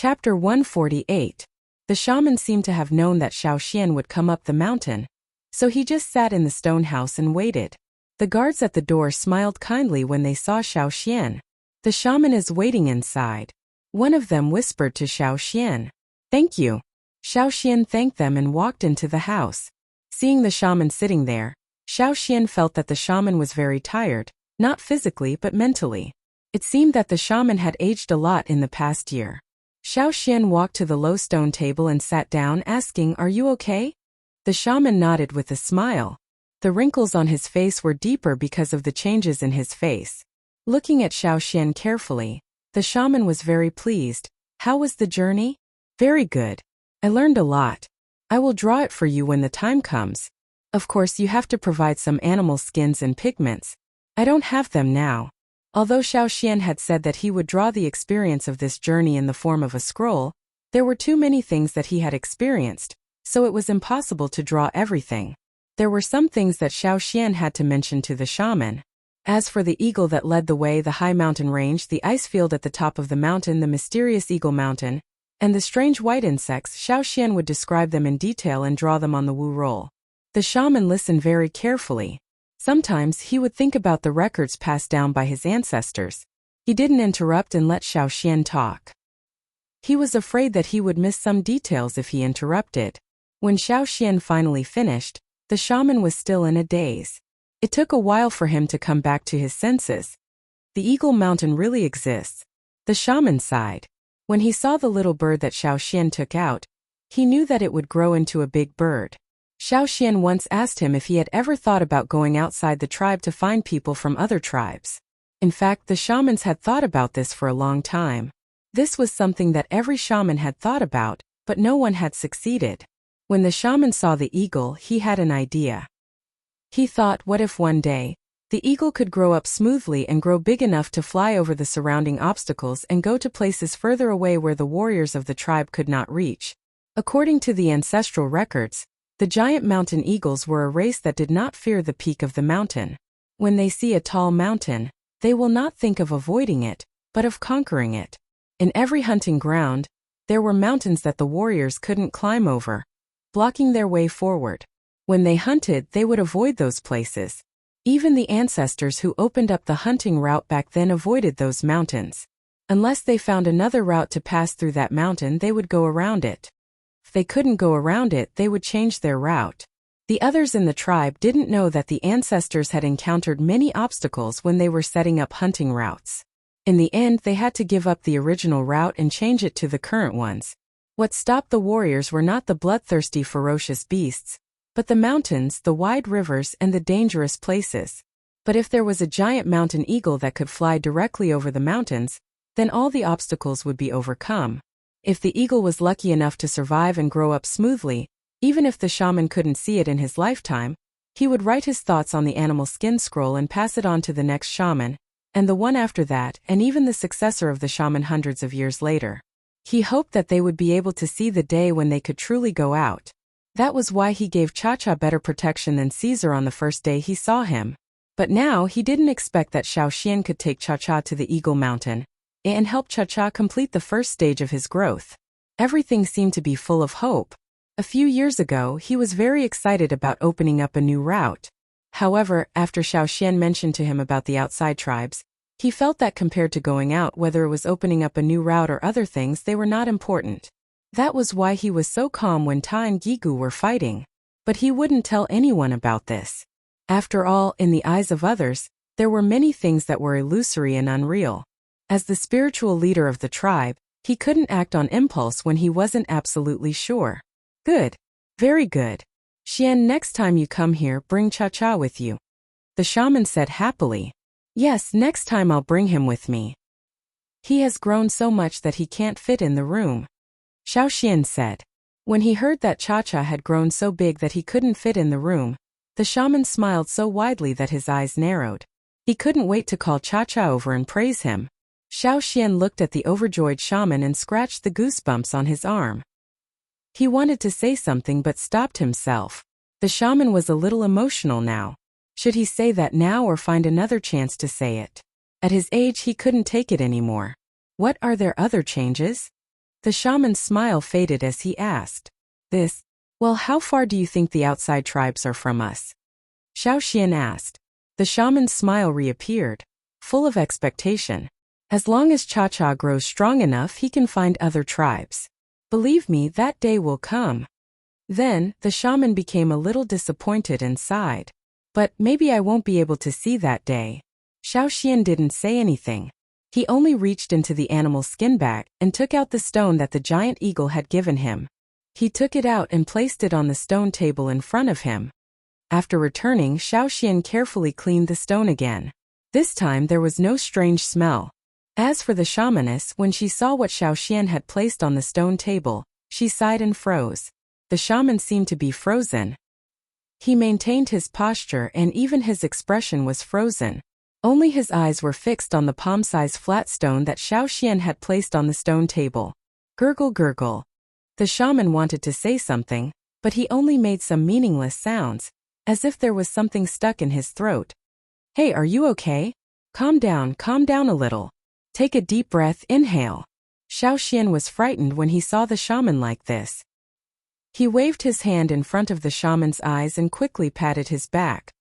Chapter 148. The shaman seemed to have known that Xiaoxian would come up the mountain, so he just sat in the stone house and waited. The guards at the door smiled kindly when they saw Xiaoxian. The shaman is waiting inside. One of them whispered to Xiaoxian. Thank you. Xiaoxian thanked them and walked into the house. Seeing the shaman sitting there, Xiaoxian felt that the shaman was very tired, not physically but mentally. It seemed that the shaman had aged a lot in the past year. Xiaoxian walked to the low stone table and sat down, asking, "Are you okay?" The shaman nodded with a smile. The wrinkles on his face were deeper because of the changes in his face. Looking at Xiaoxian carefully, the shaman was very pleased. How was the journey? Very good. I learned a lot. I will draw it for you when the time comes. Of course, you have to provide some animal skins and pigments. I don't have them now. Although Xiaoxian had said that he would draw the experience of this journey in the form of a scroll, there were too many things that he had experienced, so it was impossible to draw everything. There were some things that Xiaoxian had to mention to the shaman. As for the eagle that led the way, the high mountain range, the ice field at the top of the mountain, the mysterious eagle mountain, and the strange white insects, Xiaoxian would describe them in detail and draw them on the Wu roll. The shaman listened very carefully. Sometimes he would think about the records passed down by his ancestors. He didn't interrupt and let Xiaoxian talk. He was afraid that he would miss some details if he interrupted. When Xiaoxian finally finished, the shaman was still in a daze. It took a while for him to come back to his senses. The eagle mountain really exists. The shaman sighed. When he saw the little bird that Xiaoxian took out, he knew that it would grow into a big bird. Xiaoxian once asked him if he had ever thought about going outside the tribe to find people from other tribes. In fact, the shamans had thought about this for a long time. This was something that every shaman had thought about, but no one had succeeded. When the shaman saw the eagle, he had an idea. He thought, what if one day, the eagle could grow up smoothly and grow big enough to fly over the surrounding obstacles and go to places further away where the warriors of the tribe could not reach. According to the ancestral records, the giant mountain eagles were a race that did not fear the peak of the mountain. When they see a tall mountain, they will not think of avoiding it, but of conquering it. In every hunting ground, there were mountains that the warriors couldn't climb over, blocking their way forward. When they hunted, they would avoid those places. Even the ancestors who opened up the hunting route back then avoided those mountains. Unless they found another route to pass through that mountain, they would go around it. If they couldn't go around it, they would change their route. The others in the tribe didn't know that the ancestors had encountered many obstacles when they were setting up hunting routes. In the end, they had to give up the original route and change it to the current ones. What stopped the warriors were not the bloodthirsty, ferocious beasts, but the mountains, the wide rivers, and the dangerous places. But if there was a giant mountain eagle that could fly directly over the mountains, then all the obstacles would be overcome. If the eagle was lucky enough to survive and grow up smoothly, even if the shaman couldn't see it in his lifetime, he would write his thoughts on the animal skin scroll and pass it on to the next shaman, and the one after that, and even the successor of the shaman hundreds of years later. He hoped that they would be able to see the day when they could truly go out. That was why he gave Cha-Cha better protection than Caesar on the first day he saw him. But now he didn't expect that Xiaoxian could take Cha-Cha to the Eagle Mountain and help Cha-Cha complete the first stage of his growth. Everything seemed to be full of hope. A few years ago, he was very excited about opening up a new route. However, after Xiaoxian mentioned to him about the outside tribes, he felt that compared to going out, whether it was opening up a new route or other things, they were not important. That was why he was so calm when Ta and Gigu were fighting. But he wouldn't tell anyone about this. After all, in the eyes of others, there were many things that were illusory and unreal. As the spiritual leader of the tribe, he couldn't act on impulse when he wasn't absolutely sure. Good. Very good. Xian, next time you come here, bring Cha-Cha with you. The shaman said happily. Yes, next time I'll bring him with me. He has grown so much that he can't fit in the room. Xiaoxian said. When he heard that Cha-Cha had grown so big that he couldn't fit in the room, the shaman smiled so widely that his eyes narrowed. He couldn't wait to call Cha-Cha over and praise him. Xiaoxian looked at the overjoyed shaman and scratched the goosebumps on his arm. He wanted to say something but stopped himself. The shaman was a little emotional now. Should he say that now or find another chance to say it? At his age, he couldn't take it anymore. What are there other changes? The shaman's smile faded as he asked, "This? Well, how far do you think the outside tribes are from us?" Xiaoxian asked. The shaman's smile reappeared, full of expectation. "As long as Cha-Cha grows strong enough, he can find other tribes. Believe me, that day will come." Then, the shaman became a little disappointed and sighed. "But maybe I won't be able to see that day." Xiaoxian didn't say anything. He only reached into the animal's skin bag and took out the stone that the giant eagle had given him. He took it out and placed it on the stone table in front of him. After returning, Xiaoxian carefully cleaned the stone again. This time there was no strange smell. As for the shamaness, when she saw what Xiaoxian had placed on the stone table, she sighed and froze. The shaman seemed to be frozen. He maintained his posture and even his expression was frozen. Only his eyes were fixed on the palm-sized flat stone that Xiaoxian had placed on the stone table. Gurgle gurgle. The shaman wanted to say something, but he only made some meaningless sounds, as if there was something stuck in his throat. "Hey, are you okay? Calm down a little. Take a deep breath, inhale." Xiaoxian was frightened when he saw the shaman like this. He waved his hand in front of the shaman's eyes and quickly patted his back.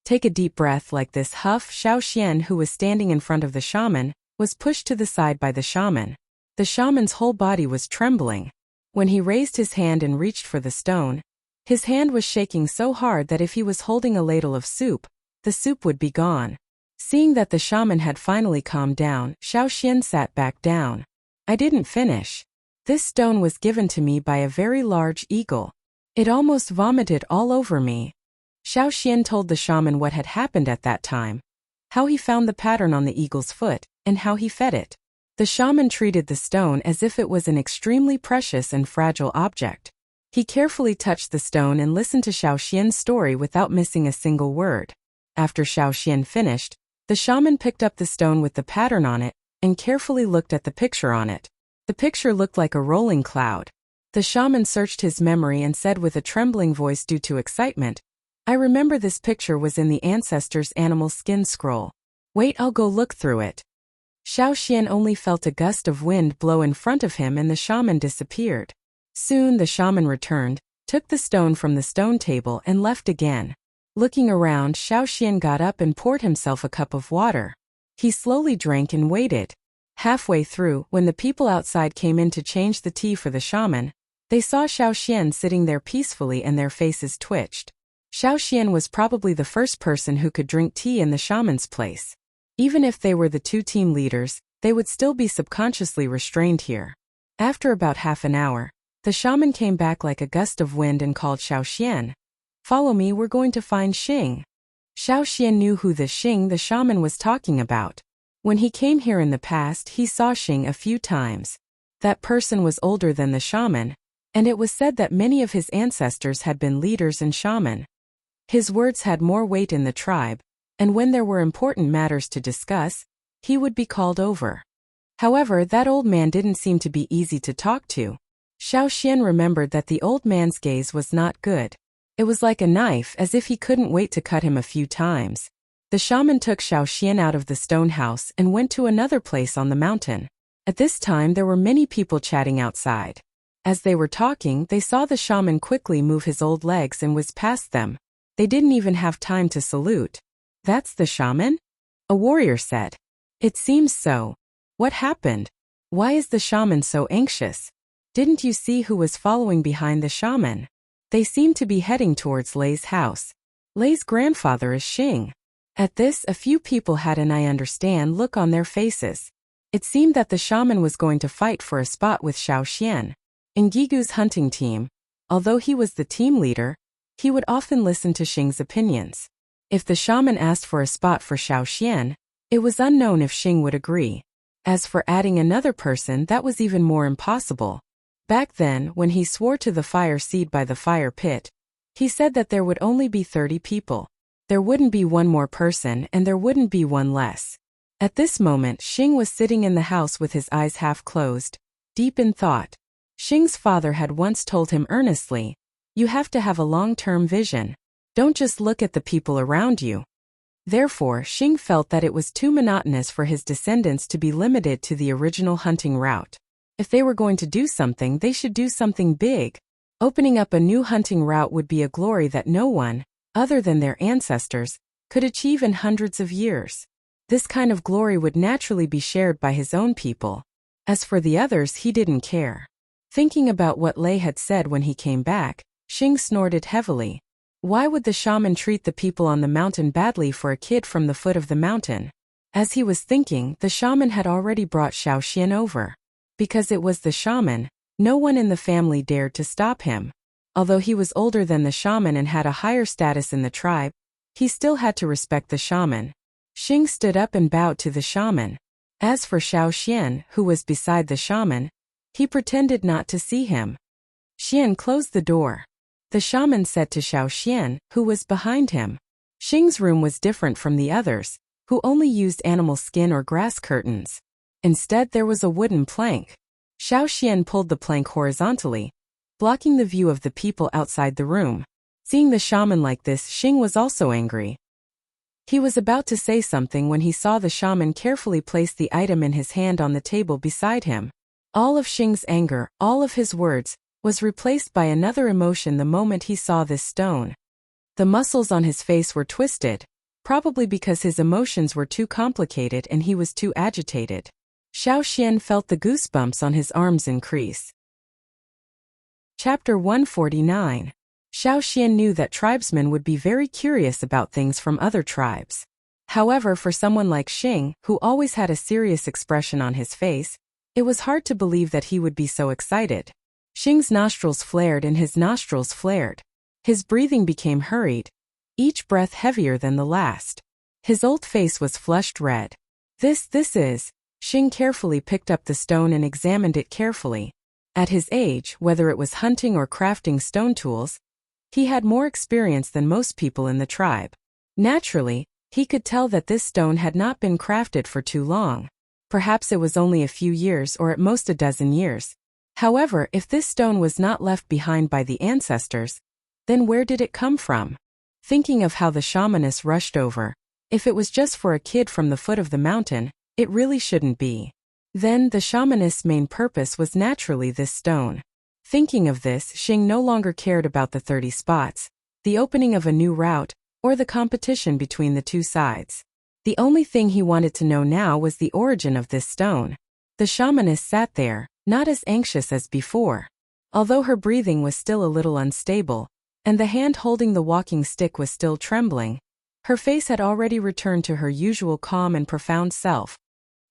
"Take a deep breath like this, huff." Xiaoxian, who was standing in front of the shaman, was pushed to the side by the shaman. The shaman's whole body was trembling. When he raised his hand and reached for the stone, his hand was shaking so hard that if he was holding a ladle of soup, the soup would be gone. Seeing that the shaman had finally calmed down, Xiaoxian sat back down. "I didn't finish. This stone was given to me by a very large eagle. It almost vomited all over me." Xiaoxian told the shaman what had happened at that time, how he found the pattern on the eagle's foot, and how he fed it. The shaman treated the stone as if it was an extremely precious and fragile object. He carefully touched the stone and listened to Xiaoxian's story without missing a single word. After Xiaoxian finished, the shaman picked up the stone with the pattern on it and carefully looked at the picture on it. The picture looked like a rolling cloud. The shaman searched his memory and said with a trembling voice due to excitement, "I remember this picture was in the ancestors' animal skin scroll. Wait, I'll go look through it." Xiaoxian only felt a gust of wind blow in front of him and the shaman disappeared. Soon the shaman returned, took the stone from the stone table and left again. Looking around, Xiaoxian got up and poured himself a cup of water. He slowly drank and waited. Halfway through, when the people outside came in to change the tea for the shaman, they saw Xiaoxian sitting there peacefully and their faces twitched. Xiaoxian was probably the first person who could drink tea in the shaman's place. Even if they were the two team leaders, they would still be subconsciously restrained here. After about half an hour, the shaman came back like a gust of wind and called Xiaoxian. "Follow me, we're going to find Xing." Xiaoxian knew who the Xing the shaman was talking about. When he came here in the past, he saw Xing a few times. That person was older than the shaman, and it was said that many of his ancestors had been leaders and shaman. His words had more weight in the tribe, and when there were important matters to discuss, he would be called over. However, that old man didn't seem to be easy to talk to. Xiaoxian remembered that the old man's gaze was not good. It was like a knife, as if he couldn't wait to cut him a few times. The shaman took Xiaoxian out of the stone house and went to another place on the mountain. At this time there were many people chatting outside. As they were talking, they saw the shaman quickly move his old legs and whiz past them. They didn't even have time to salute. "That's the shaman?" a warrior said. "It seems so. What happened? Why is the shaman so anxious? Didn't you see who was following behind the shaman? They seem to be heading towards Lei's house. Lei's grandfather is Xing." At this, a few people had an "I understand" look on their faces. It seemed that the shaman was going to fight for a spot with Xiaoxian. In Gigu's hunting team, although he was the team leader, he would often listen to Xing's opinions. If the shaman asked for a spot for Xiaoxian, it was unknown if Xing would agree. As for adding another person, that was even more impossible. Back then, when he swore to the fire seed by the fire pit, he said that there would only be 30 people. There wouldn't be one more person and there wouldn't be one less. At this moment, Xing was sitting in the house with his eyes half closed, deep in thought. Xing's father had once told him earnestly, "You have to have a long-term vision. Don't just look at the people around you." Therefore, Xing felt that it was too monotonous for his descendants to be limited to the original hunting route. If they were going to do something, they should do something big. Opening up a new hunting route would be a glory that no one, other than their ancestors, could achieve in hundreds of years. This kind of glory would naturally be shared by his own people. As for the others, he didn't care. Thinking about what Lei had said when he came back, Xing snorted heavily. Why would the shaman treat the people on the mountain badly for a kid from the foot of the mountain? As he was thinking, the shaman had already brought Xiaoxian over. Because it was the shaman, no one in the family dared to stop him. Although he was older than the shaman and had a higher status in the tribe, he still had to respect the shaman. Xing stood up and bowed to the shaman. As for Xiaoxian, who was beside the shaman, he pretended not to see him. Xian closed the door. The shaman said to Xiaoxian, who was behind him. Xing's room was different from the others, who only used animal skin or grass curtains. Instead, there was a wooden plank. Xiaoxian pulled the plank horizontally, blocking the view of the people outside the room. Seeing the shaman like this, Xing was also angry. He was about to say something when he saw the shaman carefully place the item in his hand on the table beside him. All of Xing's anger, all of his words, was replaced by another emotion the moment he saw this stone. The muscles on his face were twisted, probably because his emotions were too complicated and he was too agitated. Xiaoxian felt the goosebumps on his arms increase. Chapter 149. Xiaoxian knew that tribesmen would be very curious about things from other tribes. However, for someone like Xing, who always had a serious expression on his face, it was hard to believe that he would be so excited. Xing's nostrils flared and his nostrils flared. His breathing became hurried, each breath heavier than the last. His old face was flushed red. This is... Xing carefully picked up the stone and examined it carefully. At his age, whether it was hunting or crafting stone tools, he had more experience than most people in the tribe. Naturally, he could tell that this stone had not been crafted for too long. Perhaps it was only a few years or at most a dozen years. However, if this stone was not left behind by the ancestors, then where did it come from? Thinking of how the shamaness rushed over, if it was just for a kid from the foot of the mountain, it really shouldn't be. Then the shamanist's main purpose was naturally this stone. Thinking of this, Xing no longer cared about the 30 spots, the opening of a new route, or the competition between the two sides. The only thing he wanted to know now was the origin of this stone. The shamanist sat there, not as anxious as before. Although her breathing was still a little unstable, and the hand holding the walking stick was still trembling, her face had already returned to her usual calm and profound self.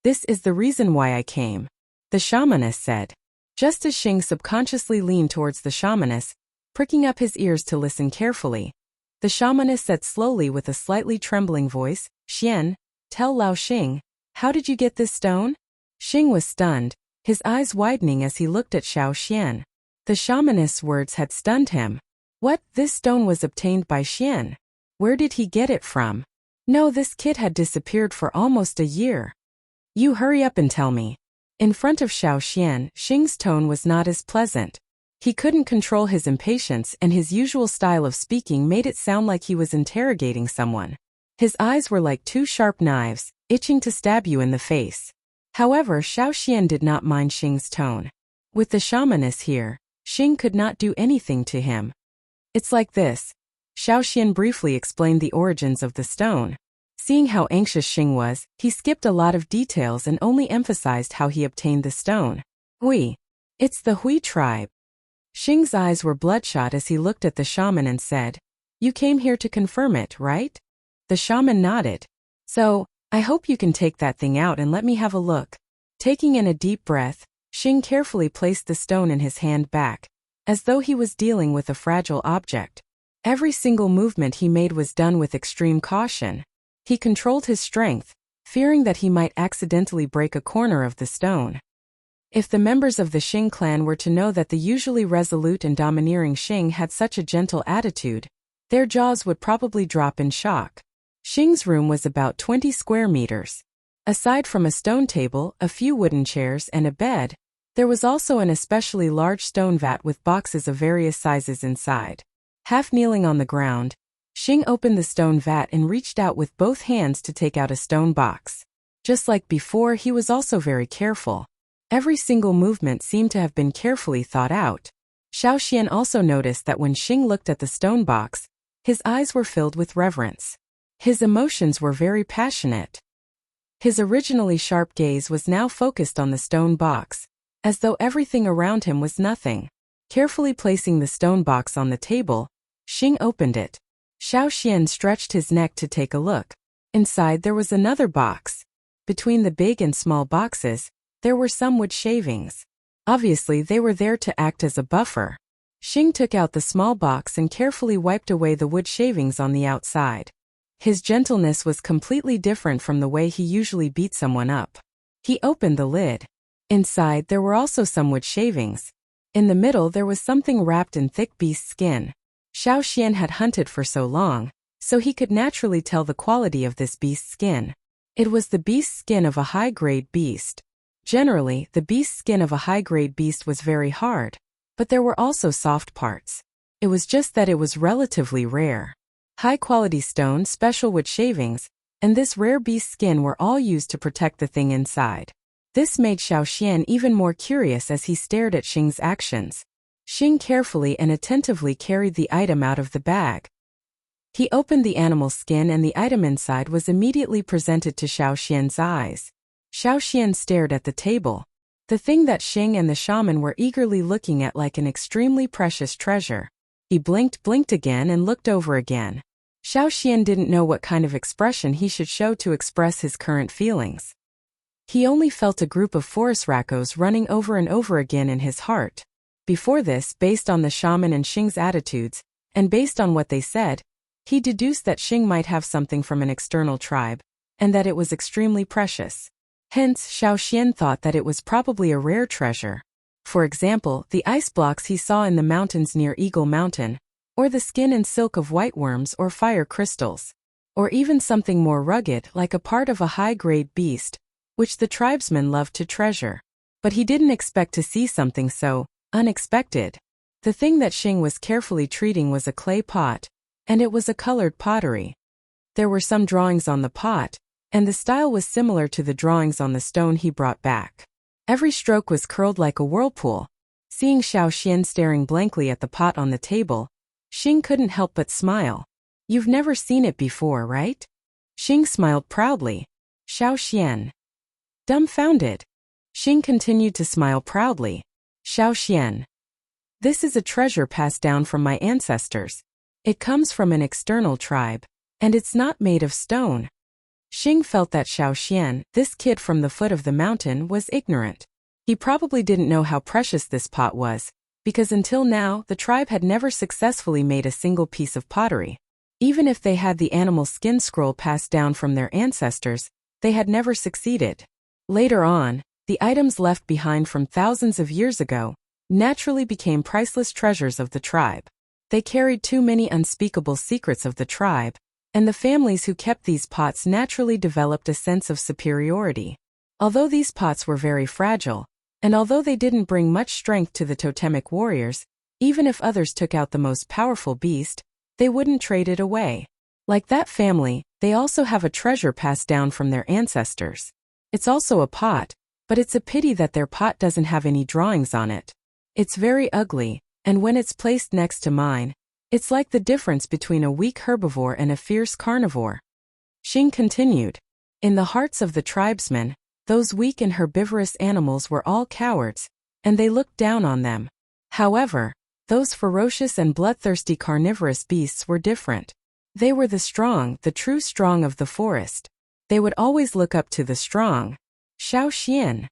This is the reason why I came, the shamanist said. Just as Xing subconsciously leaned towards the shamanist, pricking up his ears to listen carefully, the shamanist said slowly with a slightly trembling voice, Xian, tell Lao Xing, how did you get this stone? Xing was stunned, his eyes widening as he looked at Xiaoxian. The shamanist's words had stunned him. What, this stone was obtained by Xian? Where did he get it from? No, this kid had disappeared for almost a year. You hurry up and tell me. In front of Xiaoxian, Xing's tone was not as pleasant. He couldn't control his impatience and his usual style of speaking made it sound like he was interrogating someone. His eyes were like two sharp knives, itching to stab you in the face. However, Xiaoxian did not mind Xing's tone. With the shamaness here, Xing could not do anything to him. It's like this. Xiaoxian briefly explained the origins of the stone. Seeing how anxious Xing was, he skipped a lot of details and only emphasized how he obtained the stone. Hui. It's the Hui tribe. Xing's eyes were bloodshot as he looked at the shaman and said, You came here to confirm it, right? The shaman nodded. So, I hope you can take that thing out and let me have a look. Taking in a deep breath, Xing carefully placed the stone in his hand back, as though he was dealing with a fragile object. Every single movement he made was done with extreme caution. He controlled his strength, fearing that he might accidentally break a corner of the stone. If the members of the Xing clan were to know that the usually resolute and domineering Xing had such a gentle attitude, their jaws would probably drop in shock. Xing's room was about 20 square meters. Aside from a stone table, a few wooden chairs, and a bed, there was also an especially large stone vat with boxes of various sizes inside. Half kneeling on the ground, Xing opened the stone vat and reached out with both hands to take out a stone box. Just like before, he was also very careful. Every single movement seemed to have been carefully thought out. Xiaoxian also noticed that when Xing looked at the stone box, his eyes were filled with reverence. His emotions were very passionate. His originally sharp gaze was now focused on the stone box, as though everything around him was nothing. Carefully placing the stone box on the table, Xing opened it. Xiaoxian stretched his neck to take a look. Inside there was another box. Between the big and small boxes, there were some wood shavings. Obviously they were there to act as a buffer. Xing took out the small box and carefully wiped away the wood shavings on the outside. His gentleness was completely different from the way he usually beat someone up. He opened the lid. Inside there were also some wood shavings. In the middle there was something wrapped in thick beast skin. Xiaoxian had hunted for so long, so he could naturally tell the quality of this beast skin. It was the beast skin of a high-grade beast. Generally, the beast skin of a high-grade beast was very hard, but there were also soft parts. It was just that it was relatively rare. High-quality stone, special wood shavings, and this rare beast skin were all used to protect the thing inside. This made Xiaoxian even more curious as he stared at Xing's actions. Xing carefully and attentively carried the item out of the bag. He opened the animal skin and the item inside was immediately presented to Xiaoxian's eyes. Xiaoxian stared at the table. The thing that Xing and the shaman were eagerly looking at like an extremely precious treasure. He blinked again and looked over again. Xiaoxian didn't know what kind of expression he should show to express his current feelings. He only felt a group of forest raccos running over and over again in his heart. Before this, based on the shaman and Xing's attitudes, and based on what they said, he deduced that Xing might have something from an external tribe, and that it was extremely precious. Hence, Xiaoxian thought that it was probably a rare treasure. For example, the ice blocks he saw in the mountains near Eagle Mountain, or the skin and silk of white worms or fire crystals, or even something more rugged like a part of a high-grade beast, which the tribesmen loved to treasure. But he didn't expect to see something so unexpected. The thing that Xing was carefully treating was a clay pot, and it was a colored pottery. There were some drawings on the pot, and the style was similar to the drawings on the stone he brought back. Every stroke was curled like a whirlpool. Seeing Xiaoxian staring blankly at the pot on the table, Xing couldn't help but smile. "You've never seen it before, right?" Xing smiled proudly. Xiaoxian. Dumbfounded. Xing continued to smile proudly. Xiaoxian. "This is a treasure passed down from my ancestors. It comes from an external tribe, and it's not made of stone." Xing felt that Xiaoxian, this kid from the foot of the mountain, was ignorant. He probably didn't know how precious this pot was, because until now the tribe had never successfully made a single piece of pottery. Even if they had the animal skin scroll passed down from their ancestors, they had never succeeded. Later on, the items left behind from thousands of years ago naturally became priceless treasures of the tribe. They carried too many unspeakable secrets of the tribe, and the families who kept these pots naturally developed a sense of superiority. Although these pots were very fragile, and although they didn't bring much strength to the totemic warriors, even if others took out the most powerful beast, they wouldn't trade it away. Like that family, they also have a treasure passed down from their ancestors. It's also a pot, but it's a pity that their pot doesn't have any drawings on it. It's very ugly, and when it's placed next to mine, it's like the difference between a weak herbivore and a fierce carnivore. Xing continued. In the hearts of the tribesmen, those weak and herbivorous animals were all cowards, and they looked down on them. However, those ferocious and bloodthirsty carnivorous beasts were different. They were the strong, the true strong of the forest. They would always look up to the strong. Xiaoxian.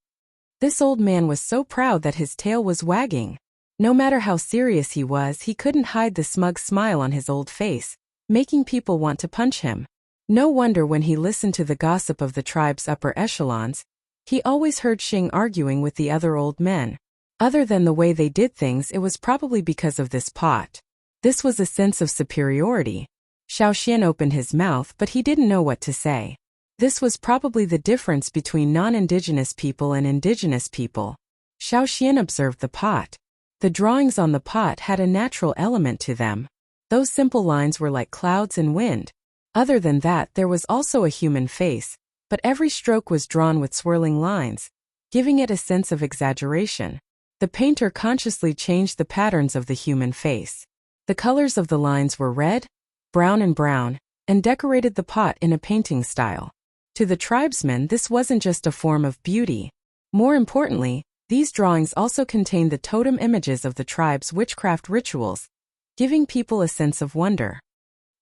This old man was so proud that his tail was wagging. No matter how serious he was, he couldn't hide the smug smile on his old face, making people want to punch him. No wonder when he listened to the gossip of the tribe's upper echelons, he always heard Xing arguing with the other old men. Other than the way they did things, it was probably because of this pot. This was a sense of superiority. Xiaoxian opened his mouth, but he didn't know what to say. This was probably the difference between non-indigenous people and indigenous people. Xiaoxian observed the pot. The drawings on the pot had a natural element to them. Those simple lines were like clouds and wind. Other than that, there was also a human face, but every stroke was drawn with swirling lines. giving it a sense of exaggeration. The painter consciously changed the patterns of the human face. The colors of the lines were red, brown, and decorated the pot in a painting style. To the tribesmen, this wasn't just a form of beauty. More importantly, these drawings also contained the totem images of the tribe's witchcraft rituals, giving people a sense of wonder.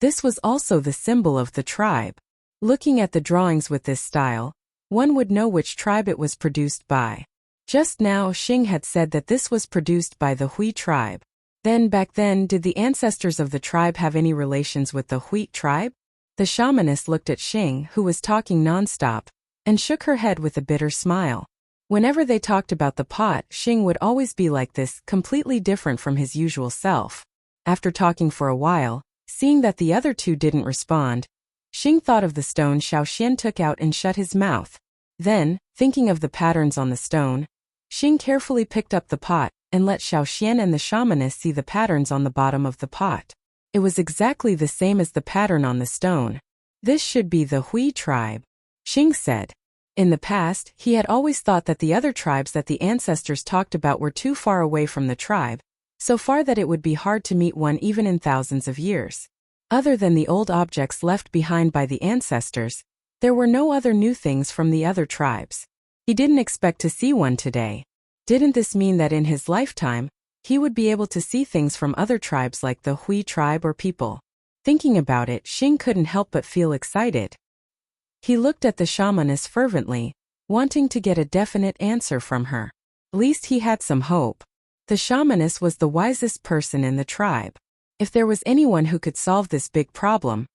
This was also the symbol of the tribe. Looking at the drawings with this style, one would know which tribe it was produced by. Just now, Xing had said that this was produced by the Hui tribe. Then, back then, did the ancestors of the tribe have any relations with the Hui tribe? The shamaness looked at Xing, who was talking nonstop, and shook her head with a bitter smile. Whenever they talked about the pot, Xing would always be like this, completely different from his usual self. After talking for a while, seeing that the other two didn't respond, Xing thought of the stone Xiaoxian took out and shut his mouth. Then, thinking of the patterns on the stone, Xing carefully picked up the pot and let Xiaoxian and the shamaness see the patterns on the bottom of the pot. It was exactly the same as the pattern on the stone. This should be the Hui tribe, Xing said. In the past, he had always thought that the other tribes that the ancestors talked about were too far away from the tribe, so far that it would be hard to meet one even in thousands of years. Other than the old objects left behind by the ancestors, there were no other new things from the other tribes. He didn't expect to see one today. Didn't this mean that in his lifetime, he would be able to see things from other tribes like the Hui tribe or people? Thinking about it, Xing couldn't help but feel excited. He looked at the shamaness fervently, wanting to get a definite answer from her. At least he had some hope. The shamaness was the wisest person in the tribe. If there was anyone who could solve this big problem,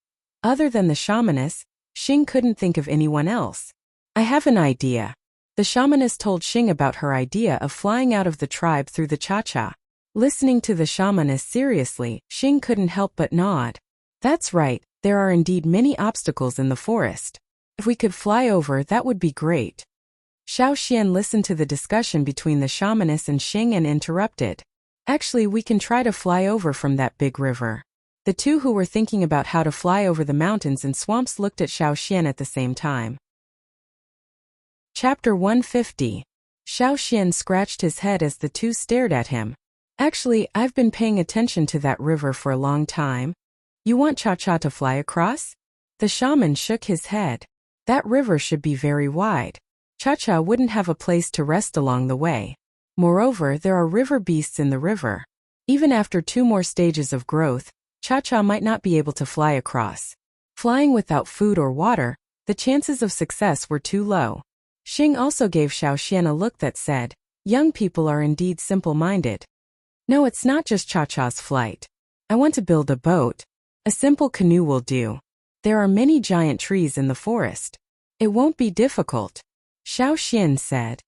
other than the shamaness, Xing couldn't think of anyone else. I have an idea. The shamaness told Xing about her idea of flying out of the tribe through the cha-cha. Listening to the shamaness seriously, Xing couldn't help but nod. That's right, there are indeed many obstacles in the forest. If we could fly over, that would be great. Xiaoxian listened to the discussion between the shamaness and Xing and interrupted. Actually, we can try to fly over from that big river. The two who were thinking about how to fly over the mountains and swamps looked at Xiaoxian at the same time. Chapter 150. Xiaoxian scratched his head as the two stared at him. Actually, I've been paying attention to that river for a long time. You want Cha-Cha to fly across? The shaman shook his head. That river should be very wide. Cha-Cha wouldn't have a place to rest along the way. Moreover, there are river beasts in the river. Even after 2 more stages of growth, Cha-Cha might not be able to fly across. Flying without food or water, the chances of success were too low. Xing also gave Xiaoxian a look that said, young people are indeed simple-minded. No, it's not just Cha-Cha's flight. I want to build a boat. A simple canoe will do. There are many giant trees in the forest. It won't be difficult. Xiaoxian said.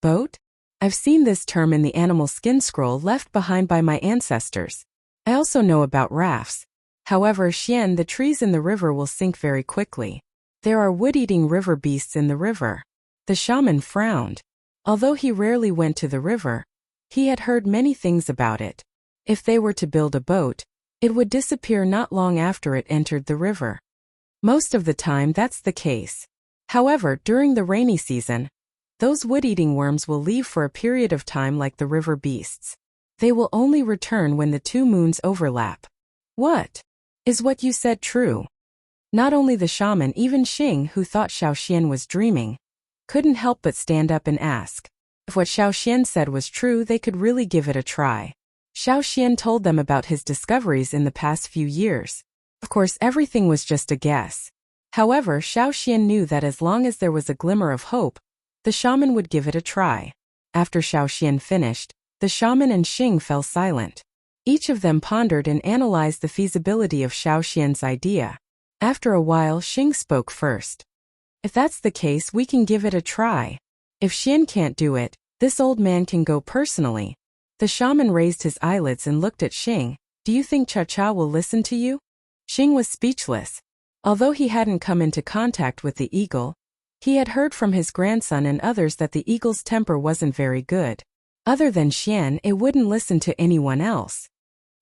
Boat? I've seen this term in the animal skin scroll left behind by my ancestors. I also know about rafts. However, Xian, the trees in the river will sink very quickly. There are wood-eating river beasts in the river. The shaman frowned. Although he rarely went to the river, he had heard many things about it. If they were to build a boat, it would disappear not long after it entered the river. Most of the time that's the case. However, during the rainy season, those wood-eating worms will leave for a period of time like the river beasts. They will only return when the 2 moons overlap. What? Is what you said true? Not only the shaman, even Xing, who thought Xiaoxian was dreaming, couldn't help but stand up and ask. If what Xiaoxian said was true, they could really give it a try. Xiaoxian told them about his discoveries in the past few years. Of course, everything was just a guess. However, Xiaoxian knew that as long as there was a glimmer of hope, the shaman would give it a try. After Xiaoxian finished, the shaman and Xing fell silent. Each of them pondered and analyzed the feasibility of Xiaoxian's idea. After a while, Xing spoke first. If that's the case, we can give it a try. If Xian can't do it, this old man can go personally. The shaman raised his eyelids and looked at Xing. Do you think Cha-Cha will listen to you? Xing was speechless. Although he hadn't come into contact with the eagle, he had heard from his grandson and others that the eagle's temper wasn't very good. Other than Xian, it wouldn't listen to anyone else.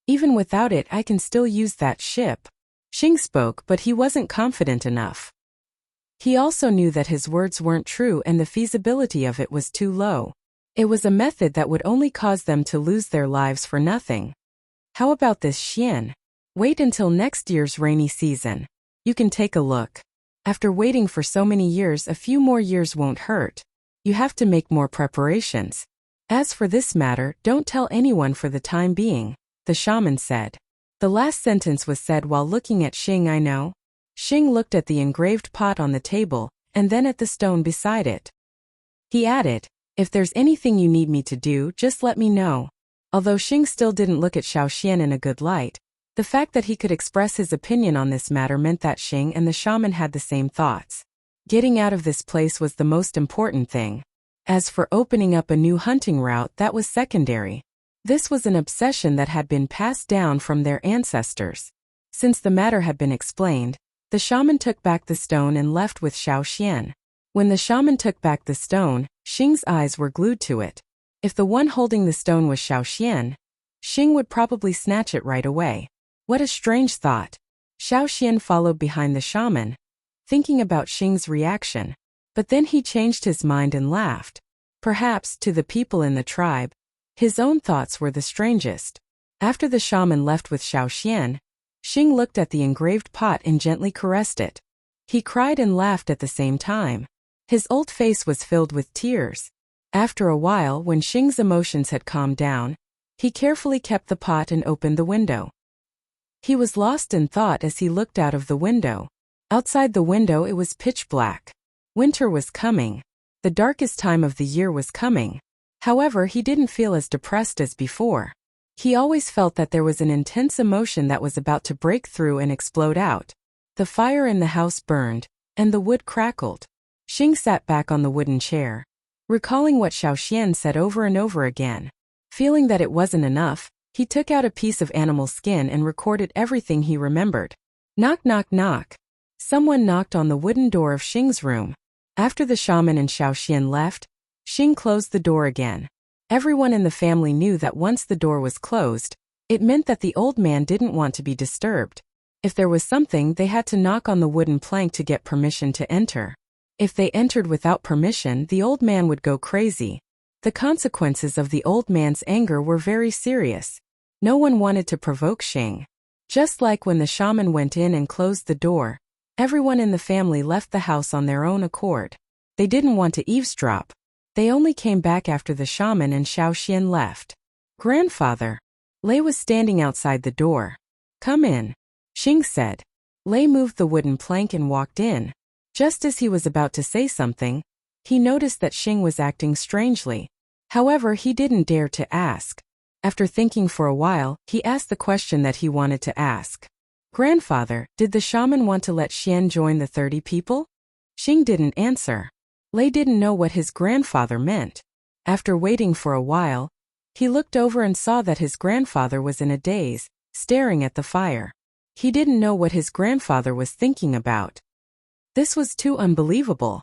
Even without it, I can still use that ship. Xing spoke, but he wasn't confident enough. He also knew that his words weren't true and the feasibility of it was too low. It was a method that would only cause them to lose their lives for nothing. How about this, Xian? Wait until next year's rainy season. You can take a look. After waiting for so many years, a few more years won't hurt. You have to make more preparations. As for this matter, don't tell anyone for the time being, the shaman said. The last sentence was said while looking at Xing. I know. Xing looked at the engraved pot on the table, and then at the stone beside it. He added, if there's anything you need me to do, just let me know. Although Xing still didn't look at Xiaoxian in a good light, the fact that he could express his opinion on this matter meant that Xing and the shaman had the same thoughts. Getting out of this place was the most important thing. As for opening up a new hunting route, that was secondary. This was an obsession that had been passed down from their ancestors. Since the matter had been explained, the shaman took back the stone and left with Xiaoxian. When the shaman took back the stone, Xing's eyes were glued to it. If the one holding the stone was Xiaoxian, Xing would probably snatch it right away. What a strange thought. Xiaoxian followed behind the shaman, thinking about Xing's reaction. But then he changed his mind and laughed. Perhaps, to the people in the tribe, his own thoughts were the strangest. After the shaman left with Xiaoxian, Xing looked at the engraved pot and gently caressed it. He cried and laughed at the same time. His old face was filled with tears. After a while, when Xing's emotions had calmed down, he carefully kept the pot and opened the window. He was lost in thought as he looked out of the window. Outside the window it was pitch black. Winter was coming. The darkest time of the year was coming. However, he didn't feel as depressed as before. He always felt that there was an intense emotion that was about to break through and explode out. The fire in the house burned, and the wood crackled. Xing sat back on the wooden chair, recalling what Xiaoxian said over and over again. Feeling that it wasn't enough, he took out a piece of animal skin and recorded everything he remembered. Knock, knock, knock. Someone knocked on the wooden door of Xing's room. After the shaman and Xiaoxian left, Xing closed the door again. Everyone in the family knew that once the door was closed, it meant that the old man didn't want to be disturbed. If there was something, they had to knock on the wooden plank to get permission to enter. If they entered without permission, the old man would go crazy. The consequences of the old man's anger were very serious. No one wanted to provoke Xing. Just like when the shaman went in and closed the door, everyone in the family left the house on their own accord. They didn't want to eavesdrop. They only came back after the shaman and Xiaoxian left. Grandfather. Lei was standing outside the door. Come in, Xing said. Lei moved the wooden plank and walked in. Just as he was about to say something, he noticed that Xing was acting strangely. However, he didn't dare to ask. After thinking for a while, he asked the question that he wanted to ask. Grandfather, did the shaman want to let Xian join the 30 people? Xing didn't answer. Lei didn't know what his grandfather meant. After waiting for a while, he looked over and saw that his grandfather was in a daze, staring at the fire. He didn't know what his grandfather was thinking about. This was too unbelievable.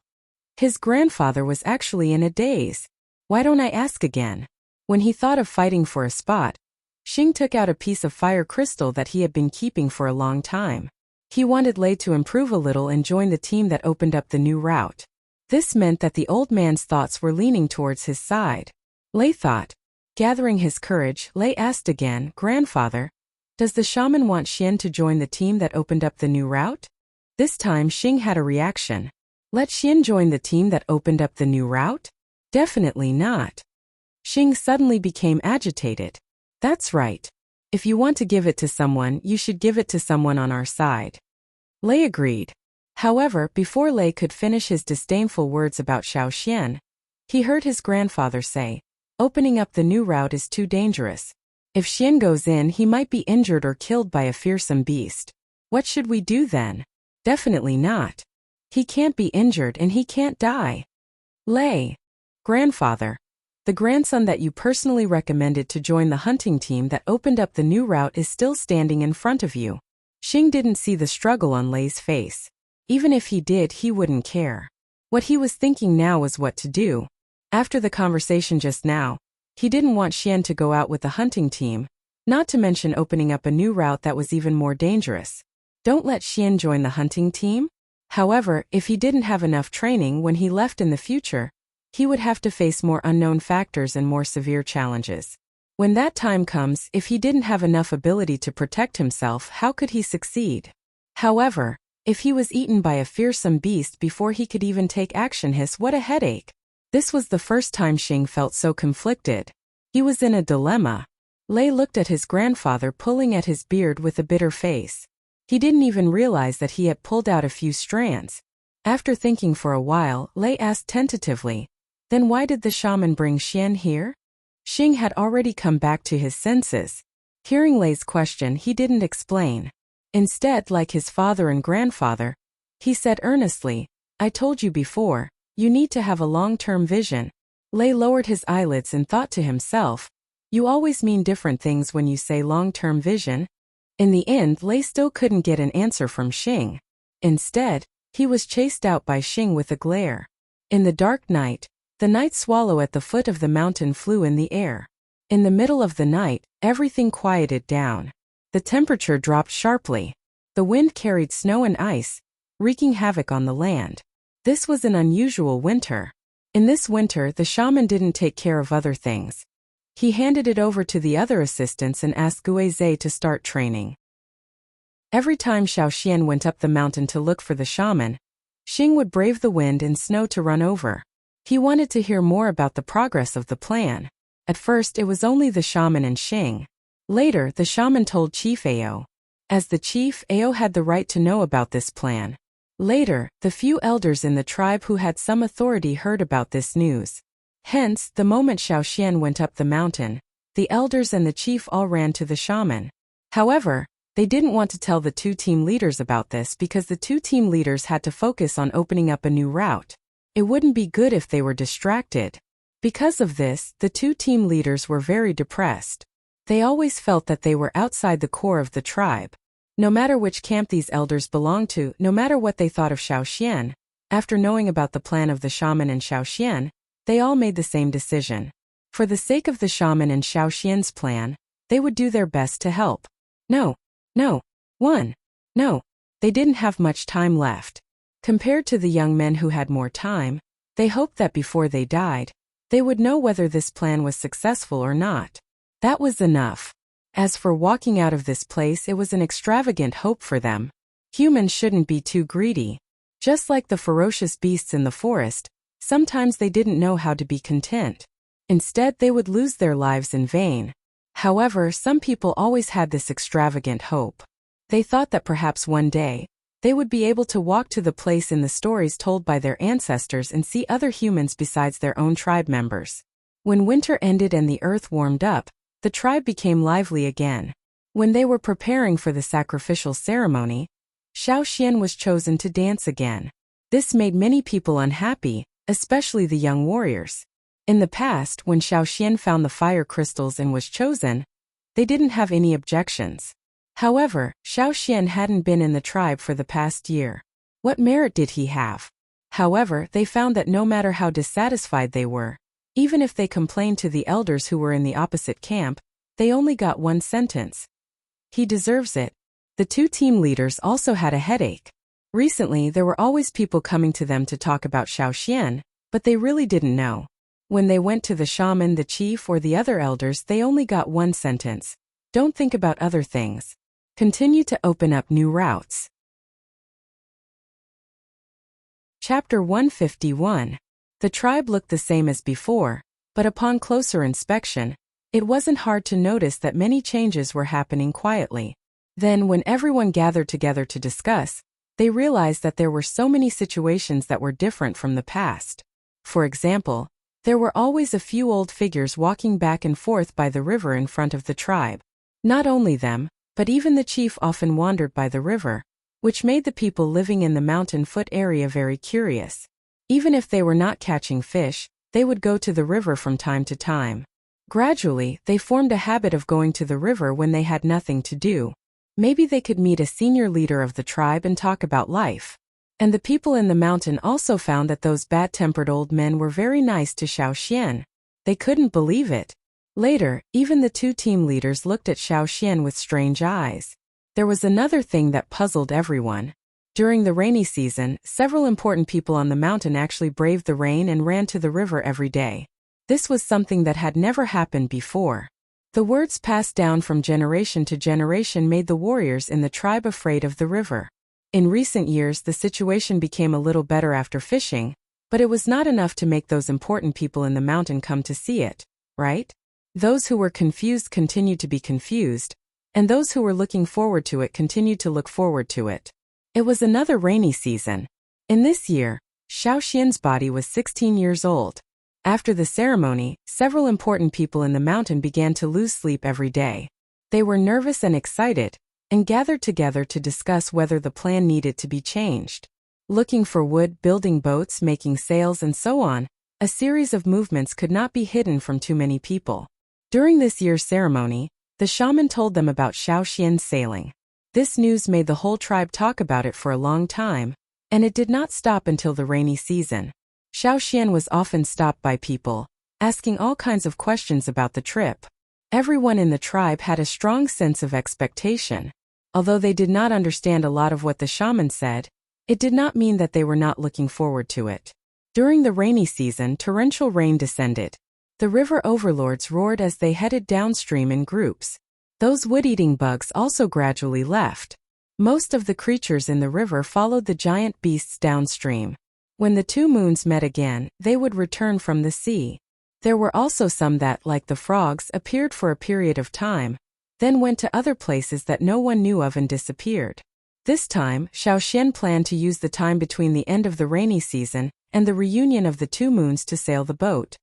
His grandfather was actually in a daze. Why don't I ask again? When he thought of fighting for a spot, Xing took out a piece of fire crystal that he had been keeping for a long time. He wanted Lei to improve a little and join the team that opened up the new route. This meant that the old man's thoughts were leaning towards his side. Lei thought. Gathering his courage, Lei asked again, Grandfather, does the shaman want Xian to join the team that opened up the new route? This time Xing had a reaction. Let Xian join the team that opened up the new route? Definitely not. Xing suddenly became agitated. That's right. If you want to give it to someone, you should give it to someone on our side. Lei agreed. However, before Lei could finish his disdainful words about Xiaoxian, he heard his grandfather say, opening up the new route is too dangerous. If Xian goes in, he might be injured or killed by a fearsome beast. What should we do then? Definitely not. He can't be injured and he can't die. Lei. Grandfather. The grandson that you personally recommended to join the hunting team that opened up the new route is still standing in front of you. Xing didn't see the struggle on Lei's face. Even if he did, he wouldn't care. What he was thinking now was what to do. After the conversation just now, he didn't want Xian to go out with the hunting team, not to mention opening up a new route that was even more dangerous. Don't let Xian join the hunting team? However, if he didn't have enough training when he left in the future, he would have to face more unknown factors and more severe challenges. When that time comes, if he didn't have enough ability to protect himself, how could he succeed? However, if he was eaten by a fearsome beast before he could even take action, what a headache. This was the first time Xing felt so conflicted. He was in a dilemma. Lei looked at his grandfather pulling at his beard with a bitter face. He didn't even realize that he had pulled out a few strands. After thinking for a while, Lei asked tentatively, "Then why did the shaman bring Xian here?" Xing had already come back to his senses. Hearing Lei's question, he didn't explain. Instead, like his father and grandfather, he said earnestly, "I told you before, you need to have a long-term vision." Lei lowered his eyelids and thought to himself, "You always mean different things when you say long-term vision." In the end, Lei still couldn't get an answer from Xing. Instead, he was chased out by Xing with a glare. In the dark night, the night swallow at the foot of the mountain flew in the air. In the middle of the night, everything quieted down. The temperature dropped sharply. The wind carried snow and ice, wreaking havoc on the land. This was an unusual winter. In this winter, the shaman didn't take care of other things. He handed it over to the other assistants and asked Guizhe to start training. Every time Xiaoxian went up the mountain to look for the shaman, Xing would brave the wind and snow to run over. He wanted to hear more about the progress of the plan. At first, it was only the shaman and Xing. Later, the shaman told Chief Ao. As the chief, Ao had the right to know about this plan. Later, the few elders in the tribe who had some authority heard about this news. Hence, the moment Xiaoxian went up the mountain, the elders and the chief all ran to the shaman. However, they didn't want to tell the two team leaders about this because the two team leaders had to focus on opening up a new route. It wouldn't be good if they were distracted. Because of this, the two team leaders were very depressed. They always felt that they were outside the core of the tribe. No matter which camp these elders belonged to, no matter what they thought of Xiaoxian, after knowing about the plan of the shaman and Xiaoxian, they all made the same decision. For the sake of the shaman and Xiaoxian's plan, they would do their best to help. No, they didn't have much time left. Compared to the young men who had more time, they hoped that before they died, they would know whether this plan was successful or not. That was enough. As for walking out of this place, it was an extravagant hope for them. Humans shouldn't be too greedy. Just like the ferocious beasts in the forest, sometimes they didn't know how to be content. Instead, they would lose their lives in vain. However, some people always had this extravagant hope. They thought that perhaps one day, they would be able to walk to the place in the stories told by their ancestors and see other humans besides their own tribe members. When winter ended and the earth warmed up, the tribe became lively again. When they were preparing for the sacrificial ceremony, Xiaoxian was chosen to dance again. This made many people unhappy, especially the young warriors. In the past, when Xiaoxian found the fire crystals and was chosen, they didn't have any objections. However, Xiaoxian hadn't been in the tribe for the past year. What merit did he have? However, they found that no matter how dissatisfied they were, even if they complained to the elders who were in the opposite camp, they only got one sentence. He deserves it. The two team leaders also had a headache. Recently, there were always people coming to them to talk about Xiaoxian, but they really didn't know. When they went to the shaman, the chief, or the other elders, they only got one sentence. Don't think about other things. Continue to open up new routes. Chapter 151. The tribe looked the same as before, but upon closer inspection, it wasn't hard to notice that many changes were happening quietly. Then, when everyone gathered together to discuss, they realized that there were so many situations that were different from the past. For example, there were always a few old figures walking back and forth by the river in front of the tribe. Not only them, but even the chief often wandered by the river, which made the people living in the mountain foot area very curious. Even if they were not catching fish, they would go to the river from time to time. Gradually, they formed a habit of going to the river when they had nothing to do. Maybe they could meet a senior leader of the tribe and talk about life. And the people in the mountain also found that those bad-tempered old men were very nice to Xiaoxian. They couldn't believe it. Later, even the two team leaders looked at Xiaoxian with strange eyes. There was another thing that puzzled everyone. During the rainy season, several important people on the mountain actually braved the rain and ran to the river every day. This was something that had never happened before. The words passed down from generation to generation made the warriors in the tribe afraid of the river. In recent years, the situation became a little better after fishing, but it was not enough to make those important people in the mountain come to see it, right? Those who were confused continued to be confused, and those who were looking forward to it continued to look forward to it. It was another rainy season. In this year, Xiaoxian's body was 16 years old. After the ceremony, several important people in the mountain began to lose sleep every day. They were nervous and excited, and gathered together to discuss whether the plan needed to be changed. Looking for wood, building boats, making sails, and so on, a series of movements could not be hidden from too many people. During this year's ceremony, the shaman told them about Xiaoxian's sailing. This news made the whole tribe talk about it for a long time, and it did not stop until the rainy season. Xiaoxian was often stopped by people, asking all kinds of questions about the trip. Everyone in the tribe had a strong sense of expectation. Although they did not understand a lot of what the shaman said, it did not mean that they were not looking forward to it. During the rainy season, torrential rain descended. The river overlords roared as they headed downstream in groups. Those wood-eating bugs also gradually left. Most of the creatures in the river followed the giant beasts downstream. When the two moons met again, they would return from the sea. There were also some that, like the frogs, appeared for a period of time, then went to other places that no one knew of and disappeared. This time, Xiaoxian planned to use the time between the end of the rainy season and the reunion of the two moons to sail the boat.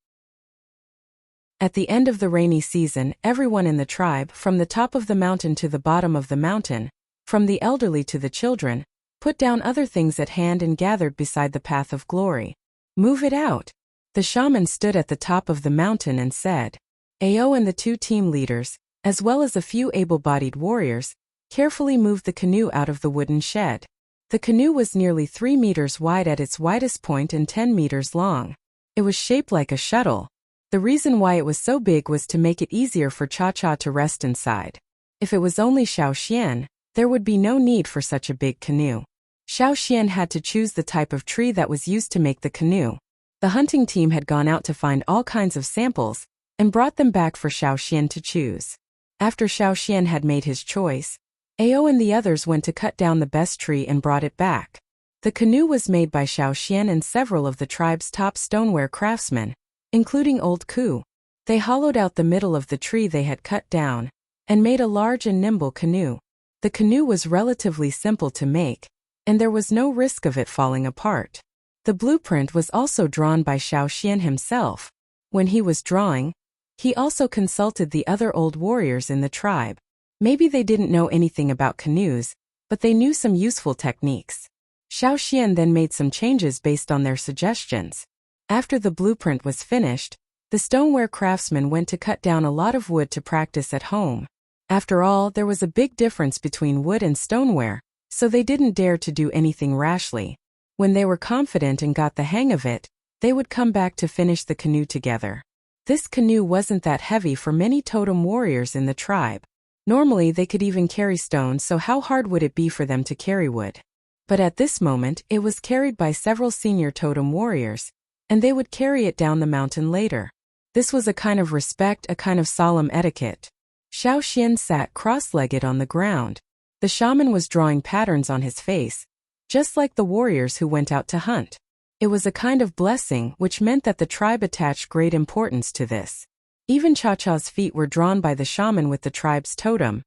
At the end of the rainy season, everyone in the tribe, from the top of the mountain to the bottom of the mountain, from the elderly to the children, put down other things at hand and gathered beside the path of glory. Move it out. The shaman stood at the top of the mountain and said. Ao and the two team leaders, as well as a few able-bodied warriors, carefully moved the canoe out of the wooden shed. The canoe was nearly 3 meters wide at its widest point and 10 meters long. It was shaped like a shuttle. The reason why it was so big was to make it easier for Cha-Cha to rest inside. If it was only Xiaoxian, there would be no need for such a big canoe. Xiaoxian had to choose the type of tree that was used to make the canoe. The hunting team had gone out to find all kinds of samples and brought them back for Xiaoxian to choose. After Xiaoxian had made his choice, Ao and the others went to cut down the best tree and brought it back. The canoe was made by Xiaoxian and several of the tribe's top stoneware craftsmen, including Old Ku. They hollowed out the middle of the tree they had cut down and made a large and nimble canoe. The canoe was relatively simple to make, and there was no risk of it falling apart. The blueprint was also drawn by Xiaoxian himself. When he was drawing, he also consulted the other old warriors in the tribe. Maybe they didn't know anything about canoes, but they knew some useful techniques. Xiaoxian then made some changes based on their suggestions. After the blueprint was finished, the stoneware craftsmen went to cut down a lot of wood to practice at home. After all, there was a big difference between wood and stoneware, so they didn't dare to do anything rashly. When they were confident and got the hang of it, they would come back to finish the canoe together. This canoe wasn't that heavy for many totem warriors in the tribe. Normally they could even carry stones, so how hard would it be for them to carry wood? But at this moment, it was carried by several senior totem warriors, and they would carry it down the mountain later. This was a kind of respect, a kind of solemn etiquette. Xiaoxian sat cross-legged on the ground. The shaman was drawing patterns on his face, just like the warriors who went out to hunt. It was a kind of blessing, which meant that the tribe attached great importance to this. Even Cha-Cha's feet were drawn by the shaman with the tribe's totem,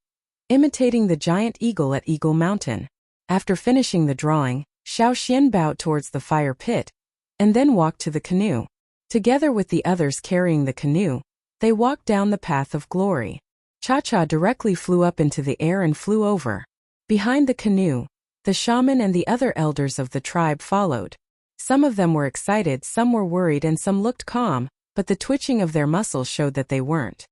imitating the giant eagle at Eagle Mountain. After finishing the drawing, Xiaoxian bowed towards the fire pit, and then walked to the canoe. Together with the others carrying the canoe, they walked down the path of glory. Cha-Cha directly flew up into the air and flew over. Behind the canoe, the shaman and the other elders of the tribe followed. Some of them were excited, some were worried, and some looked calm, but the twitching of their muscles showed that they weren't.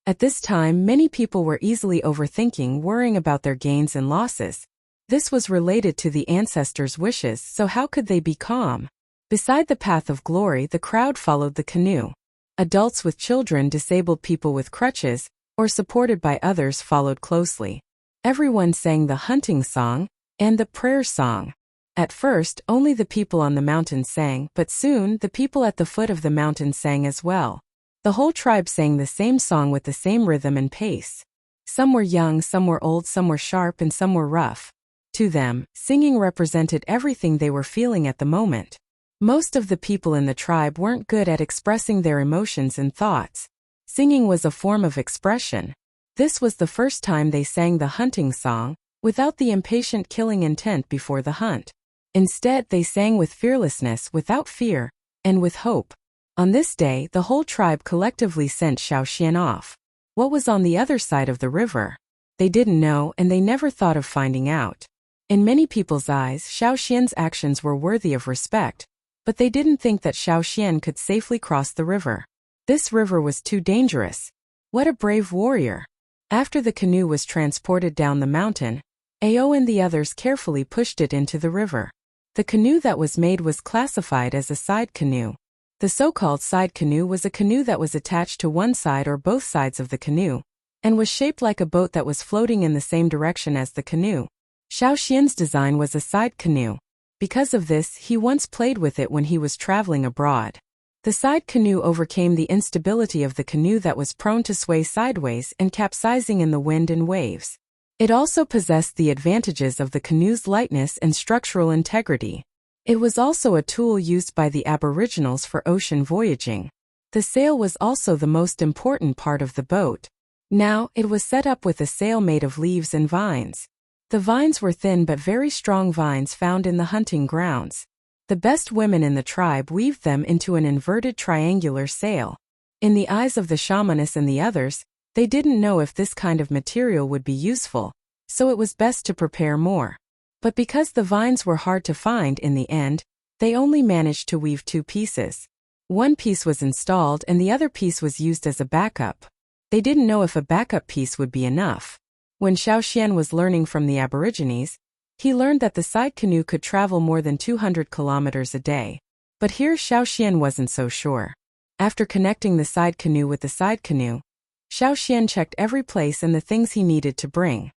At this time, many people were easily overthinking, worrying about their gains and losses. This was related to the ancestors' wishes, so how could they be calm? Beside the path of glory, the crowd followed the canoe. Adults with children, disabled people with crutches, or supported by others followed closely. Everyone sang the hunting song, and the prayer song. At first, only the people on the mountain sang, but soon the people at the foot of the mountain sang as well. The whole tribe sang the same song with the same rhythm and pace. Some were young, some were old, some were sharp, and some were rough. To them, singing represented everything they were feeling at the moment. Most of the people in the tribe weren't good at expressing their emotions and thoughts. Singing was a form of expression. This was the first time they sang the hunting song, without the impatient killing intent before the hunt. Instead, they sang with fearlessness, without fear, and with hope. On this day, the whole tribe collectively sent Xiaoxian off. What was on the other side of the river? They didn't know, and they never thought of finding out. In many people's eyes, Xiaoxian's actions were worthy of respect, but they didn't think that Xiaoxian could safely cross the river. This river was too dangerous. What a brave warrior! After the canoe was transported down the mountain, Ao and the others carefully pushed it into the river. The canoe that was made was classified as a side canoe. The so-called side canoe was a canoe that was attached to one side or both sides of the canoe, and was shaped like a boat that was floating in the same direction as the canoe. Xiaoxian's design was a side canoe. Because of this, he once played with it when he was traveling abroad. The side canoe overcame the instability of the canoe that was prone to sway sideways and capsizing in the wind and waves. It also possessed the advantages of the canoe's lightness and structural integrity. It was also a tool used by the Aboriginals for ocean voyaging. The sail was also the most important part of the boat. Now, it was set up with a sail made of leaves and vines. The vines were thin but very strong vines found in the hunting grounds. The best women in the tribe weaved them into an inverted triangular sail. In the eyes of the shamaness and the others, they didn't know if this kind of material would be useful, so it was best to prepare more. But because the vines were hard to find in the end, they only managed to weave 2 pieces. One piece was installed and the other piece was used as a backup. They didn't know if a backup piece would be enough. When Xiaoxian was learning from the Aborigines, he learned that the side canoe could travel more than 200 kilometers a day. But here Xiaoxian wasn't so sure. After connecting the side canoe with the side canoe, Xiaoxian checked every place and the things he needed to bring.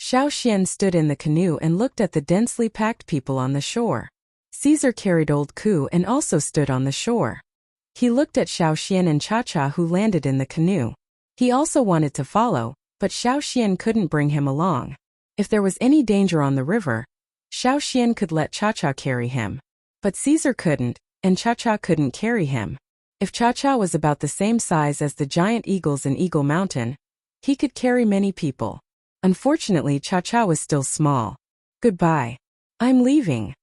Xiaoxian stood in the canoe and looked at the densely packed people on the shore. Caesar carried old Ku and also stood on the shore. He looked at Xiaoxian and Cha-Cha who landed in the canoe. He also wanted to follow, but Xiaoxian couldn't bring him along. If there was any danger on the river, Xiaoxian could let Cha-Cha carry him. But Caesar couldn't, and Cha-Cha couldn't carry him. If Cha-Cha was about the same size as the giant eagles in Eagle Mountain, he could carry many people. Unfortunately, Cha-Cha was still small. Goodbye. I'm leaving.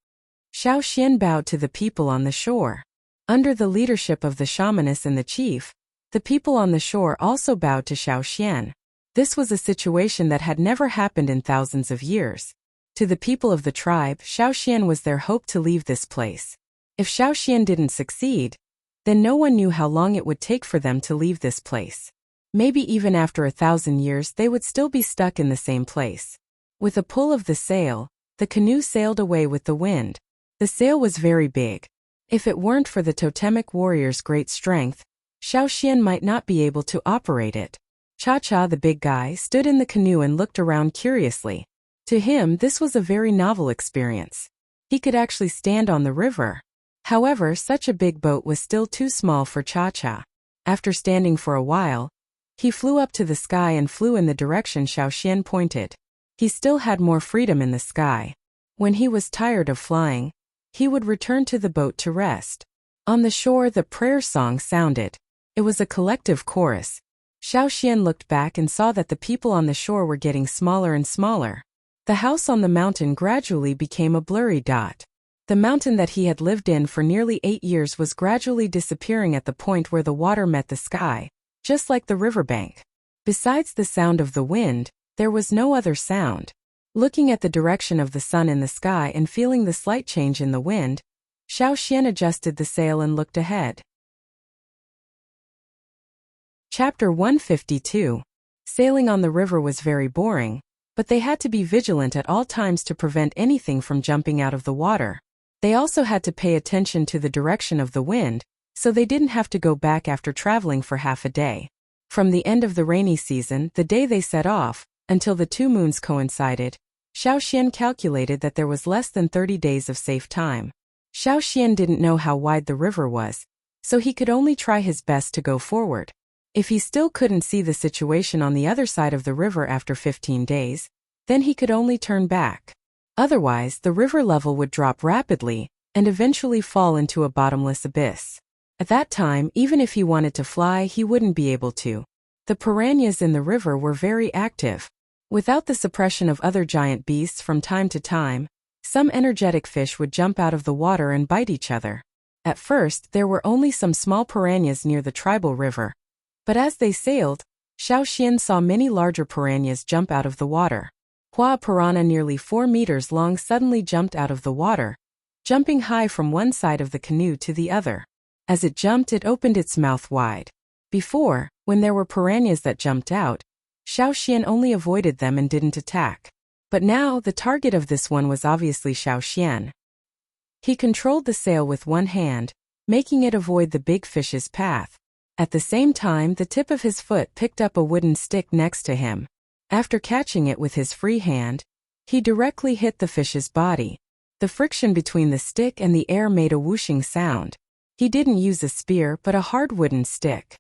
Xiaoxian bowed to the people on the shore. Under the leadership of the shamaness and the chief, the people on the shore also bowed to Xiaoxian. This was a situation that had never happened in thousands of years. To the people of the tribe, Xiaoxian was their hope to leave this place. If Xiaoxian didn't succeed, then no one knew how long it would take for them to leave this place. Maybe even after 1,000 years they would still be stuck in the same place. With a pull of the sail, the canoe sailed away with the wind. The sail was very big. If it weren't for the totemic warrior's great strength, Xiaoxian might not be able to operate it. Cha-Cha, the big guy, stood in the canoe and looked around curiously. To him, this was a very novel experience. He could actually stand on the river. However, such a big boat was still too small for Cha-Cha. After standing for a while, he flew up to the sky and flew in the direction Xiaoxian pointed. He still had more freedom in the sky. When he was tired of flying, he would return to the boat to rest. On the shore, the prayer song sounded. It was a collective chorus. Xiaoxian looked back and saw that the people on the shore were getting smaller and smaller. The house on the mountain gradually became a blurry dot. The mountain that he had lived in for nearly 8 years was gradually disappearing at the point where the water met the sky, just like the riverbank. Besides the sound of the wind, there was no other sound. Looking at the direction of the sun in the sky and feeling the slight change in the wind, Xiaoxian adjusted the sail and looked ahead. Chapter 152. Sailing on the river was very boring, but they had to be vigilant at all times to prevent anything from jumping out of the water. They also had to pay attention to the direction of the wind, so they didn't have to go back after traveling for half a day. From the end of the rainy season, the day they set off, until the 2 moons coincided, Xiao Xian calculated that there was less than 30 days of safe time. Xiao Xian didn't know how wide the river was, so he could only try his best to go forward. If he still couldn't see the situation on the other side of the river after 15 days, then he could only turn back. Otherwise, the river level would drop rapidly and eventually fall into a bottomless abyss. At that time, even if he wanted to fly, he wouldn't be able to. The piranhas in the river were very active. Without the suppression of other giant beasts from time to time, some energetic fish would jump out of the water and bite each other. At first, there were only some small piranhas near the tribal river. But as they sailed, Xiao Xian saw many larger piranhas jump out of the water. A piranha nearly 4 meters long suddenly jumped out of the water, jumping high from one side of the canoe to the other. As it jumped, it opened its mouth wide. Before, when there were piranhas that jumped out, Xiao Xian only avoided them and didn't attack. But now, the target of this one was obviously Xiao Xian. He controlled the sail with one hand, making it avoid the big fish's path. At the same time, the tip of his foot picked up a wooden stick next to him. After catching it with his free hand, he directly hit the fish's body. The friction between the stick and the air made a whooshing sound. He didn't use a spear but a hard wooden stick.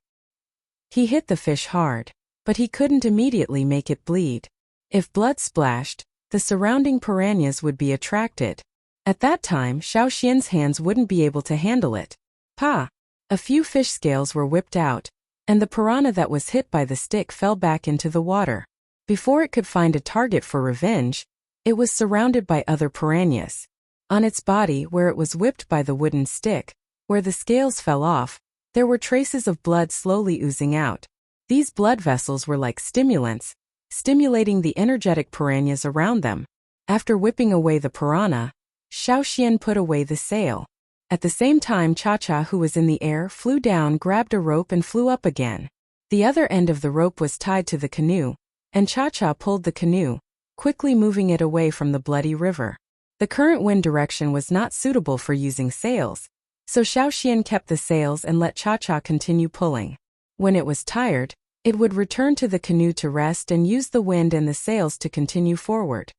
He hit the fish hard, but he couldn't immediately make it bleed. If blood splashed, the surrounding piranhas would be attracted. At that time, Xiao Xian's hands wouldn't be able to handle it. A few fish scales were whipped out, and the piranha that was hit by the stick fell back into the water. Before it could find a target for revenge, it was surrounded by other piranhas. On its body, where it was whipped by the wooden stick, where the scales fell off, there were traces of blood slowly oozing out. These blood vessels were like stimulants, stimulating the energetic piranhas around them. After whipping away the piranha, Xiao Xian put away the sail. At the same time, Cha-Cha, who was in the air, flew down, grabbed a rope and flew up again. The other end of the rope was tied to the canoe, and Cha-Cha pulled the canoe, quickly moving it away from the bloody river. The current wind direction was not suitable for using sails, so Xiao Xian kept the sails and let Cha-Cha continue pulling. When it was tired, it would return to the canoe to rest and use the wind and the sails to continue forward.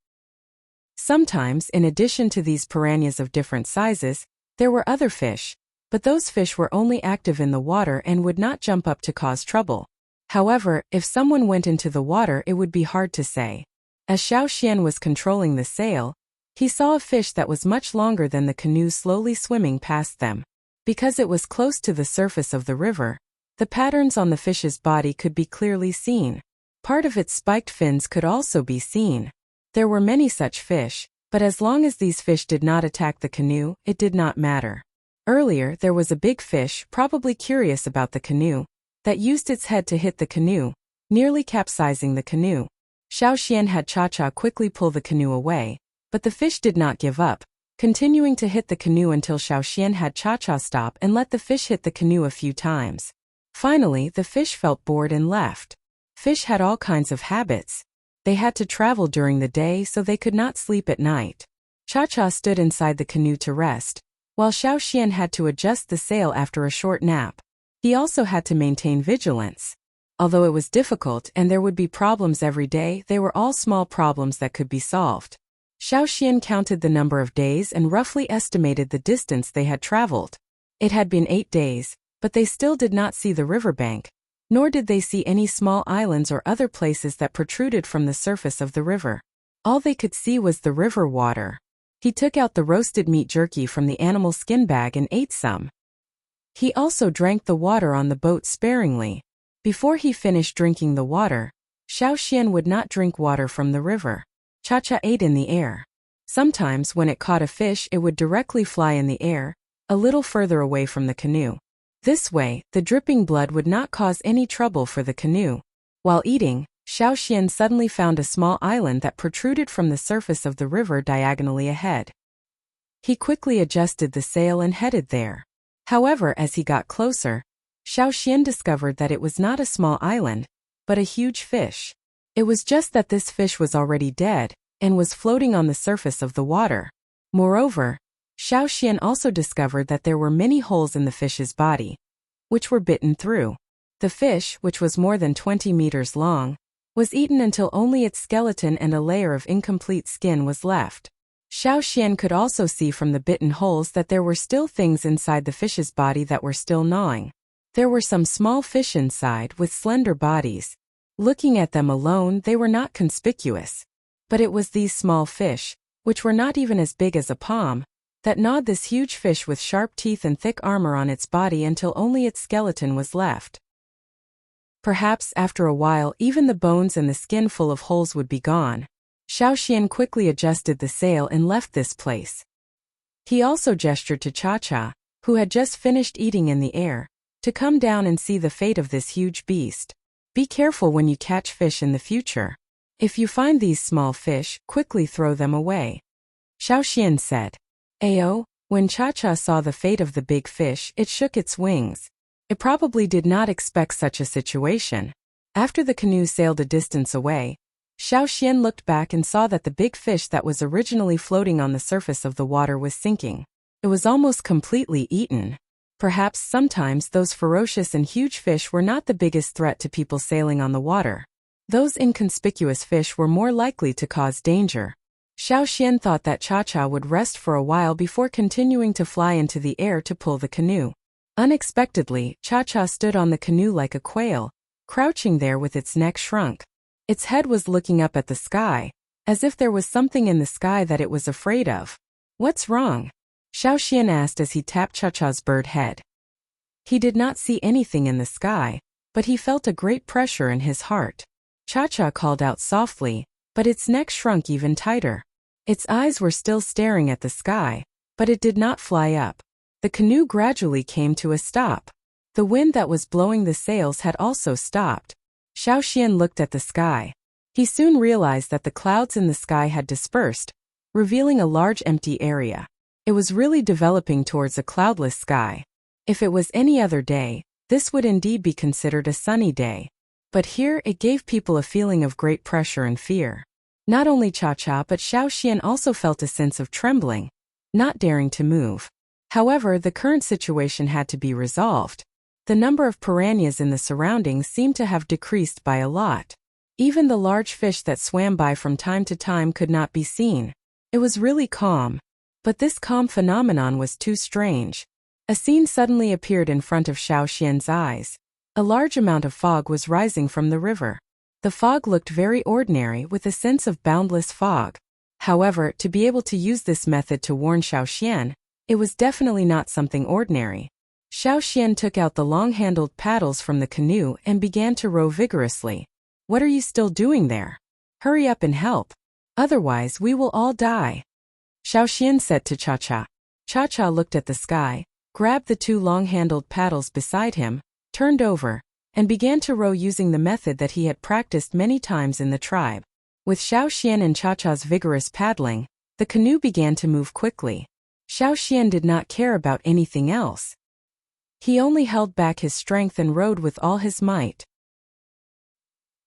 Sometimes, in addition to these piranhas of different sizes, there were other fish, but those fish were only active in the water and would not jump up to cause trouble. However, if someone went into the water, it would be hard to say. As Xiao Xian was controlling the sail, he saw a fish that was much longer than the canoe slowly swimming past them. Because it was close to the surface of the river, the patterns on the fish's body could be clearly seen. Part of its spiked fins could also be seen. There were many such fish, but as long as these fish did not attack the canoe, it did not matter. Earlier, there was a big fish, probably curious about the canoe, that used its head to hit the canoe, nearly capsizing the canoe. Xiao Xian had Cha-Cha quickly pull the canoe away, but the fish did not give up, continuing to hit the canoe until Xiao Xian had Cha-Cha stop and let the fish hit the canoe a few times. Finally, the fish felt bored and left. Fish had all kinds of habits. They had to travel during the day, so they could not sleep at night. Cha-Cha stood inside the canoe to rest, while Xiao Xian had to adjust the sail after a short nap. He also had to maintain vigilance. Although it was difficult and there would be problems every day, they were all small problems that could be solved. Xiao Xian counted the number of days and roughly estimated the distance they had traveled. It had been 8 days, but they still did not see the riverbank, nor did they see any small islands or other places that protruded from the surface of the river. All they could see was the river water. He took out the roasted meat jerky from the animal skin bag and ate some. He also drank the water on the boat sparingly. Before he finished drinking the water, Xiao Xian would not drink water from the river. Cha-Cha ate in the air. Sometimes when it caught a fish, it would directly fly in the air, a little further away from the canoe. This way, the dripping blood would not cause any trouble for the canoe. While eating, Xiao Xian suddenly found a small island that protruded from the surface of the river diagonally ahead. He quickly adjusted the sail and headed there. However, as he got closer, Xiao Xian discovered that it was not a small island, but a huge fish. It was just that this fish was already dead, and was floating on the surface of the water. Moreover, Xiao Xian also discovered that there were many holes in the fish's body, which were bitten through. The fish, which was more than 20 meters long, was eaten until only its skeleton and a layer of incomplete skin was left. Xiao Xian could also see from the bitten holes that there were still things inside the fish's body that were still gnawing. There were some small fish inside with slender bodies. Looking at them alone, they were not conspicuous. But it was these small fish, which were not even as big as a palm, that gnawed this huge fish with sharp teeth and thick armor on its body until only its skeleton was left. Perhaps after a while even the bones and the skin full of holes would be gone. Xiao Xian quickly adjusted the sail and left this place. He also gestured to Cha-Cha, who had just finished eating in the air, to come down and see the fate of this huge beast. Be careful when you catch fish in the future. If you find these small fish, quickly throw them away. Xiao Xian said. Ao, when Cha-Cha saw the fate of the big fish, it shook its wings. It probably did not expect such a situation. After the canoe sailed a distance away, Xiao Xian looked back and saw that the big fish that was originally floating on the surface of the water was sinking. It was almost completely eaten. Perhaps sometimes those ferocious and huge fish were not the biggest threat to people sailing on the water. Those inconspicuous fish were more likely to cause danger. Xiao Xian thought that Cha-Cha would rest for a while before continuing to fly into the air to pull the canoe. Unexpectedly, Cha-Cha stood on the canoe like a quail, crouching there with its neck shrunk. Its head was looking up at the sky, as if there was something in the sky that it was afraid of. What's wrong? Xiao Xian asked as he tapped Cha-Cha's bird head. He did not see anything in the sky, but he felt a great pressure in his heart. Cha-Cha called out softly, but its neck shrunk even tighter. Its eyes were still staring at the sky, but it did not fly up. The canoe gradually came to a stop. The wind that was blowing the sails had also stopped. Xiao Xian looked at the sky. He soon realized that the clouds in the sky had dispersed, revealing a large empty area. It was really developing towards a cloudless sky. If it was any other day, this would indeed be considered a sunny day. But here it gave people a feeling of great pressure and fear. Not only Cha-Cha but Xiao Xian also felt a sense of trembling, not daring to move. However, the current situation had to be resolved. The number of piranhas in the surroundings seemed to have decreased by a lot. Even the large fish that swam by from time to time could not be seen. It was really calm. But this calm phenomenon was too strange. A scene suddenly appeared in front of Xiao Xian's eyes. A large amount of fog was rising from the river. The fog looked very ordinary with a sense of boundless fog. However, to be able to use this method to warn Xiao Xian, it was definitely not something ordinary. Xiao Xian took out the long-handled paddles from the canoe and began to row vigorously. What are you still doing there? Hurry up and help. Otherwise we will all die. Xiao Xian said to Cha-Cha. Cha-Cha looked at the sky, grabbed the two long-handled paddles beside him, turned over, and began to row using the method that he had practiced many times in the tribe. With Xiao Xian and Cha-Cha's vigorous paddling, the canoe began to move quickly. Xiao Xian did not care about anything else. He only held back his strength and rowed with all his might.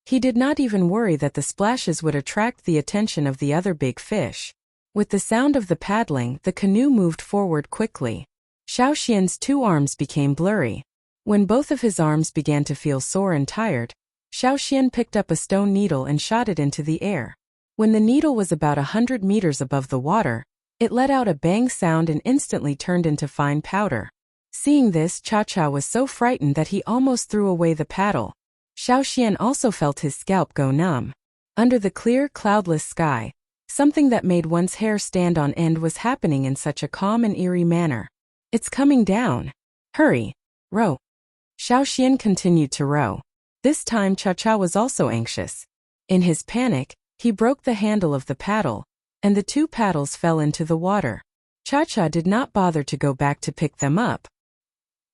He did not even worry that the splashes would attract the attention of the other big fish. With the sound of the paddling, the canoe moved forward quickly. Xiao Xian's two arms became blurry. When both of his arms began to feel sore and tired, Xiao Xian picked up a stone needle and shot it into the air. When the needle was about 100 meters above the water, it let out a bang sound and instantly turned into fine powder. Seeing this, Cha-Cha was so frightened that he almost threw away the paddle. Xiao Xian also felt his scalp go numb. Under the clear, cloudless sky, something that made one's hair stand on end was happening in such a calm and eerie manner. It's coming down. Hurry. Row. Xiao Xian continued to row. This time Cha-Cha was also anxious. In his panic, he broke the handle of the paddle, and the two paddles fell into the water. Cha-Cha did not bother to go back to pick them up.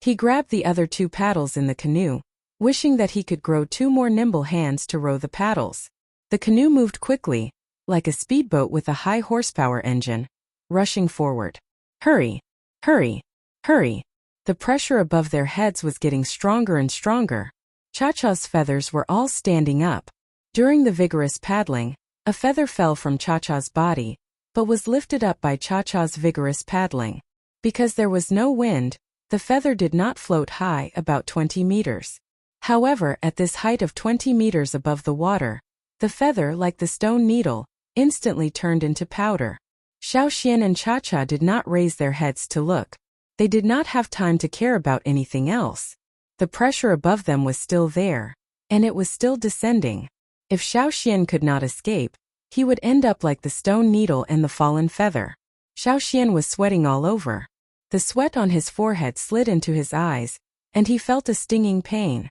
He grabbed the other two paddles in the canoe, wishing that he could grow two more nimble hands to row the paddles. The canoe moved quickly, like a speedboat with a high horsepower engine, rushing forward. Hurry! Hurry! Hurry! The pressure above their heads was getting stronger and stronger. Cha-Cha's feathers were all standing up. During the vigorous paddling, a feather fell from Cha-Cha's body, but was lifted up by Cha-Cha's vigorous paddling. Because there was no wind, the feather did not float high, about 20 meters. However, at this height of 20 meters above the water, The feather, like the stone needle, instantly turned into powder. Xiaoxian and Cha-Cha did not raise their heads to look. They did not have time to care about anything else. The pressure above them was still there, and it was still descending. If Xiaoxian could not escape, he would end up like the stone needle and the fallen feather. Xiaoxian was sweating all over. The sweat on his forehead slid into his eyes, and he felt a stinging pain.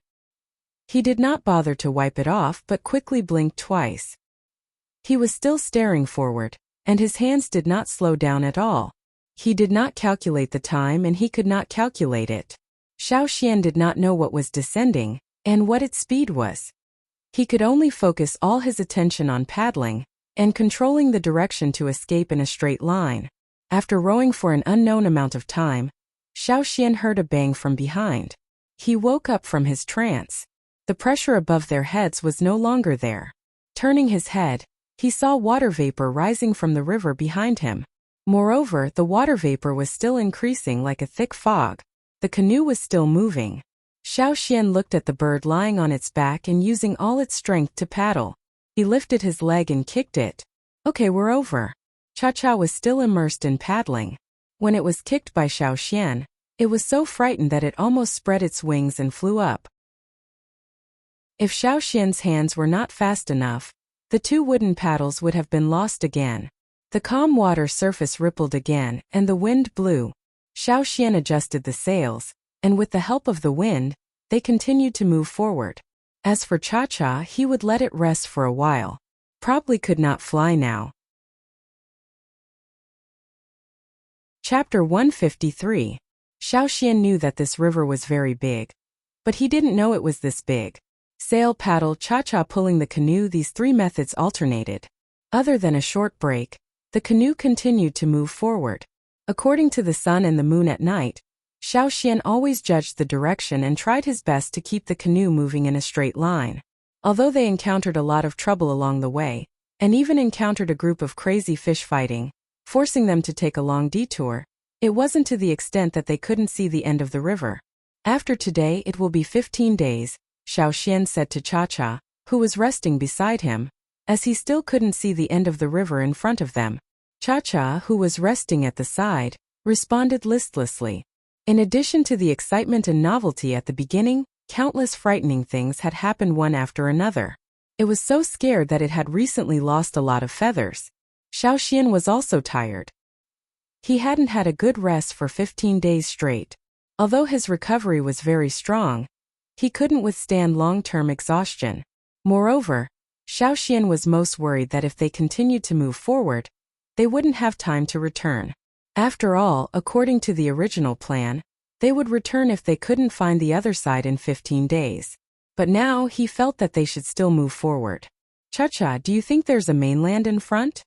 He did not bother to wipe it off but quickly blinked twice. He was still staring forward, and his hands did not slow down at all. He did not calculate the time and he could not calculate it. Xiaoxian did not know what was descending, and what its speed was. He could only focus all his attention on paddling, and controlling the direction to escape in a straight line. After rowing for an unknown amount of time, Xiaoxian heard a bang from behind. He woke up from his trance. The pressure above their heads was no longer there. Turning his head, he saw water vapor rising from the river behind him. Moreover, the water vapor was still increasing like a thick fog. The canoe was still moving. Xiaoxian looked at the bird lying on its back and using all its strength to paddle. He lifted his leg and kicked it. Okay, we're over. Cha-Cha was still immersed in paddling. When it was kicked by Xiaoxian, it was so frightened that it almost spread its wings and flew up. If Xiaoxian's hands were not fast enough, the two wooden paddles would have been lost again. The calm water surface rippled again, and the wind blew. Xiaoxian adjusted the sails, and with the help of the wind, they continued to move forward. As for Cha-Cha, he would let it rest for a while. Probably could not fly now. Chapter 153. Xiaoxian knew that this river was very big. But he didn't know it was this big. Sail, paddle, Cha-Cha pulling the canoe, these three methods alternated. Other than a short break, the canoe continued to move forward. According to the sun and the moon at night, Xiaoxian always judged the direction and tried his best to keep the canoe moving in a straight line. Although they encountered a lot of trouble along the way, and even encountered a group of crazy fish fighting, forcing them to take a long detour, it wasn't to the extent that they couldn't see the end of the river. After today it will be 15 days, Xiaoxian said to Cha-Cha, who was resting beside him, as he still couldn't see the end of the river in front of them. Cha-Cha, who was resting at the side, responded listlessly. In addition to the excitement and novelty at the beginning, countless frightening things had happened one after another. It was so scared that it had recently lost a lot of feathers. Xiaoxian was also tired. He hadn't had a good rest for 15 days straight. Although his recovery was very strong, he couldn't withstand long-term exhaustion. Moreover, Xiaoxian was most worried that if they continued to move forward, they wouldn't have time to return. After all, according to the original plan, they would return if they couldn't find the other side in 15 days. But now he felt that they should still move forward. Cha-Cha, do you think there's a mainland in front?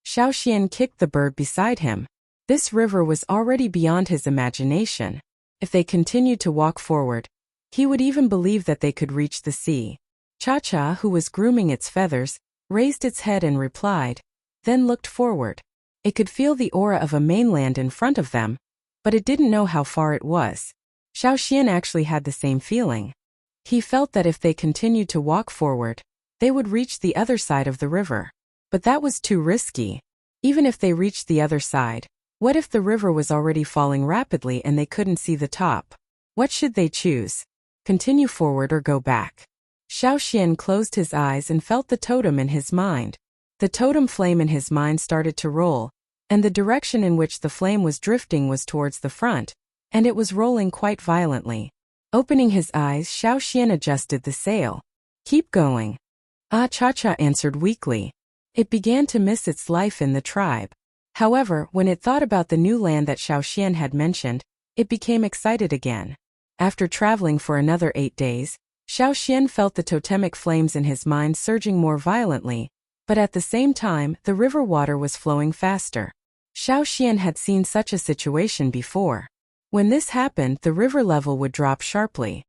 Xiaoxian kicked the bird beside him. This river was already beyond his imagination. If they continued to walk forward, he would even believe that they could reach the sea. Cha-Cha, who was grooming its feathers, raised its head and replied, then looked forward. It could feel the aura of a mainland in front of them, but it didn't know how far it was. Xiaoxian actually had the same feeling. He felt that if they continued to walk forward, they would reach the other side of the river. But that was too risky. Even if they reached the other side, what if the river was already falling rapidly and they couldn't see the top? What should they choose? Continue forward or go back? Xiaoxian closed his eyes and felt the totem in his mind. The totem flame in his mind started to roll, and the direction in which the flame was drifting was towards the front, and it was rolling quite violently. Opening his eyes, Xiaoxian adjusted the sail. Keep going. Ah, Cha-Cha answered weakly. It began to miss its life in the tribe. However, when it thought about the new land that Xiaoxian had mentioned, it became excited again. After traveling for another 8 days, Xiaoxian felt the totemic flames in his mind surging more violently, but at the same time, the river water was flowing faster. Xiaoxian had seen such a situation before. When this happened, the river level would drop sharply.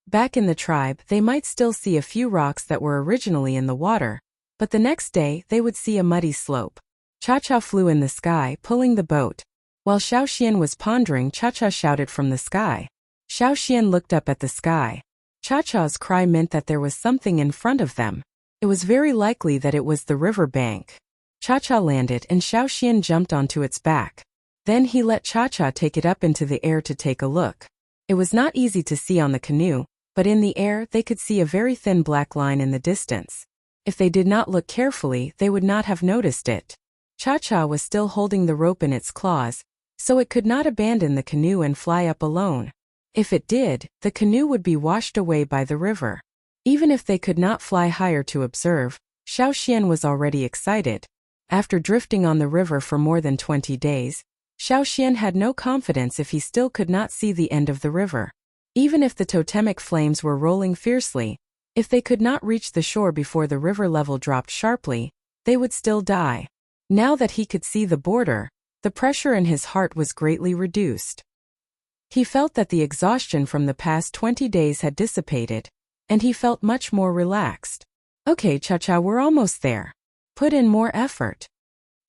Back in the tribe, they might still see a few rocks that were originally in the water, but the next day, they would see a muddy slope. Cha-Cha flew in the sky, pulling the boat. While Xiaoxian was pondering, Cha-Cha shouted from the sky. Xiaoxian looked up at the sky. Cha-Cha's cry meant that there was something in front of them. It was very likely that it was the river bank. Cha-Cha landed and Xiaoxian jumped onto its back. Then he let Cha-Cha take it up into the air to take a look. It was not easy to see on the canoe, but in the air they could see a very thin black line in the distance. If they did not look carefully, they would not have noticed it. Cha-Cha was still holding the rope in its claws, so it could not abandon the canoe and fly up alone. If it did, the canoe would be washed away by the river. Even if they could not fly higher to observe, Xiaoxian was already excited. After drifting on the river for more than 20 days, Xiaoxian had no confidence if he still could not see the end of the river. Even if the totemic flames were rolling fiercely, if they could not reach the shore before the river level dropped sharply, they would still die. Now that he could see the border, the pressure in his heart was greatly reduced. He felt that the exhaustion from the past 20 days had dissipated, and he felt much more relaxed. Okay, Cha-Cha, we're almost there. Put in more effort.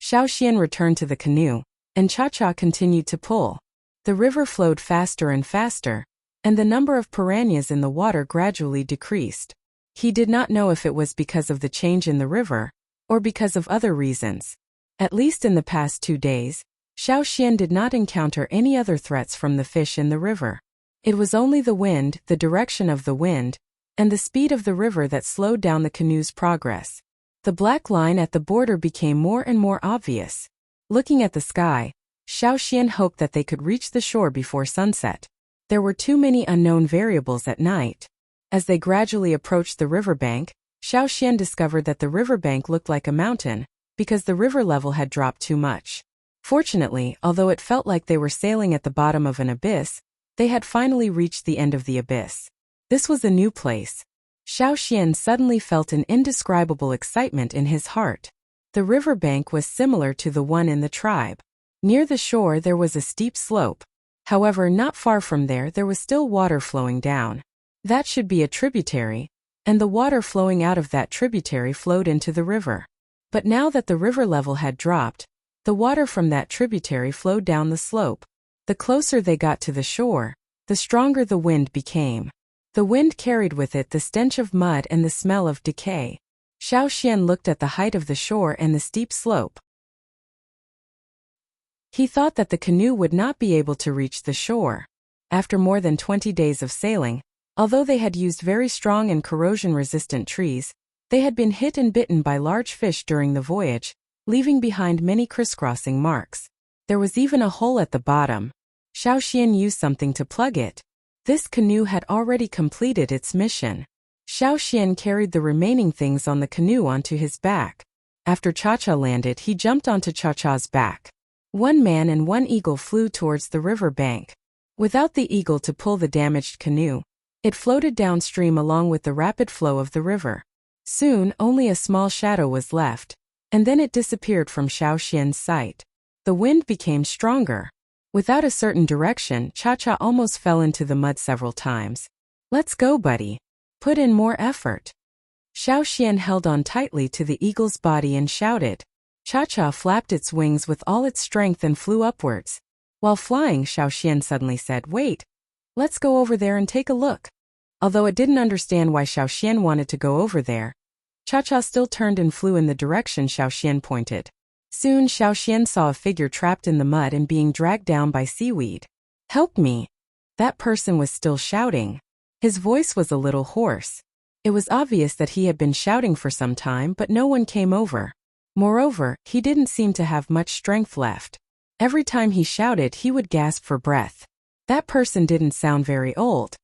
Xiaoxian returned to the canoe, and Cha-Cha continued to pull. The river flowed faster and faster, and the number of piranhas in the water gradually decreased. He did not know if it was because of the change in the river, or because of other reasons. At least in the past 2 days, Xiaoxian did not encounter any other threats from the fish in the river. It was only the wind, the direction of the wind, and the speed of the river that slowed down the canoe's progress. The black line at the border became more and more obvious. Looking at the sky, Xiaoxian hoped that they could reach the shore before sunset. There were too many unknown variables at night. As they gradually approached the riverbank, Xiaoxian discovered that the riverbank looked like a mountain, because the river level had dropped too much. Fortunately, although it felt like they were sailing at the bottom of an abyss, they had finally reached the end of the abyss. This was a new place. Xiaoxian suddenly felt an indescribable excitement in his heart. The riverbank was similar to the one in the tribe. Near the shore there was a steep slope. However, not far from there was still water flowing down. That should be a tributary, and the water flowing out of that tributary flowed into the river. But now that the river level had dropped, the water from that tributary flowed down the slope. The closer they got to the shore, the stronger the wind became. The wind carried with it the stench of mud and the smell of decay. Xiaoxian looked at the height of the shore and the steep slope. He thought that the canoe would not be able to reach the shore. After more than 20 days of sailing, although they had used very strong and corrosion-resistant trees, they had been hit and bitten by large fish during the voyage, leaving behind many crisscrossing marks. There was even a hole at the bottom. Xiaoxian used something to plug it. This canoe had already completed its mission. Xiaoxian carried the remaining things on the canoe onto his back. After Cha-Cha landed, he jumped onto Cha-Cha's back. One man and one eagle flew towards the river bank. Without the eagle to pull the damaged canoe, it floated downstream along with the rapid flow of the river. Soon, only a small shadow was left, and then it disappeared from Xiaoxian's sight. The wind became stronger. Without a certain direction, Cha-Cha almost fell into the mud several times. Let's go, buddy. Put in more effort. Xiaoxian held on tightly to the eagle's body and shouted. Cha-Cha flapped its wings with all its strength and flew upwards. While flying, Xiaoxian suddenly said, "Wait. Let's go over there and take a look." Although it didn't understand why Xiaoxian wanted to go over there, Cha-Cha still turned and flew in the direction Xiaoxian pointed. Soon Xiaoxian saw a figure trapped in the mud and being dragged down by seaweed. "Help me!" That person was still shouting. His voice was a little hoarse. It was obvious that he had been shouting for some time, but no one came over. Moreover, he didn't seem to have much strength left. Every time he shouted, he would gasp for breath. That person didn't sound very old.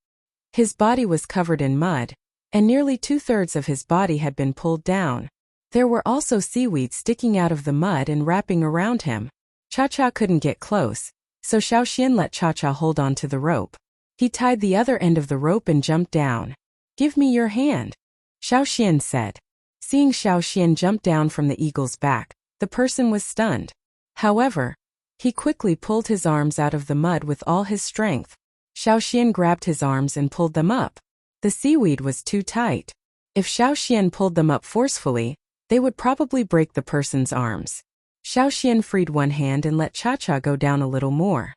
His body was covered in mud, and nearly 2/3 of his body had been pulled down. There were also seaweed sticking out of the mud and wrapping around him. Cha-Cha couldn't get close, so Xiaoxian let Cha-Cha hold on to the rope. He tied the other end of the rope and jumped down. "Give me your hand," Xiaoxian said. Seeing Xiaoxian jump down from the eagle's back, the person was stunned. However, he quickly pulled his arms out of the mud with all his strength. Xiaoxian grabbed his arms and pulled them up. The seaweed was too tight. If Xiaoxian pulled them up forcefully, they would probably break the person's arms. Xiaoxian freed one hand and let Cha-Cha go down a little more.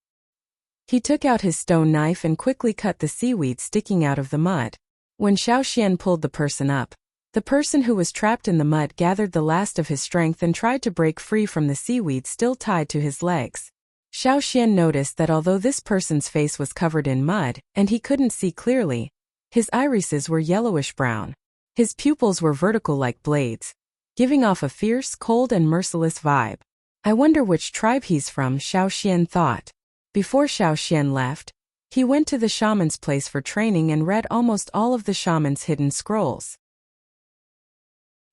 He took out his stone knife and quickly cut the seaweed sticking out of the mud. When Xiaoxian pulled the person up, the person who was trapped in the mud gathered the last of his strength and tried to break free from the seaweed still tied to his legs. Xiaoxian noticed that although this person's face was covered in mud and he couldn't see clearly, his irises were yellowish-brown. His pupils were vertical like blades, giving off a fierce, cold and merciless vibe. I wonder which tribe he's from, Xiaoxian thought. Before Xiaoxian left, he went to the shaman's place for training and read almost all of the shaman's hidden scrolls.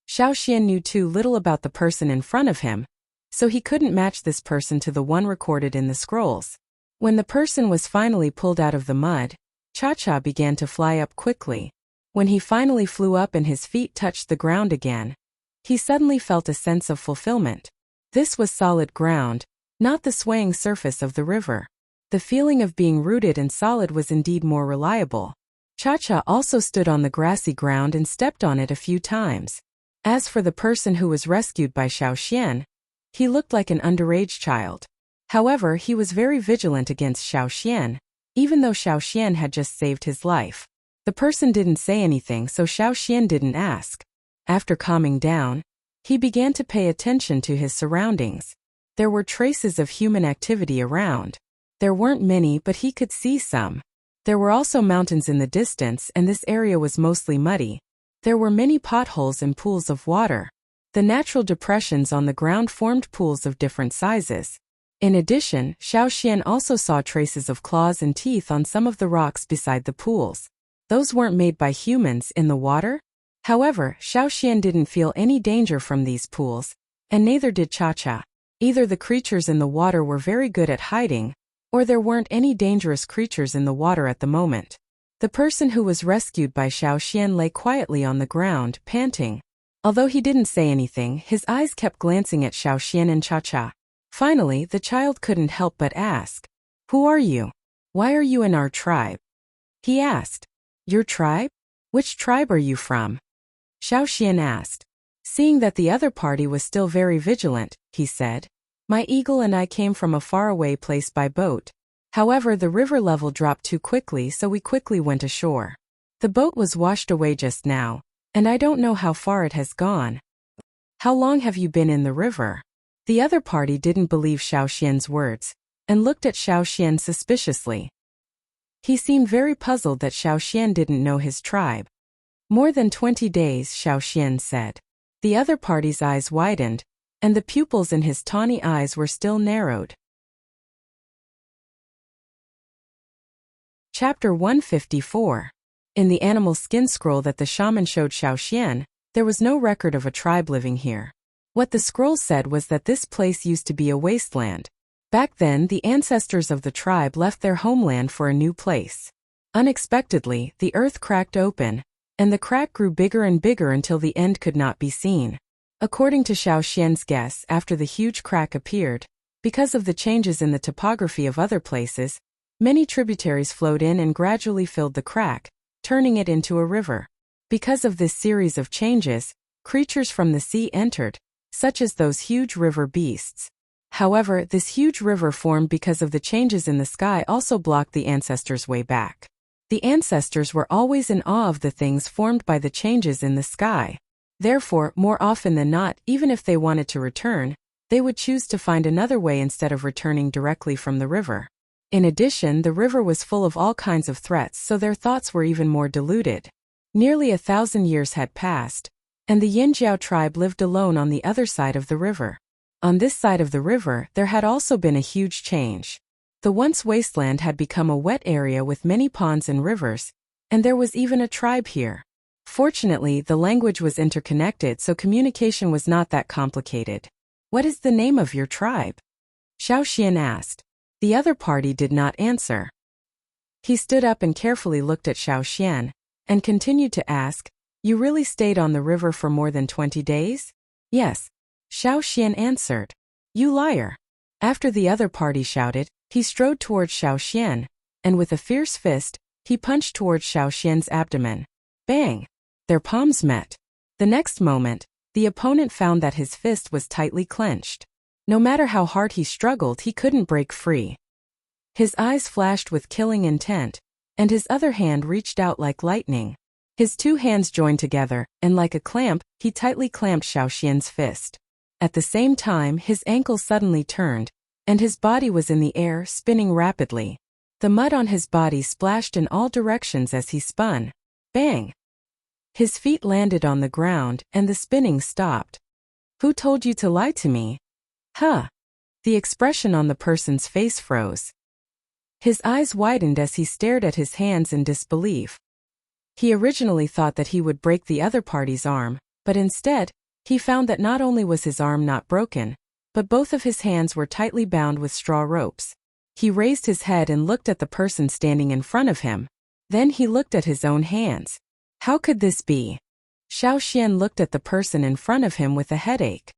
Xiaoxian knew too little about the person in front of him, so he couldn't match this person to the one recorded in the scrolls. When the person was finally pulled out of the mud, Cha-Cha began to fly up quickly. When he finally flew up and his feet touched the ground again, he suddenly felt a sense of fulfillment. This was solid ground, not the swaying surface of the river. The feeling of being rooted and solid was indeed more reliable. Cha-Cha also stood on the grassy ground and stepped on it a few times. As for the person who was rescued by Xiaoxian, he looked like an underage child. However, he was very vigilant against Xiaoxian, even though Xiaoxian had just saved his life. The person didn't say anything, so Xiaoxian didn't ask. After calming down, he began to pay attention to his surroundings. There were traces of human activity around. There weren't many, but he could see some. There were also mountains in the distance, and this area was mostly muddy. There were many potholes and pools of water. The natural depressions on the ground formed pools of different sizes. In addition, Xiaoxian also saw traces of claws and teeth on some of the rocks beside the pools. Those weren't made by humans in the water. However, Xiaoxian didn't feel any danger from these pools, and neither did Cha-Cha. Either the creatures in the water were very good at hiding, or there weren't any dangerous creatures in the water at the moment. The person who was rescued by Xiaoxian lay quietly on the ground, panting. Although he didn't say anything, his eyes kept glancing at Xiaoxian and Cha-Cha. Finally, the child couldn't help but ask, "Who are you? Why are you in our tribe?" He asked. "Your tribe? Which tribe are you from?" Xiaoxian asked. Seeing that the other party was still very vigilant, he said, "My eagle and I came from a faraway place by boat. However, the river level dropped too quickly, so we quickly went ashore. The boat was washed away just now, and I don't know how far it has gone." "How long have you been in the river?" The other party didn't believe Xiaoxian's words, and looked at Xiaoxian suspiciously. He seemed very puzzled that Xiaoxian didn't know his tribe. "More than 20 days, Xiaoxian said. The other party's eyes widened, and the pupils in his tawny eyes were still narrowed. Chapter 154. In the animal skin scroll that the shaman showed Xiaoxian, there was no record of a tribe living here. What the scroll said was that this place used to be a wasteland. Back then, the ancestors of the tribe left their homeland for a new place. Unexpectedly, the earth cracked open, and the crack grew bigger and bigger until the end could not be seen. According to Xiaoxian's guess, after the huge crack appeared, because of the changes in the topography of other places, many tributaries flowed in and gradually filled the crack, turning it into a river. Because of this series of changes, creatures from the sea entered, such as those huge river beasts. However, this huge river formed because of the changes in the sky also blocked the ancestors' way back. The ancestors were always in awe of the things formed by the changes in the sky. Therefore, more often than not, even if they wanted to return, they would choose to find another way instead of returning directly from the river. In addition, the river was full of all kinds of threats, so their thoughts were even more diluted. Nearly 1,000 years had passed, and the Yinjiao tribe lived alone on the other side of the river. On this side of the river, there had also been a huge change. The once wasteland had become a wet area with many ponds and rivers, and there was even a tribe here. Fortunately, the language was interconnected, so communication was not that complicated. "What is the name of your tribe?" Xiaoxian asked. The other party did not answer. He stood up and carefully looked at Xiaoxian, and continued to ask, "You really stayed on the river for more than 20 days? "Yes," Xiaoxian answered. "You liar." After the other party shouted, he strode towards Xiaoxian, and with a fierce fist, he punched towards Xiaoxian's abdomen. Bang! Their palms met. The next moment, the opponent found that his fist was tightly clenched. No matter how hard he struggled, he couldn't break free. His eyes flashed with killing intent, and his other hand reached out like lightning. His two hands joined together, and like a clamp, he tightly clamped Xiaoxian's fist. At the same time, his ankle suddenly turned, and his body was in the air, spinning rapidly. The mud on his body splashed in all directions as he spun. Bang! His feet landed on the ground, and the spinning stopped. Who told you to lie to me? Huh! The expression on the person's face froze. His eyes widened as he stared at his hands in disbelief. He originally thought that he would break the other party's arm, but instead, he found that not only was his arm not broken, but both of his hands were tightly bound with straw ropes. He raised his head and looked at the person standing in front of him. Then he looked at his own hands. How could this be? Xiaoxian looked at the person in front of him with a headache.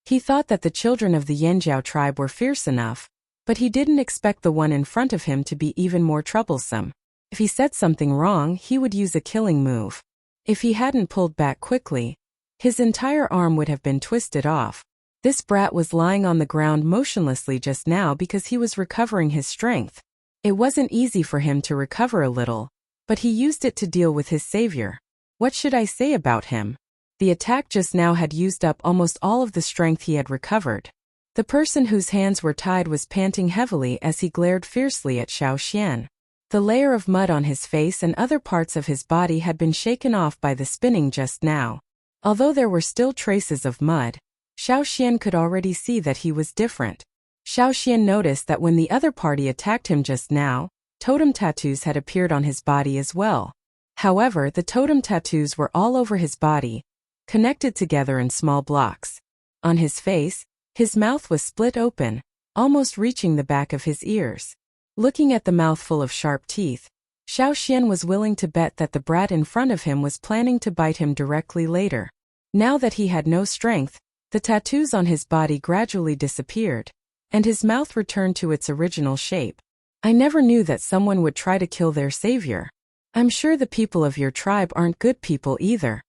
He thought that the children of the Yanjiao tribe were fierce enough, but he didn't expect the one in front of him to be even more troublesome. If he said something wrong, he would use a killing move. If he hadn't pulled back quickly, his entire arm would have been twisted off. This brat was lying on the ground motionlessly just now because he was recovering his strength. It wasn't easy for him to recover a little, but he used it to deal with his savior. What should I say about him? The attack just now had used up almost all of the strength he had recovered. The person whose hands were tied was panting heavily as he glared fiercely at Xiaoxian. The layer of mud on his face and other parts of his body had been shaken off by the spinning just now. Although there were still traces of mud, Xiaoxian could already see that he was different. Xiaoxian noticed that when the other party attacked him just now, totem tattoos had appeared on his body as well. However, the totem tattoos were all over his body, connected together in small blocks. On his face, his mouth was split open, almost reaching the back of his ears. Looking at the mouth full of sharp teeth, Xiaoxian was willing to bet that the brat in front of him was planning to bite him directly later. Now that he had no strength, the tattoos on his body gradually disappeared, and his mouth returned to its original shape. I never knew that someone would try to kill their savior. I'm sure the people of your tribe aren't good people either.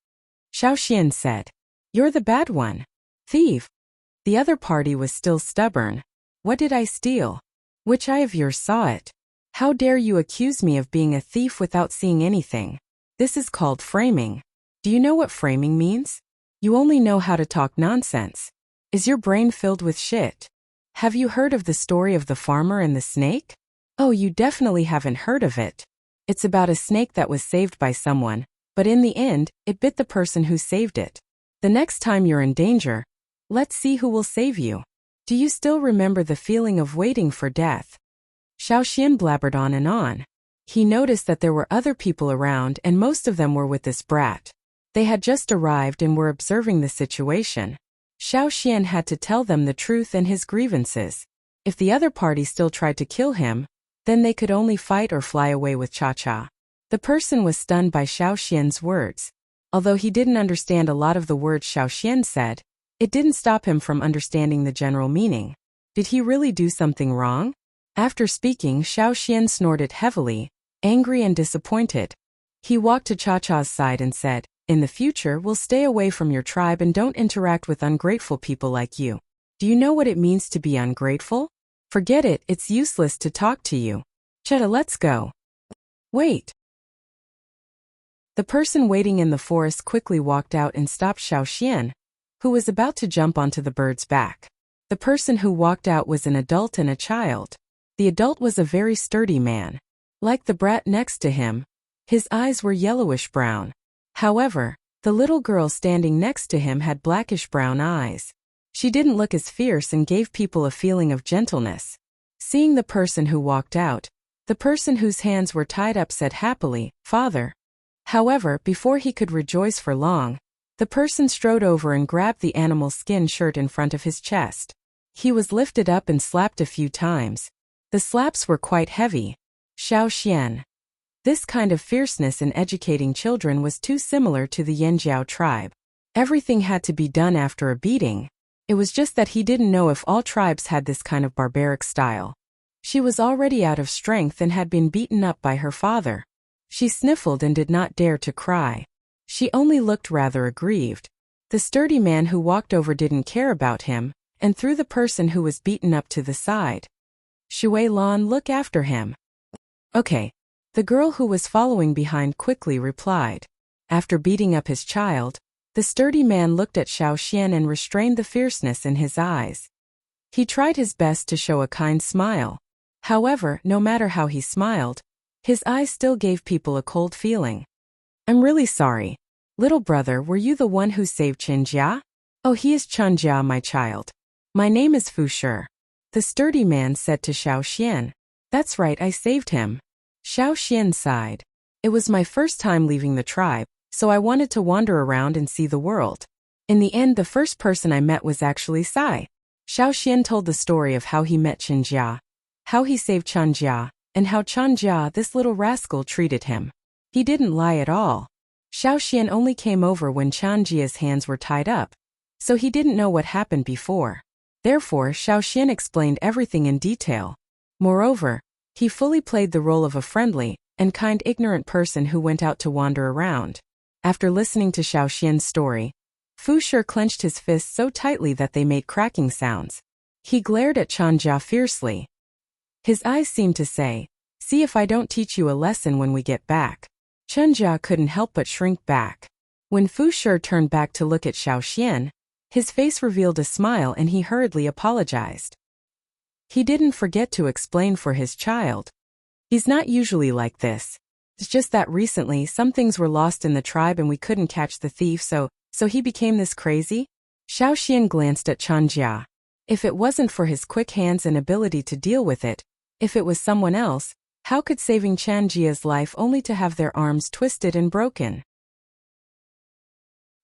Xiaoxian said. You're the bad one. Thief. The other party was still stubborn. What did I steal? Which eye of yours saw it? How dare you accuse me of being a thief without seeing anything? This is called framing. Do you know what framing means? You only know how to talk nonsense. Is your brain filled with shit? Have you heard of the story of the farmer and the snake? Oh, you definitely haven't heard of it. It's about a snake that was saved by someone, but in the end, it bit the person who saved it. The next time you're in danger, let's see who will save you. Do you still remember the feeling of waiting for death? Xiaoxian blabbered on and on. He noticed that there were other people around and most of them were with this brat. They had just arrived and were observing the situation. Xiaoxian had to tell them the truth and his grievances. If the other party still tried to kill him, then they could only fight or fly away with Cha-Cha. The person was stunned by Xiaoxian's words. Although he didn't understand a lot of the words Xiaoxian said, it didn't stop him from understanding the general meaning. Did he really do something wrong? After speaking, Xiaoxian snorted heavily, angry and disappointed. He walked to Cha-Cha's side and said, in the future we'll stay away from your tribe and don't interact with ungrateful people like you. Do you know what it means to be ungrateful? Forget it, it's useless to talk to you. Cheta, let's go. Wait. The person waiting in the forest quickly walked out and stopped Xiaoxian, who was about to jump onto the bird's back. The person who walked out was an adult and a child. The adult was a very sturdy man. Like the brat next to him, his eyes were yellowish-brown. However, the little girl standing next to him had blackish-brown eyes. She didn't look as fierce and gave people a feeling of gentleness. Seeing the person who walked out, the person whose hands were tied up said happily, "Father." However, before he could rejoice for long, the person strode over and grabbed the animal skin shirt in front of his chest. He was lifted up and slapped a few times. The slaps were quite heavy. Xiaoxian. This kind of fierceness in educating children was too similar to the Yanjiao tribe. Everything had to be done after a beating. It was just that he didn't know if all tribes had this kind of barbaric style. She was already out of strength and had been beaten up by her father. She sniffled and did not dare to cry. She only looked rather aggrieved. The sturdy man who walked over didn't care about him, and threw the person who was beaten up to the side. Shui Lan, look after him. Okay. The girl who was following behind quickly replied. After beating up his child, the sturdy man looked at Xiaoxian and restrained the fierceness in his eyes. He tried his best to show a kind smile. However, no matter how he smiled, his eyes still gave people a cold feeling. I'm really sorry. Little brother, were you the one who saved Qinjia? Oh, he is Qinjia, my child. My name is Fu Shi. The sturdy man said to Xiaoxian. That's right, I saved him. Xiaoxian sighed. It was my first time leaving the tribe, so I wanted to wander around and see the world. In the end, the first person I met was actually Sai. Xiaoxian told the story of how he met Qinjia, how he saved Qinjia, and how Qinjia, this little rascal, treated him. He didn't lie at all. Xiaoxian only came over when Qinjia's hands were tied up, so he didn't know what happened before. Therefore, Xiaoxian explained everything in detail. Moreover, he fully played the role of a friendly and kind ignorant person who went out to wander around. After listening to Xiaoxian's story, Fu Shi clenched his fists so tightly that they made cracking sounds. He glared at Qinjia fiercely. His eyes seemed to say, see if I don't teach you a lesson when we get back. Qinjia couldn't help but shrink back. When Fu Shi turned back to look at Xiaoxian, his face revealed a smile and he hurriedly apologized. He didn't forget to explain for his child. He's not usually like this. It's just that recently some things were lost in the tribe and we couldn't catch the thief, so he became this crazy? Xiaoxian glanced at Qinjia. If it wasn't for his quick hands and ability to deal with it, if it was someone else, how could saving Qinjia's life only to have their arms twisted and broken?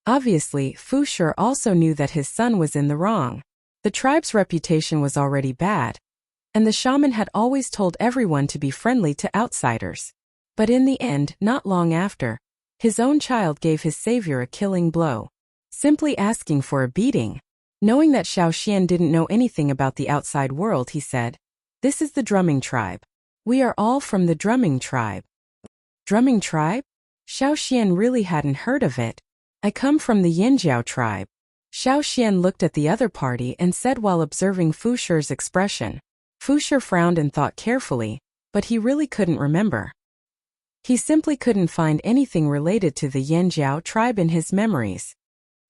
Obviously, Fu Shi also knew that his son was in the wrong. The tribe's reputation was already bad, and the shaman had always told everyone to be friendly to outsiders. But in the end, not long after, his own child gave his savior a killing blow, simply asking for a beating. Knowing that Xiaoxian didn't know anything about the outside world, he said, "This is the drumming tribe. We are all from the drumming tribe." Drumming tribe? Xiaoxian really hadn't heard of it. I come from the Yinjiao tribe. Xiaoxian looked at the other party and said while observing Fu Shi's expression. Fu Shi frowned and thought carefully, but he really couldn't remember. He simply couldn't find anything related to the Yinjiao tribe in his memories.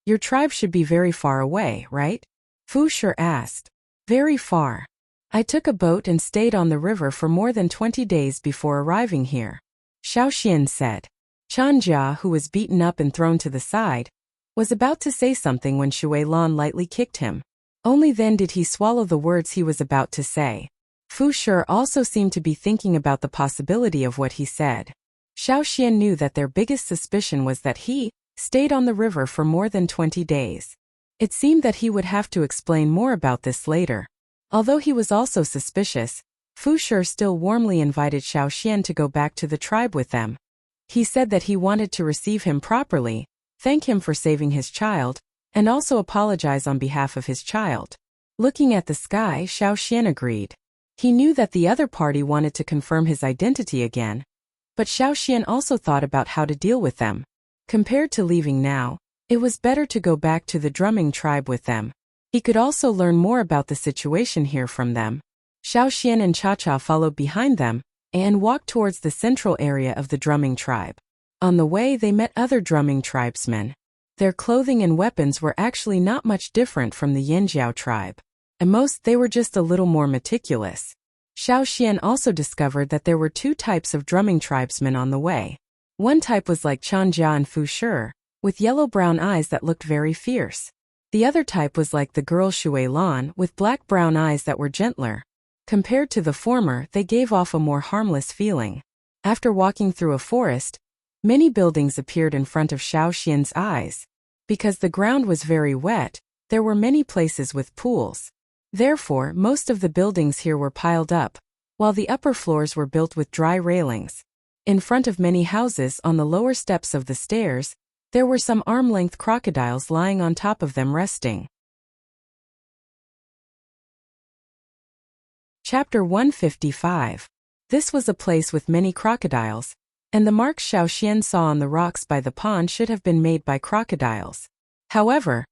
Your tribe should be very far away, right? Fu Shi asked. Very far. I took a boat and stayed on the river for more than 20 days before arriving here. Xiaoxian said. Qinjia, who was beaten up and thrown to the side, was about to say something when Shui Lan lightly kicked him. Only then did he swallow the words he was about to say. Fu Shi also seemed to be thinking about the possibility of what he said. Xiaoxian knew that their biggest suspicion was that he stayed on the river for more than 20 days. It seemed that he would have to explain more about this later. Although he was also suspicious, Fu Shi still warmly invited Xiaoxian to go back to the tribe with them. He said that he wanted to receive him properly, thank him for saving his child, and also apologize on behalf of his child. Looking at the sky, Xiaoxian agreed. He knew that the other party wanted to confirm his identity again, but Xiaoxian also thought about how to deal with them. Compared to leaving now, it was better to go back to the drumming tribe with them. He could also learn more about the situation here from them. Xiaoxian and Cha-Cha followed behind them and walked towards the central area of the drumming tribe. On the way, they met other drumming tribesmen. Their clothing and weapons were actually not much different from the Yinjiao tribe. At most, they were just a little more meticulous. Xiaoxian also discovered that there were two types of drumming tribesmen on the way. One type was like Qinjia and Fu Shi, with yellow-brown eyes that looked very fierce. The other type was like the girl Shui Lan, with black-brown eyes that were gentler. Compared to the former, they gave off a more harmless feeling. After walking through a forest, many buildings appeared in front of Xiaoxian's eyes. Because the ground was very wet, there were many places with pools. Therefore, most of the buildings here were piled up, while the upper floors were built with dry railings. In front of many houses on the lower steps of the stairs, there were some arm-length crocodiles lying on top of them resting. Chapter 155. This was a place with many crocodiles, and the marks Xiaoxian saw on the rocks by the pond should have been made by crocodiles. However,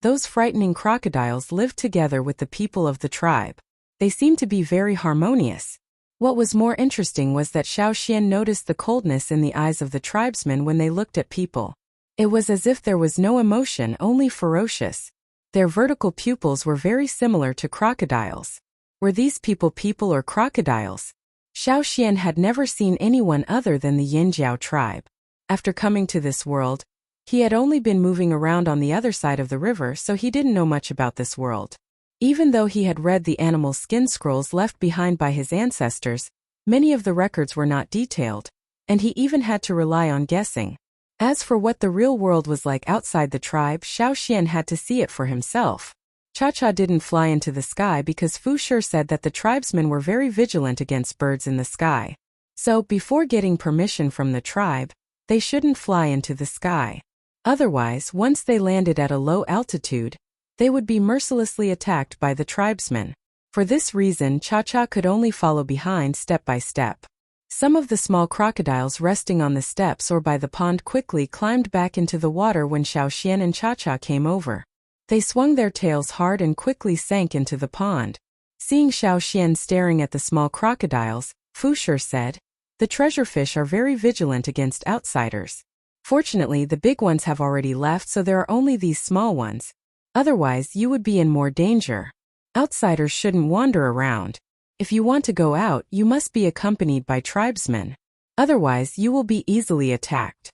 those frightening crocodiles lived together with the people of the tribe. They seemed to be very harmonious. What was more interesting was that Xiao Xian noticed the coldness in the eyes of the tribesmen when they looked at people. It was as if there was no emotion, only ferocious. Their vertical pupils were very similar to crocodiles. Were these people or crocodiles? Xiao Xian had never seen anyone other than the Yinjiao tribe. After coming to this world, he had only been moving around on the other side of the river, so he didn't know much about this world. Even though he had read the animal skin scrolls left behind by his ancestors, many of the records were not detailed, and he even had to rely on guessing. As for what the real world was like outside the tribe, Xiao Xian had to see it for himself. Cha-Cha didn't fly into the sky because Fu Shi said that the tribesmen were very vigilant against birds in the sky. So, before getting permission from the tribe, they shouldn't fly into the sky. Otherwise, once they landed at a low altitude, they would be mercilessly attacked by the tribesmen. For this reason, Cha-Cha could only follow behind step by step. Some of the small crocodiles resting on the steps or by the pond quickly climbed back into the water when Xiao Xian and Cha-Cha came over. They swung their tails hard and quickly sank into the pond. Seeing Xiao Xian staring at the small crocodiles, Fu Shi said, "The treasure fish are very vigilant against outsiders. Fortunately, the big ones have already left, so there are only these small ones. Otherwise, you would be in more danger. Outsiders shouldn't wander around. If you want to go out, you must be accompanied by tribesmen. Otherwise, you will be easily attacked."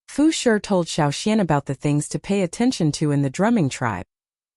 Fu Shi told Xiao Xian about the things to pay attention to in the drumming tribe,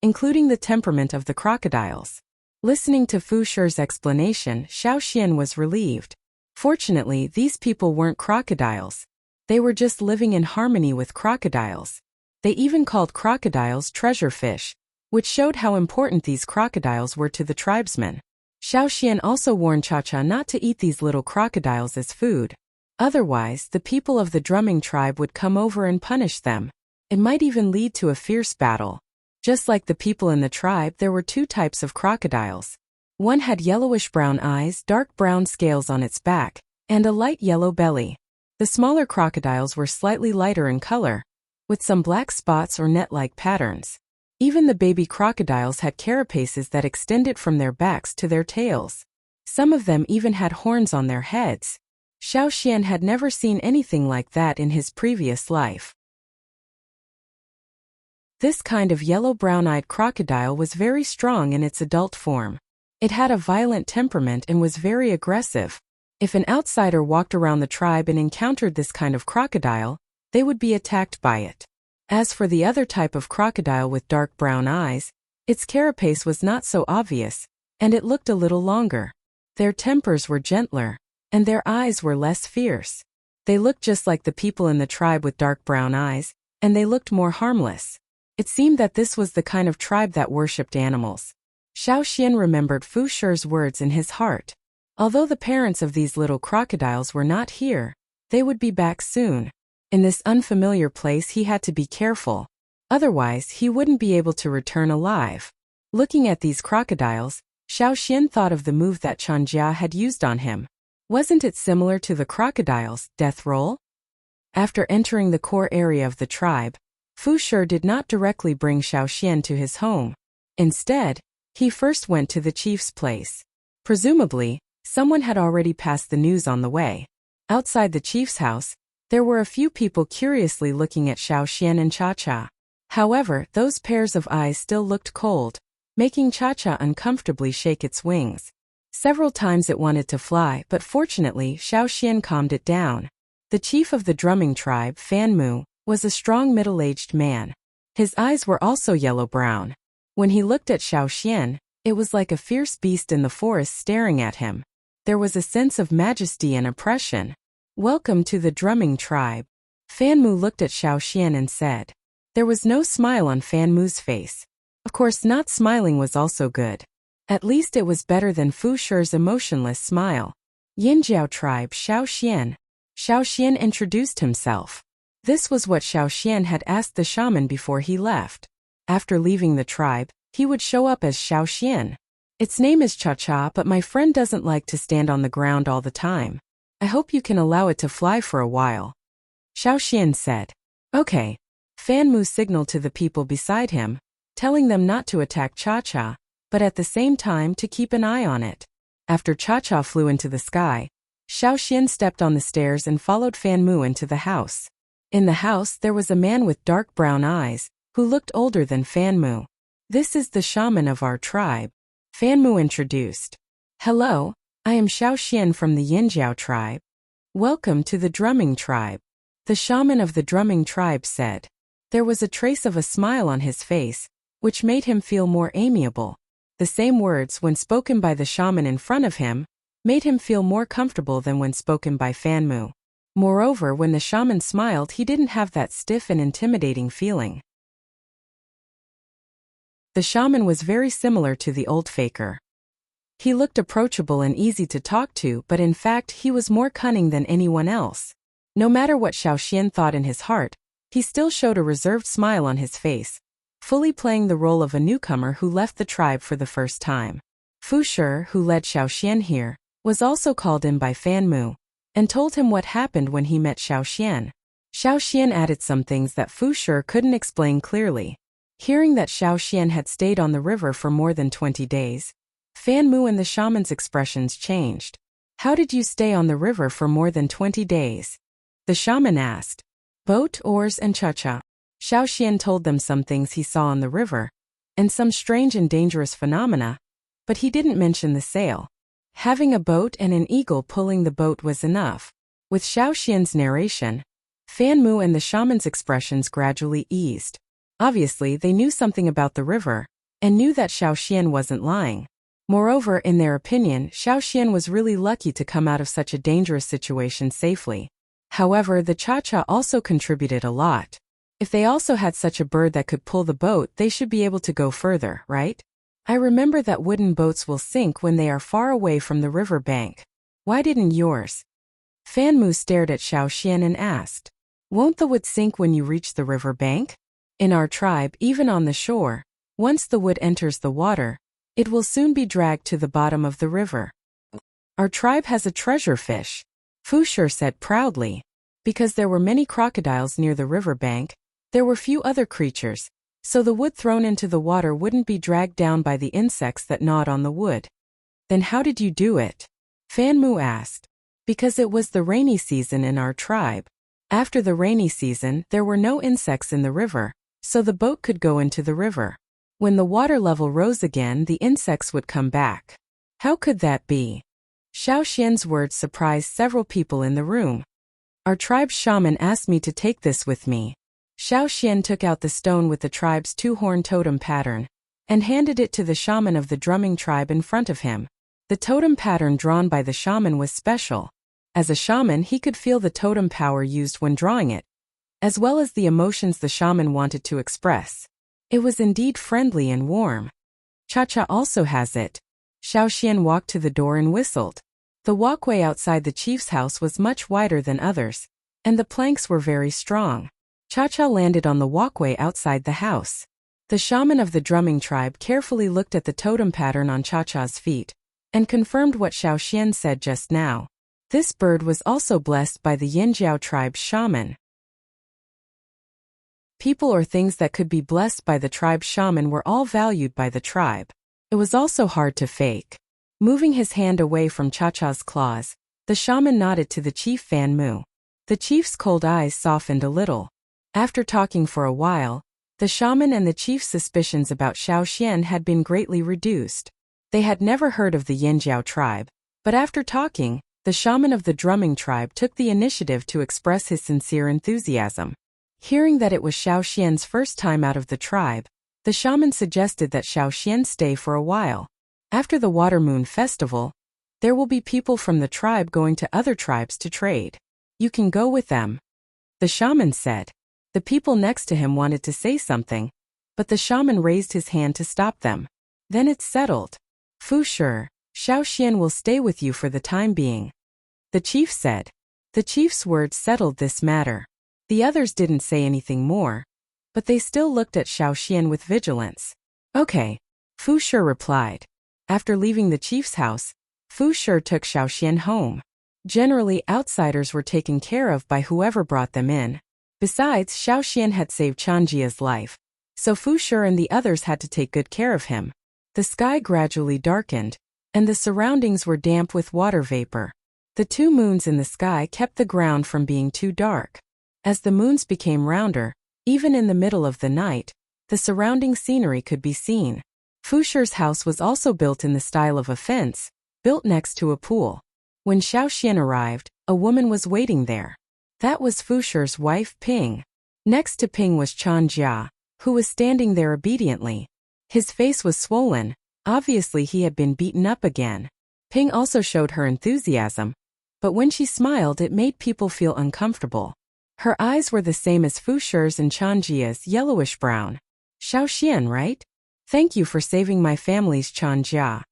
including the temperament of the crocodiles. Listening to Fu Shi's explanation, Xiao Xian was relieved. Fortunately, these people weren't crocodiles. They were just living in harmony with crocodiles. They even called crocodiles treasure fish, which showed how important these crocodiles were to the tribesmen. Xiao Xian also warned Cha-Cha not to eat these little crocodiles as food. Otherwise, the people of the drumming tribe would come over and punish them. It might even lead to a fierce battle. Just like the people in the tribe, there were two types of crocodiles. One had yellowish-brown eyes, dark brown scales on its back, and a light yellow belly. The smaller crocodiles were slightly lighter in color, with some black spots or net-like patterns. Even the baby crocodiles had carapaces that extended from their backs to their tails. Some of them even had horns on their heads. Xiao Xian had never seen anything like that in his previous life. This kind of yellow brown-eyed crocodile was very strong in its adult form. It had a violent temperament and was very aggressive. If an outsider walked around the tribe and encountered this kind of crocodile, they would be attacked by it. As for the other type of crocodile with dark brown eyes, its carapace was not so obvious, and it looked a little longer. Their tempers were gentler, and their eyes were less fierce. They looked just like the people in the tribe with dark brown eyes, and they looked more harmless. It seemed that this was the kind of tribe that worshipped animals. Xiao Xian remembered Fu Shi's words in his heart. Although the parents of these little crocodiles were not here, they would be back soon. In this unfamiliar place he had to be careful. Otherwise, he wouldn't be able to return alive. Looking at these crocodiles, Xiao Xian thought of the move that Chanjia had used on him. Wasn't it similar to the crocodile's death roll? After entering the core area of the tribe, Fu Shi did not directly bring Xiao Xian to his home. Instead, he first went to the chief's place. Presumably, someone had already passed the news on the way. Outside the chief's house, there were a few people curiously looking at Xiao Xian and Cha-Cha. However, those pairs of eyes still looked cold, making Cha-Cha uncomfortably shake its wings. Several times it wanted to fly, but fortunately Xiao Xian calmed it down. The chief of the drumming tribe, Fan Mu, was a strong middle-aged man. His eyes were also yellow-brown. When he looked at Xiao Xian, it was like a fierce beast in the forest staring at him. There was a sense of majesty and oppression. "Welcome to the drumming tribe." Fan Mu looked at Xiao Xian and said. There was no smile on Fan Mu's face. Of course, not smiling was also good. At least it was better than Fu Shi's emotionless smile. "Yinjiao tribe, Xiao Xian." Xiao Xian introduced himself. This was what Xiao Xian had asked the shaman before he left. After leaving the tribe, he would show up as Xiao Xian. "Its name is Cha-Cha, but my friend doesn't like to stand on the ground all the time. I hope you can allow it to fly for a while." Xiao Xian said. "Okay." Fan Mu signaled to the people beside him, telling them not to attack Cha-Cha, but at the same time to keep an eye on it. After Cha-Cha flew into the sky, Xiaoxian stepped on the stairs and followed Fan Mu into the house. In the house there was a man with dark brown eyes, who looked older than Fan Mu. "This is the shaman of our tribe," Fan Mu introduced. "Hello, I am Xiaoxian from the Yinjiao tribe. Welcome to the drumming tribe," the shaman of the drumming tribe said. There was a trace of a smile on his face, which made him feel more amiable. The same words, when spoken by the shaman in front of him, made him feel more comfortable than when spoken by Fan Mu. Moreover, when the shaman smiled, he didn't have that stiff and intimidating feeling. The shaman was very similar to the old faker. He looked approachable and easy to talk to, but in fact he was more cunning than anyone else. No matter what Xiaoxian thought in his heart, he still showed a reserved smile on his face, fully playing the role of a newcomer who left the tribe for the first time. Fu Shi, who led Xiaoxian here, was also called in by Fan Mu, and told him what happened when he met Xiaoxian. Xiaoxian added some things that Fu Shi couldn't explain clearly. Hearing that Xiaoxian had stayed on the river for more than 20 days, Fan Mu and the shaman's expressions changed. "How did you stay on the river for more than 20 days? The shaman asked. "Boat, oars and Cha-Cha." Xiaoxian told them some things he saw on the river, and some strange and dangerous phenomena, but he didn't mention the sail. Having a boat and an eagle pulling the boat was enough. With Xiaoxian's narration, Fan Mu and the shaman's expressions gradually eased. Obviously, they knew something about the river, and knew that Xiaoxian wasn't lying. Moreover, in their opinion, Xiaoxian was really lucky to come out of such a dangerous situation safely. However, the Cha-Cha also contributed a lot. If they also had such a bird that could pull the boat, they should be able to go further, right? I remember that wooden boats will sink when they are far away from the river bank. Why didn't yours? Fan Mu stared at Xiaoxian and asked. "Won't the wood sink when you reach the river bank? In our tribe, even on the shore, once the wood enters the water, it will soon be dragged to the bottom of the river. Our tribe has a treasure fish," Fu Shi said proudly. Because there were many crocodiles near the river bank, there were few other creatures, so the wood thrown into the water wouldn't be dragged down by the insects that gnawed on the wood. "Then how did you do it?" Fan Mu asked. "Because it was the rainy season in our tribe. After the rainy season, there were no insects in the river, so the boat could go into the river. When the water level rose again, the insects would come back." "How could that be?" Xiaoxian's words surprised several people in the room. "Our tribe's shaman asked me to take this with me." Xiaoxian took out the stone with the tribe's two-horn totem pattern, and handed it to the shaman of the drumming tribe in front of him. The totem pattern drawn by the shaman was special. As a shaman, he could feel the totem power used when drawing it, as well as the emotions the shaman wanted to express. It was indeed friendly and warm. "Cha-Cha also has it." Xiaoxian walked to the door and whistled. The walkway outside the chief's house was much wider than others, and the planks were very strong. Cha-Cha landed on the walkway outside the house. The shaman of the drumming tribe carefully looked at the totem pattern on Cha-Cha's feet, and confirmed what Xiaoxian said just now. This bird was also blessed by the Yinjiao tribe's shaman. People or things that could be blessed by the tribe's shaman were all valued by the tribe. It was also hard to fake. Moving his hand away from Cha-Cha's claws, the shaman nodded to the chief Fan Mu. The chief's cold eyes softened a little. After talking for a while, the shaman and the chief's suspicions about Xiaoxian had been greatly reduced. They had never heard of the Yinjiao tribe, but after talking, the shaman of the drumming tribe took the initiative to express his sincere enthusiasm. Hearing that it was Xiaoxian's first time out of the tribe, the shaman suggested that Xiaoxian stay for a while. After the Water Moon Festival, there will be people from the tribe going to other tribes to trade. You can go with them, the shaman said. The people next to him wanted to say something, but the shaman raised his hand to stop them. Then it's settled. Fu Shi, Xiaoxian will stay with you for the time being, the chief said. The chief's words settled this matter. The others didn't say anything more, but they still looked at Xiaoxian with vigilance. Okay, Fu Shi replied. After leaving the chief's house, Fu Shi took Xiaoxian home. Generally, outsiders were taken care of by whoever brought them in. Besides, Xiaoxian had saved Chanjia's life, so Fu Shi and the others had to take good care of him. The sky gradually darkened, and the surroundings were damp with water vapor. The 2 moons in the sky kept the ground from being too dark. As the moons became rounder, even in the middle of the night, the surrounding scenery could be seen. Fu Shi's house was also built in the style of a fence, built next to a pool. When Xiaoxian arrived, a woman was waiting there. That was Fu Shi's wife Ping. Next to Ping was Chan Jia, who was standing there obediently. His face was swollen, obviously he had been beaten up again. Ping also showed her enthusiasm, but when she smiled it made people feel uncomfortable. Her eyes were the same as Fu Shi's and Chan Jia's, yellowish-brown. Xiaoxian, right? Thank you for saving my family's Chan Jia.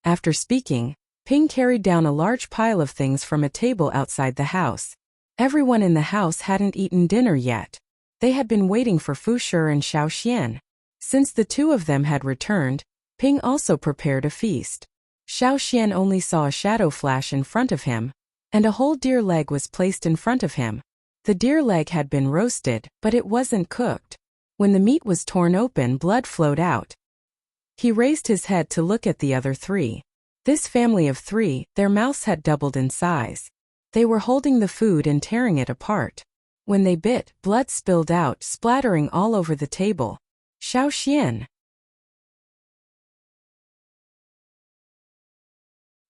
After speaking, Ping carried down a large pile of things from a table outside the house. Everyone in the house hadn't eaten dinner yet. They had been waiting for Fu Shi and Xiaoxian. Since the 2 of them had returned, Ping also prepared a feast. Xiaoxian only saw a shadow flash in front of him, and a whole deer leg was placed in front of him. The deer leg had been roasted, but it wasn't cooked. When the meat was torn open, blood flowed out. He raised his head to look at the other 3. This family of 3, their mouths had doubled in size. They were holding the food and tearing it apart. When they bit, blood spilled out, splattering all over the table. Xiaoxian.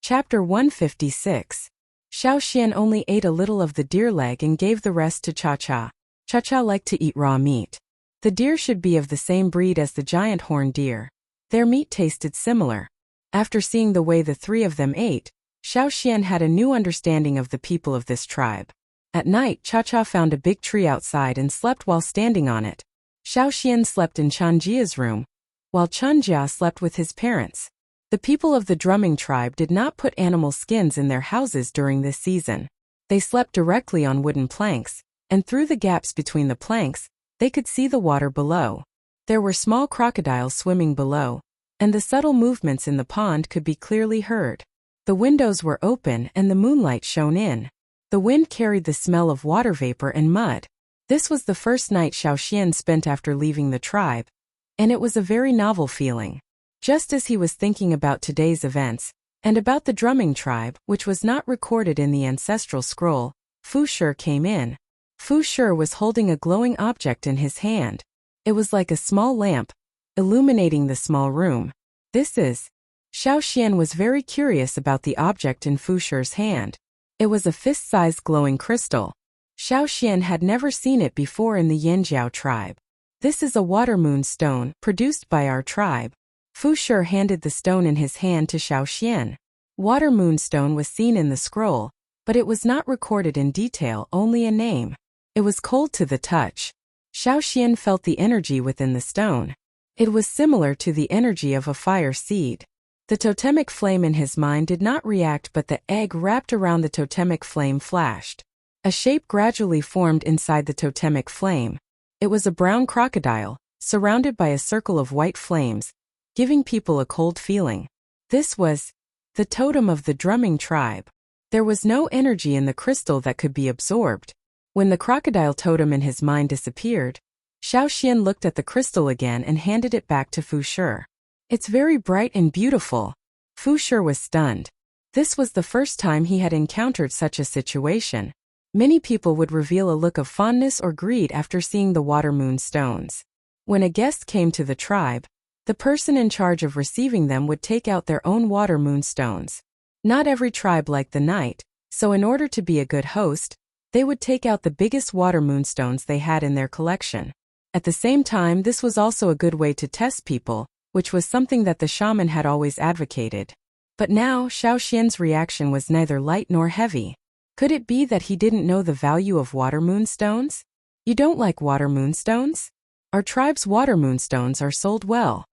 Chapter 156. Xiaoxian only ate a little of the deer leg and gave the rest to Cha-Cha. Cha-Cha liked to eat raw meat. The deer should be of the same breed as the giant horned deer. Their meat tasted similar. After seeing the way the 3 of them ate, Xiaoxian had a new understanding of the people of this tribe. At night, Cha-Cha found a big tree outside and slept while standing on it. Xiaoxian slept in Chan Jia's room, while Chan Jia slept with his parents. The people of the drumming tribe did not put animal skins in their houses during this season. They slept directly on wooden planks, and through the gaps between the planks, they could see the water below. There were small crocodiles swimming below, and the subtle movements in the pond could be clearly heard. The windows were open and the moonlight shone in. The wind carried the smell of water vapor and mud. This was the first night Xiaoxian spent after leaving the tribe, and it was a very novel feeling. Just as he was thinking about today's events, and about the drumming tribe, which was not recorded in the ancestral scroll, Fu Shi came in. Fu Shi was holding a glowing object in his hand. It was like a small lamp, illuminating the small room. This is... Xiaoxian was very curious about the object in Fu Shi's hand. It was a fist-sized glowing crystal. Xiaoxian had never seen it before in the Yanjiao tribe. This is a water moon stone, produced by our tribe. Fu Shi handed the stone in his hand to Xiaoxian. Water moonstone was seen in the scroll, but it was not recorded in detail, only a name. It was cold to the touch. Xiaoxian felt the energy within the stone. It was similar to the energy of a fire seed. The totemic flame in his mind did not react, but the egg wrapped around the totemic flame flashed. A shape gradually formed inside the totemic flame. It was a brown crocodile, surrounded by a circle of white flames, giving people a cold feeling. This was the totem of the drumming tribe. There was no energy in the crystal that could be absorbed. When the crocodile totem in his mind disappeared, Xiaoxian looked at the crystal again and handed it back to Fu Shi. It's very bright and beautiful. Fu Shi was stunned. This was the first time he had encountered such a situation. Many people would reveal a look of fondness or greed after seeing the water moon stones. When a guest came to the tribe, the person in charge of receiving them would take out their own water moon stones. Not every tribe liked the night, so in order to be a good host, they would take out the biggest water moon stones they had in their collection. At the same time, this was also a good way to test people, which was something that the shaman had always advocated. But now, Xiaoxian's reaction was neither light nor heavy. Could it be that he didn't know the value of water moonstones? You don't like water moonstones? Our tribe's water moonstones are sold well.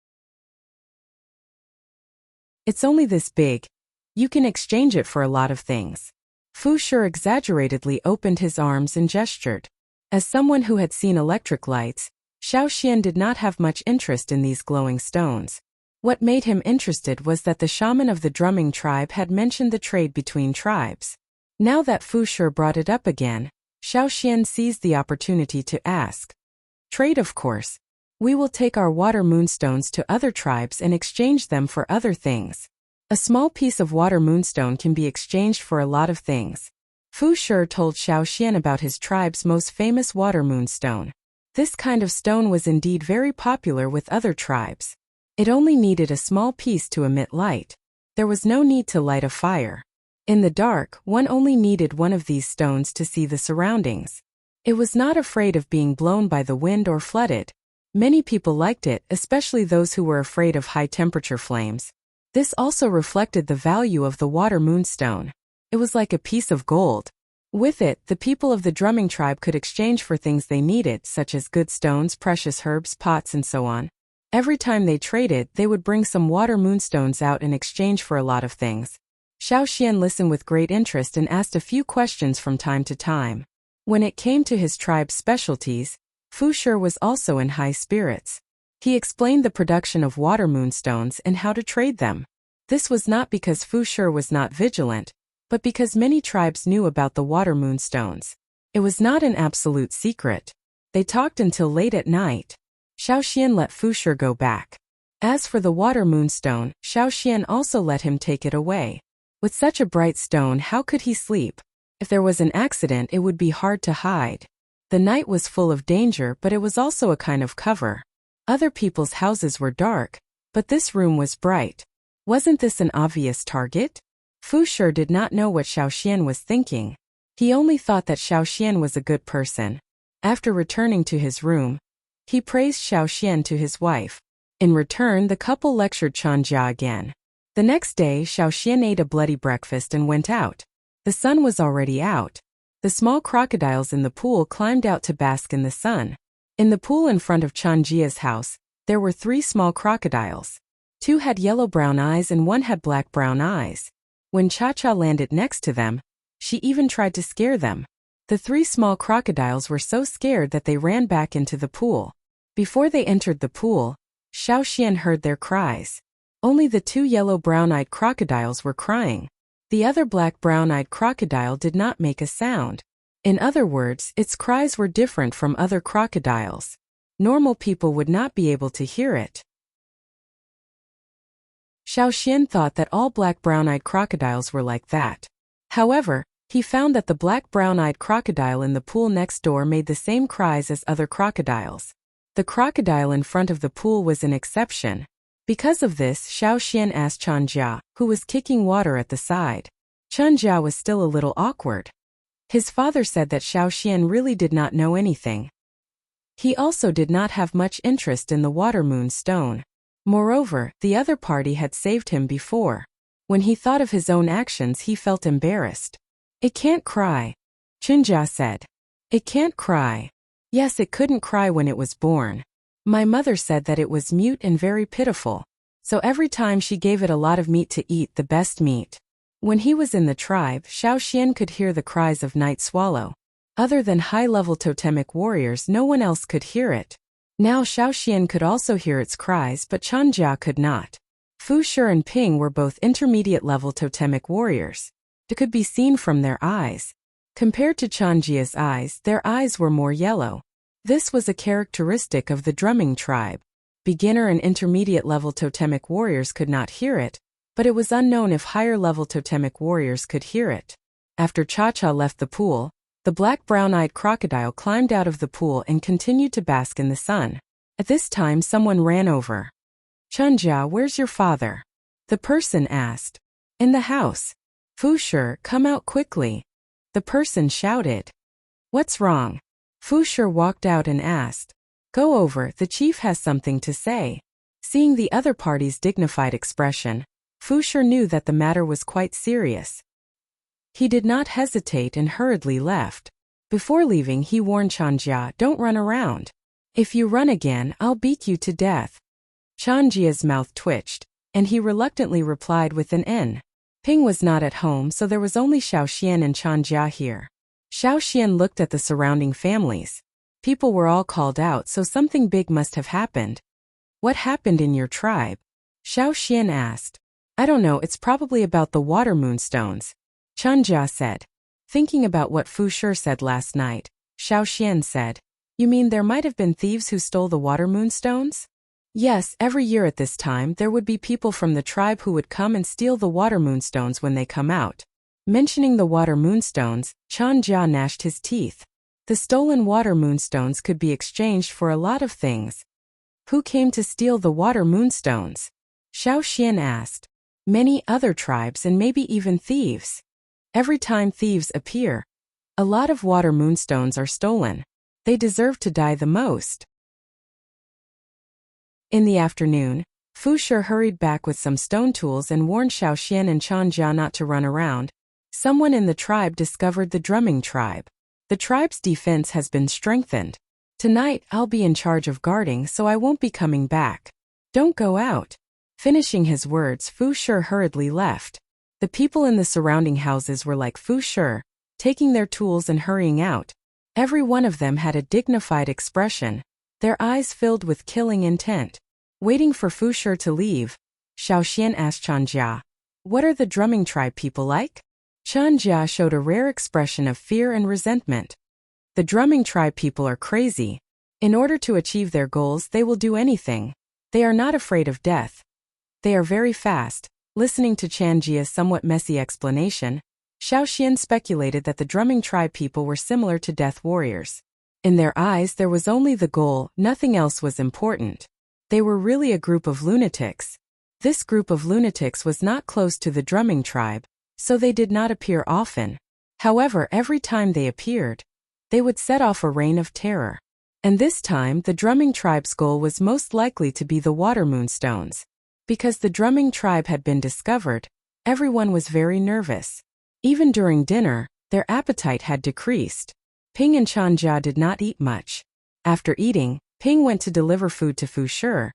It's only this big. You can exchange it for a lot of things. Fu Shi exaggeratedly opened his arms and gestured. As someone who had seen electric lights, Xiaoxian did not have much interest in these glowing stones. What made him interested was that the shaman of the drumming tribe had mentioned the trade between tribes. Now that Fu Shi brought it up again, Xiaoxian seized the opportunity to ask. Trade, of course. We will take our water moonstones to other tribes and exchange them for other things. A small piece of water moonstone can be exchanged for a lot of things. Fu Shi told Xiaoxian about his tribe's most famous water moonstone. This kind of stone was indeed very popular with other tribes. It only needed a small piece to emit light. There was no need to light a fire. In the dark, one only needed one of these stones to see the surroundings. It was not afraid of being blown by the wind or flooded. Many people liked it, especially those who were afraid of high-temperature flames. This also reflected the value of the water moonstone. It was like a piece of gold. With it, the people of the drumming tribe could exchange for things they needed, such as good stones, precious herbs, pots, and so on. Every time they traded, they would bring some water moonstones out in exchange for a lot of things. Xiaoxian listened with great interest and asked a few questions from time to time. When it came to his tribe's specialties, Fu Shi was also in high spirits. He explained the production of water moonstones and how to trade them. This was not because Fu Shi was not vigilant, but because many tribes knew about the water moonstones. It was not an absolute secret. They talked until late at night. Xiaoxian let Fu Shi go back. As for the water moonstone, Xiaoxian also let him take it away. With such a bright stone, how could he sleep? If there was an accident, it would be hard to hide. The night was full of danger, but it was also a kind of cover. Other people's houses were dark, but this room was bright. Wasn't this an obvious target? Fu Shi did not know what Xiaoxian was thinking. He only thought that Xiaoxian was a good person. After returning to his room, he praised Xiaoxian to his wife. In return, the couple lectured Chanjia again. The next day, Xiaoxian ate a bloody breakfast and went out. The sun was already out. The small crocodiles in the pool climbed out to bask in the sun. In the pool in front of Chanjia's house, there were 3 small crocodiles. 2 had yellow-brown eyes and 1 had black-brown eyes. When Cha-Cha landed next to them, she even tried to scare them. The 3 small crocodiles were so scared that they ran back into the pool. Before they entered the pool, Xiaoxian heard their cries. Only the 2 yellow-brown-eyed crocodiles were crying. The other black-brown-eyed crocodile did not make a sound. In other words, its cries were different from other crocodiles. Normal people would not be able to hear it. Xiaoxian thought that all black-brown-eyed crocodiles were like that. However, he found that the black-brown-eyed crocodile in the pool next door made the same cries as other crocodiles. The crocodile in front of the pool was an exception. Because of this, Xiaoxian asked Chanjia, who was kicking water at the side. Chanjia was still a little awkward. His father said that Xiaoxian really did not know anything. He also did not have much interest in the water moonstone. Moreover, the other party had saved him before. When he thought of his own actions, he felt embarrassed. It can't cry, Chanjia said. It can't cry. Yes, it couldn't cry when it was born. My mother said that it was mute and very pitiful. So every time she gave it a lot of meat to eat, the best meat. When he was in the tribe, Xiaoxian could hear the cries of night swallow. Other than high-level totemic warriors, no one else could hear it. Now Xiaoxian could also hear its cries, but Chanjia could not. Fu Shi and Ping were both intermediate-level totemic warriors. It could be seen from their eyes. Compared to Chanjia's eyes, their eyes were more yellow. This was a characteristic of the drumming tribe. Beginner and intermediate-level totemic warriors could not hear it, but it was unknown if higher-level totemic warriors could hear it. After Cha-Cha left the pool, the black-brown-eyed crocodile climbed out of the pool and continued to bask in the sun. At this time, someone ran over. Chanjia, where's your father? The person asked. In the house. Fu Shi, come out quickly. The person shouted. What's wrong? Fu Shi walked out and asked. Go over, the chief has something to say. Seeing the other party's dignified expression, Fu Shi knew that the matter was quite serious. He did not hesitate and hurriedly left. Before leaving, he warned Chanjia, don't run around. If you run again, I'll beat you to death. Chanjia's mouth twitched, and he reluctantly replied with an N. Ping was not at home, so there was only Xiaoxian and Chanjia here. Xiaoxian looked at the surrounding families. People were all called out, so something big must have happened. What happened in your tribe? Xiaoxian asked. I don't know, it's probably about the water moonstones. Chanjia said. Thinking about what Fu Shi said last night, Xiaoxian said, you mean there might have been thieves who stole the water moonstones? Yes, every year at this time there would be people from the tribe who would come and steal the water moonstones when they come out. Mentioning the water moonstones, Chang'e gnashed his teeth. The stolen water moonstones could be exchanged for a lot of things. Who came to steal the water moonstones? Xiao Xian asked. Many other tribes and maybe even thieves. Every time thieves appear, a lot of water moonstones are stolen. They deserve to die the most. In the afternoon, Fu Shi hurried back with some stone tools and warned Xiao Xian and Chang'e not to run around. Someone in the tribe discovered the drumming tribe. The tribe's defense has been strengthened. Tonight I'll be in charge of guarding, so I won't be coming back. Don't go out. Finishing his words, Fu Shi hurriedly left. The people in the surrounding houses were like Fu Shi, taking their tools and hurrying out. Every one of them had a dignified expression, their eyes filled with killing intent. Waiting for Fu Shi to leave, Xiao Xian asked Chang'e, "What are the drumming tribe people like?" Chang'e showed a rare expression of fear and resentment. The drumming tribe people are crazy. In order to achieve their goals, they will do anything. They are not afraid of death. They are very fast. Listening to Chang'e's somewhat messy explanation, Xiao Xian speculated that the drumming tribe people were similar to death warriors. In their eyes there was only the goal, nothing else was important. They were really a group of lunatics. This group of lunatics was not close to the drumming tribe, so they did not appear often. However, every time they appeared, they would set off a reign of terror. And this time the drumming tribe's goal was most likely to be the water moonstones. Because the drumming tribe had been discovered, everyone was very nervous. Even during dinner, their appetite had decreased. Ping and Chang'e did not eat much. After eating, Ping went to deliver food to Fu Shi,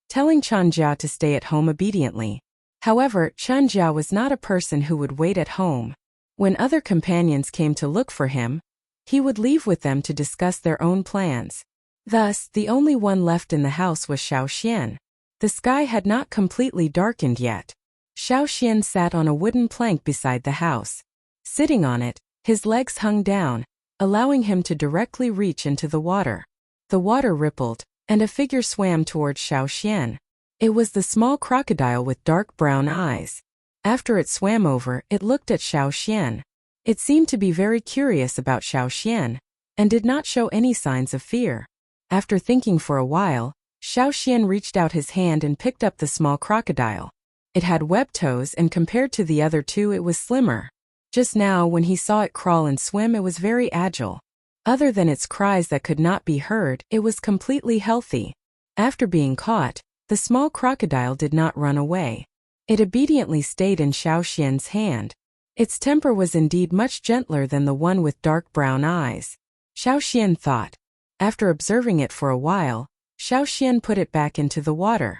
telling Chang'e to stay at home obediently. However, Chang'e was not a person who would wait at home. When other companions came to look for him, he would leave with them to discuss their own plans. Thus, the only one left in the house was Xiao Xian. The sky had not completely darkened yet. Xiao Xian sat on a wooden plank beside the house. Sitting on it, his legs hung down, allowing him to directly reach into the water. The water rippled, and a figure swam towards Xiao Xian. It was the small crocodile with dark brown eyes. After it swam over, it looked at Xiao Xian. It seemed to be very curious about Xiao Xian, and did not show any signs of fear. After thinking for a while, Xiao Xian reached out his hand and picked up the small crocodile. It had webbed toes, and compared to the other two it was slimmer. Just now when he saw it crawl and swim, it was very agile. Other than its cries that could not be heard, it was completely healthy. After being caught, the small crocodile did not run away. It obediently stayed in Xiao Xian's hand. Its temper was indeed much gentler than the one with dark brown eyes. Xiao Xian thought. After observing it for a while, Xiao Xian put it back into the water.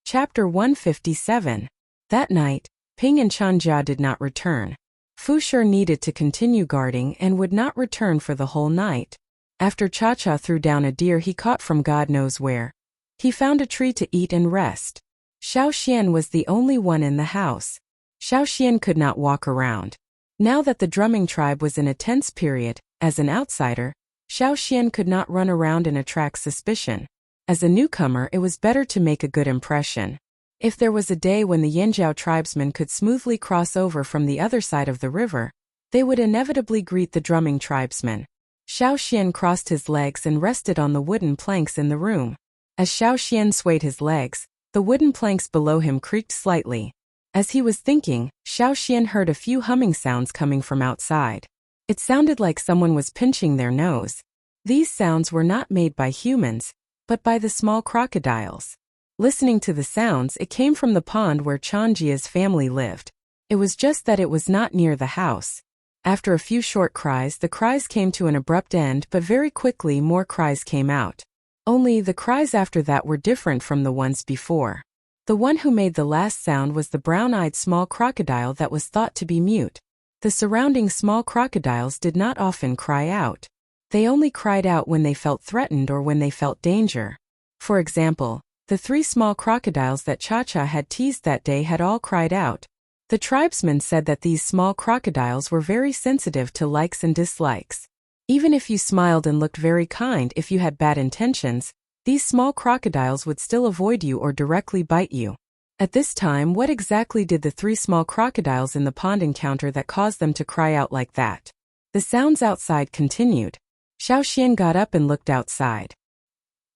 Chapter 157. That night, Ping and Chang'e did not return. Fu Shi needed to continue guarding and would not return for the whole night. After Cha threw down a deer he caught from God knows where, he found a tree to eat and rest. Xiao Xian was the only one in the house. Xiao Xian could not walk around. Now that the drumming tribe was in a tense period, as an outsider, Xiao Xian could not run around and attract suspicion. As a newcomer, it was better to make a good impression. If there was a day when the Yanjiao tribesmen could smoothly cross over from the other side of the river, they would inevitably greet the drumming tribesmen. Xiao Xian crossed his legs and rested on the wooden planks in the room. As Xiao Xian swayed his legs, the wooden planks below him creaked slightly. As he was thinking, Xiao Xian heard a few humming sounds coming from outside. It sounded like someone was pinching their nose. These sounds were not made by humans, but by the small crocodiles. Listening to the sounds, it came from the pond where Chang'e's family lived. It was just that it was not near the house. After a few short cries, the cries came to an abrupt end, but very quickly more cries came out. Only the cries after that were different from the ones before. The one who made the last sound was the brown-eyed small crocodile that was thought to be mute. The surrounding small crocodiles did not often cry out. They only cried out when they felt threatened or when they felt danger. For example, the 3 small crocodiles that Cha had teased that day had all cried out. The tribesmen said that these small crocodiles were very sensitive to likes and dislikes. Even if you smiled and looked very kind if you had bad intentions, these small crocodiles would still avoid you or directly bite you. At this time, what exactly did the 3 small crocodiles in the pond encounter that caused them to cry out like that? The sounds outside continued. Xiaoxian got up and looked outside.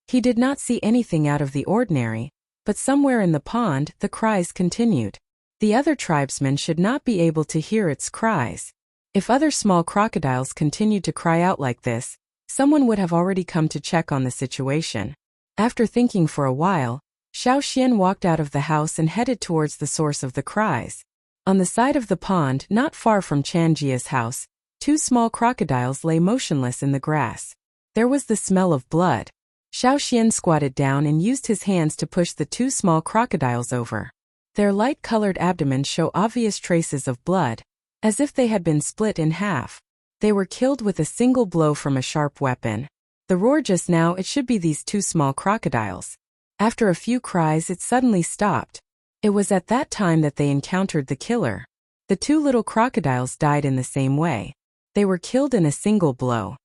He did not see anything out of the ordinary, but somewhere in the pond, the cries continued. The other tribesmen should not be able to hear its cries. If other small crocodiles continued to cry out like this, someone would have already come to check on the situation. After thinking for a while, Xiaoxian walked out of the house and headed towards the source of the cries. On the side of the pond, not far from Chanjia's house, 2 small crocodiles lay motionless in the grass. There was the smell of blood. Xiaoxian squatted down and used his hands to push the 2 small crocodiles over. Their light-colored abdomens show obvious traces of blood, as if they had been split in half. They were killed with a single blow from a sharp weapon. The roar just now, it should be these 2 small crocodiles. After a few cries, it suddenly stopped. It was at that time that they encountered the killer. The 2 little crocodiles died in the same way. They were killed in a single blow.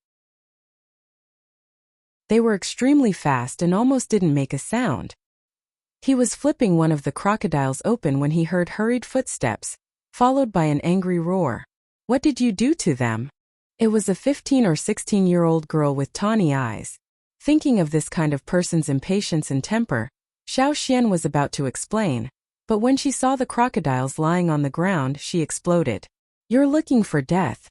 They were extremely fast and almost didn't make a sound. He was flipping one of the crocodiles open when he heard hurried footsteps, followed by an angry roar. What did you do to them? It was a 15 or 16-year-old girl with tawny eyes. Thinking of this kind of person's impatience and temper, Xiaoxian was about to explain, but when she saw the crocodiles lying on the ground, she exploded. You're looking for death.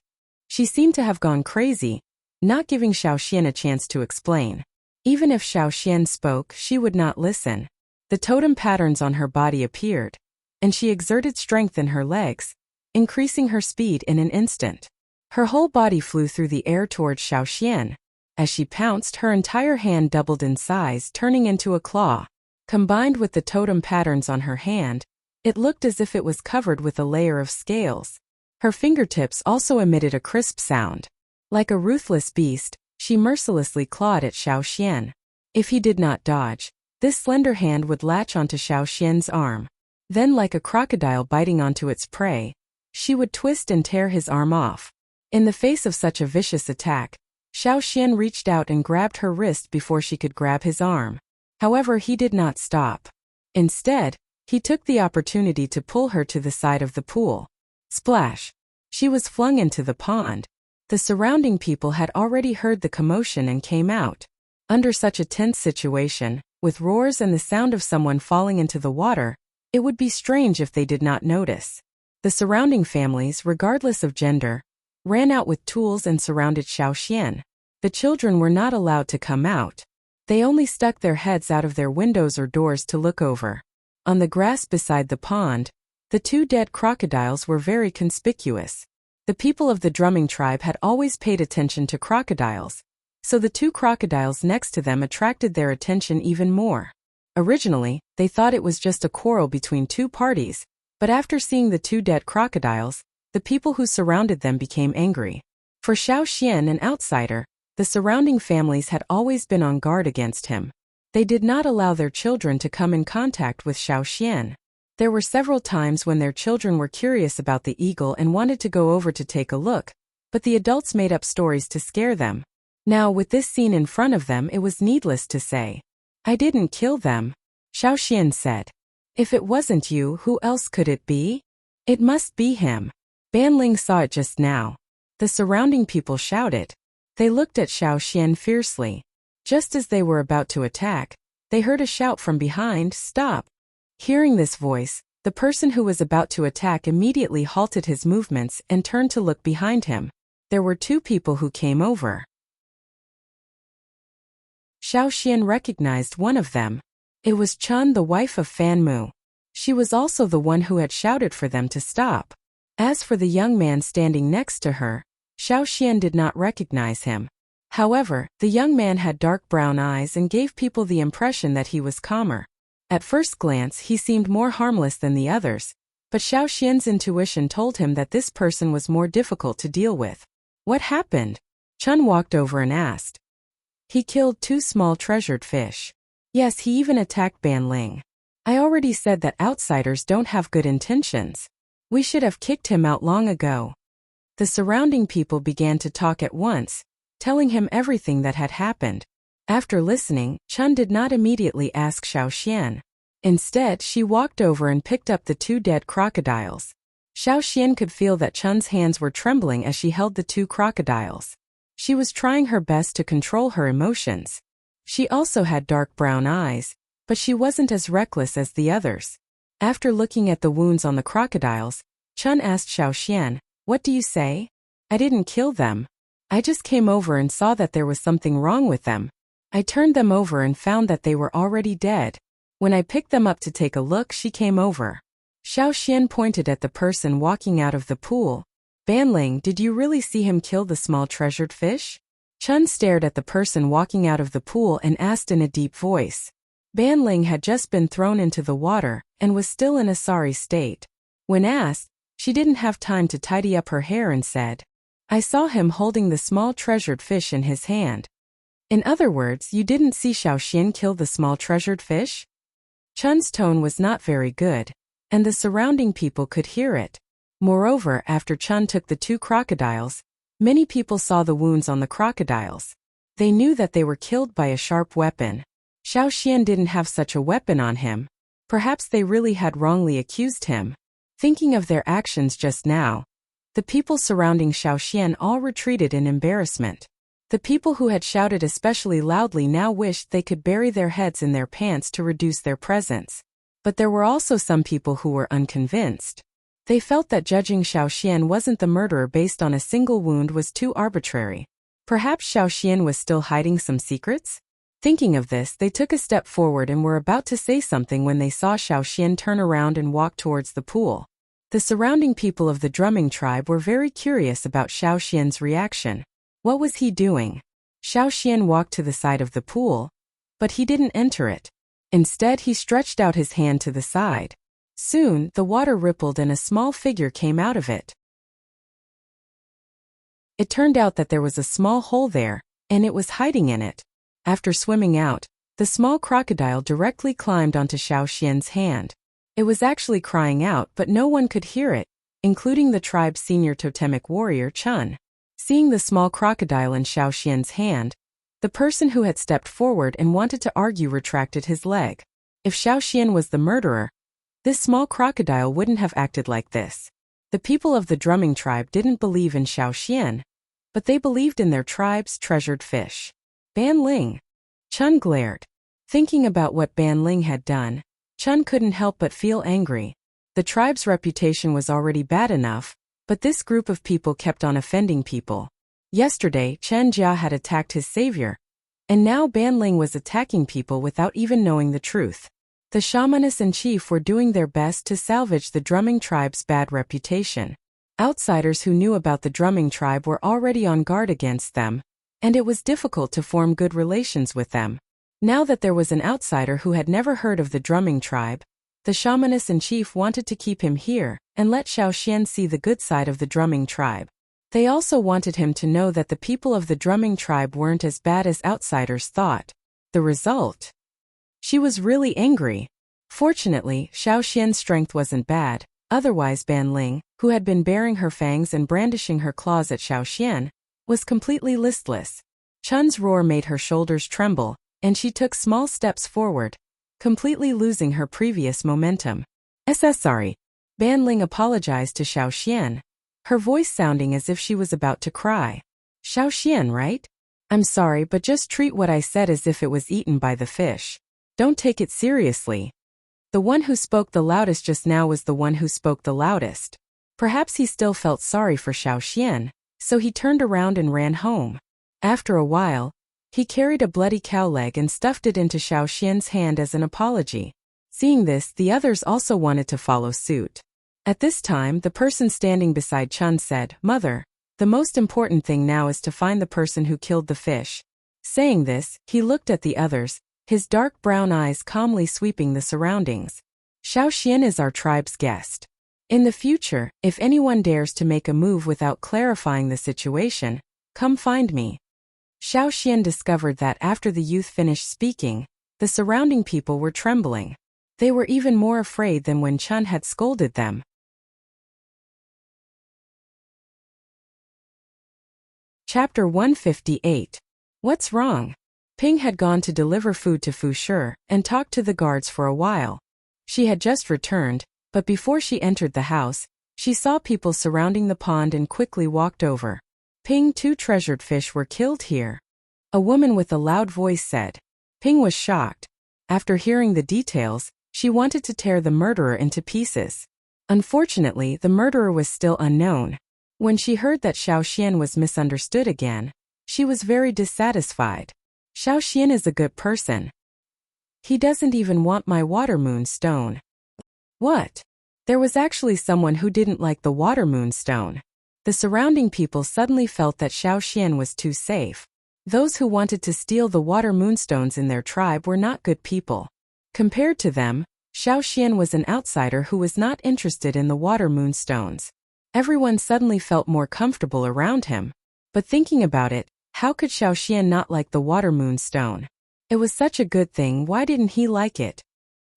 She seemed to have gone crazy, not giving Xiaoxian a chance to explain. Even if Xiaoxian spoke, she would not listen. The totem patterns on her body appeared, and she exerted strength in her legs, increasing her speed in an instant. Her whole body flew through the air towards Xiaoxian. As she pounced, her entire hand doubled in size, turning into a claw. Combined with the totem patterns on her hand, it looked as if it was covered with a layer of scales. Her fingertips also emitted a crisp sound. Like a ruthless beast, she mercilessly clawed at Xiaoxian. If he did not dodge, this slender hand would latch onto Xiaoxian's arm. Then, like a crocodile biting onto its prey, she would twist and tear his arm off. In the face of such a vicious attack, Xiaoxian reached out and grabbed her wrist before she could grab his arm. However, he did not stop. Instead, he took the opportunity to pull her to the side of the pool. Splash! She was flung into the pond. The surrounding people had already heard the commotion and came out. Under such a tense situation, with roars and the sound of someone falling into the water, it would be strange if they did not notice. The surrounding families, regardless of gender, ran out with tools and surrounded Xiaoxian. The children were not allowed to come out. They only stuck their heads out of their windows or doors to look over. On the grass beside the pond, the 2 dead crocodiles were very conspicuous. The people of the drumming tribe had always paid attention to crocodiles, so the 2 crocodiles next to them attracted their attention even more. Originally, they thought it was just a quarrel between 2 parties, but after seeing the 2 dead crocodiles, the people who surrounded them became angry. For Xiaoxian, an outsider, the surrounding families had always been on guard against him. They did not allow their children to come in contact with Xiaoxian. There were several times when their children were curious about the eagle and wanted to go over to take a look, but the adults made up stories to scare them. Now, with this scene in front of them, it was needless to say. I didn't kill them, Xiaoxian said. If it wasn't you, who else could it be? It must be him. Banling saw it just now. The surrounding people shouted. They looked at Xiaoxian fiercely. Just as they were about to attack, they heard a shout from behind, "Stop!" Hearing this voice, the person who was about to attack immediately halted his movements and turned to look behind him. There were 2 people who came over. Xiaoxian recognized one of them. It was Chun, the wife of Fan Mu. She was also the one who had shouted for them to stop. As for the young man standing next to her, Xiaoxian did not recognize him. However, the young man had dark brown eyes and gave people the impression that he was calmer. At first glance, he seemed more harmless than the others, but Xiaoxian's intuition told him that this person was more difficult to deal with. What happened? Chun walked over and asked. He killed 2 small treasured fish. Yes, he even attacked Banling. I already said that outsiders don't have good intentions. We should have kicked him out long ago. The surrounding people began to talk at once. telling him everything that had happened. After listening, Chun did not immediately ask Xiaoxian. Instead, she walked over and picked up the 2 dead crocodiles. Xiaoxian could feel that Chun's hands were trembling as she held the 2 crocodiles. She was trying her best to control her emotions. She also had dark brown eyes, but she wasn't as reckless as the others. After looking at the wounds on the crocodiles, Chun asked Xiaoxian, "What do you say?" "I didn't kill them. I just came over and saw that there was something wrong with them. I turned them over and found that they were already dead. When I picked them up to take a look, she came over." Xiaoxian pointed at the person walking out of the pool. "Banling, did you really see him kill the small treasured fish?" Chun stared at the person walking out of the pool and asked in a deep voice. Banling had just been thrown into the water and was still in a sorry state. When asked, she didn't have time to tidy up her hair and said, "I saw him holding the small treasured fish in his hand." In other words, you didn't see Xiaoxian kill the small treasured fish? Chun's tone was not very good, and the surrounding people could hear it. Moreover, after Chun took the 2 crocodiles, many people saw the wounds on the crocodiles. They knew that they were killed by a sharp weapon. Xiaoxian didn't have such a weapon on him. Perhaps they really had wrongly accused him. Thinking of their actions just now, the people surrounding Xiaoxian all retreated in embarrassment. The people who had shouted especially loudly now wished they could bury their heads in their pants to reduce their presence. But there were also some people who were unconvinced. They felt that judging Xiaoxian wasn't the murderer based on a single wound was too arbitrary. Perhaps Xiaoxian was still hiding some secrets? Thinking of this, they took a step forward and were about to say something when they saw Xiaoxian turn around and walk towards the pool. The surrounding people of the drumming tribe were very curious about Xiaoxian's reaction. What was he doing? Xiaoxian walked to the side of the pool, but he didn't enter it. Instead, he stretched out his hand to the side. Soon, the water rippled and a small figure came out of it. It turned out that there was a small hole there, and it was hiding in it. After swimming out, the small crocodile directly climbed onto Xiaoxian's hand. It was actually crying out, but no one could hear it, including the tribe's senior totemic warrior Chun. Seeing the small crocodile in Xiaoxian's hand, the person who had stepped forward and wanted to argue retracted his leg. If Xiaoxian was the murderer, this small crocodile wouldn't have acted like this. The people of the drumming tribe didn't believe in Xiaoxian, but they believed in their tribe's treasured fish. Banling. Chun glared. Thinking about what Banling had done, Chun couldn't help but feel angry. The tribe's reputation was already bad enough, but this group of people kept on offending people. Yesterday, Chen Jia had attacked his savior, and now Banling was attacking people without even knowing the truth. The shamanists and chief were doing their best to salvage the drumming tribe's bad reputation. Outsiders who knew about the drumming tribe were already on guard against them, and it was difficult to form good relations with them. Now that there was an outsider who had never heard of the drumming tribe, the shamanist and chief wanted to keep him here and let Xiaoxian see the good side of the drumming tribe. They also wanted him to know that the people of the drumming tribe weren't as bad as outsiders thought. The result? She was really angry. Fortunately, Xiaoxian's strength wasn't bad, otherwise Banling, who had been baring her fangs and brandishing her claws at Xiaoxian, was completely listless. Chun's roar made her shoulders tremble, and she took small steps forward, completely losing her previous momentum. Sorry. Banling apologized to Xiaoxian, her voice sounding as if she was about to cry. Xiaoxian, right? I'm sorry, but just treat what I said as if it was eaten by the fish. Don't take it seriously. The one who spoke the loudest just now was the one who spoke the loudest. Perhaps he still felt sorry for Xiaoxian, so he turned around and ran home. After a while, he carried a bloody cow leg and stuffed it into Xiaoxian's hand as an apology. Seeing this, the others also wanted to follow suit. At this time, the person standing beside Chun said, "Mother, the most important thing now is to find the person who killed the fish." Saying this, he looked at the others, his dark brown eyes calmly sweeping the surroundings. Xiaoxian is our tribe's guest. In the future, if anyone dares to make a move without clarifying the situation, come find me. Xiaoxian discovered that after the youth finished speaking, the surrounding people were trembling. They were even more afraid than when Chun had scolded them. Chapter 158. What's wrong? Ping had gone to deliver food to Fu Shi and talked to the guards for a while. She had just returned, but before she entered the house, she saw people surrounding the pond and quickly walked over. Ping, 2 treasured fish were killed here. A woman with a loud voice said. Ping was shocked. After hearing the details, she wanted to tear the murderer into pieces. Unfortunately, the murderer was still unknown. When she heard that Xiaoxian was misunderstood again, she was very dissatisfied. Xiaoxian is a good person. He doesn't even want my water moon stone. What? There was actually someone who didn't like the water moon stone. The surrounding people suddenly felt that Xiaoxian was too safe. Those who wanted to steal the water moonstones in their tribe were not good people. Compared to them, Xiaoxian was an outsider who was not interested in the water moonstones. Everyone suddenly felt more comfortable around him. But thinking about it, how could Xiaoxian not like the water moonstone? It was such a good thing, why didn't he like it?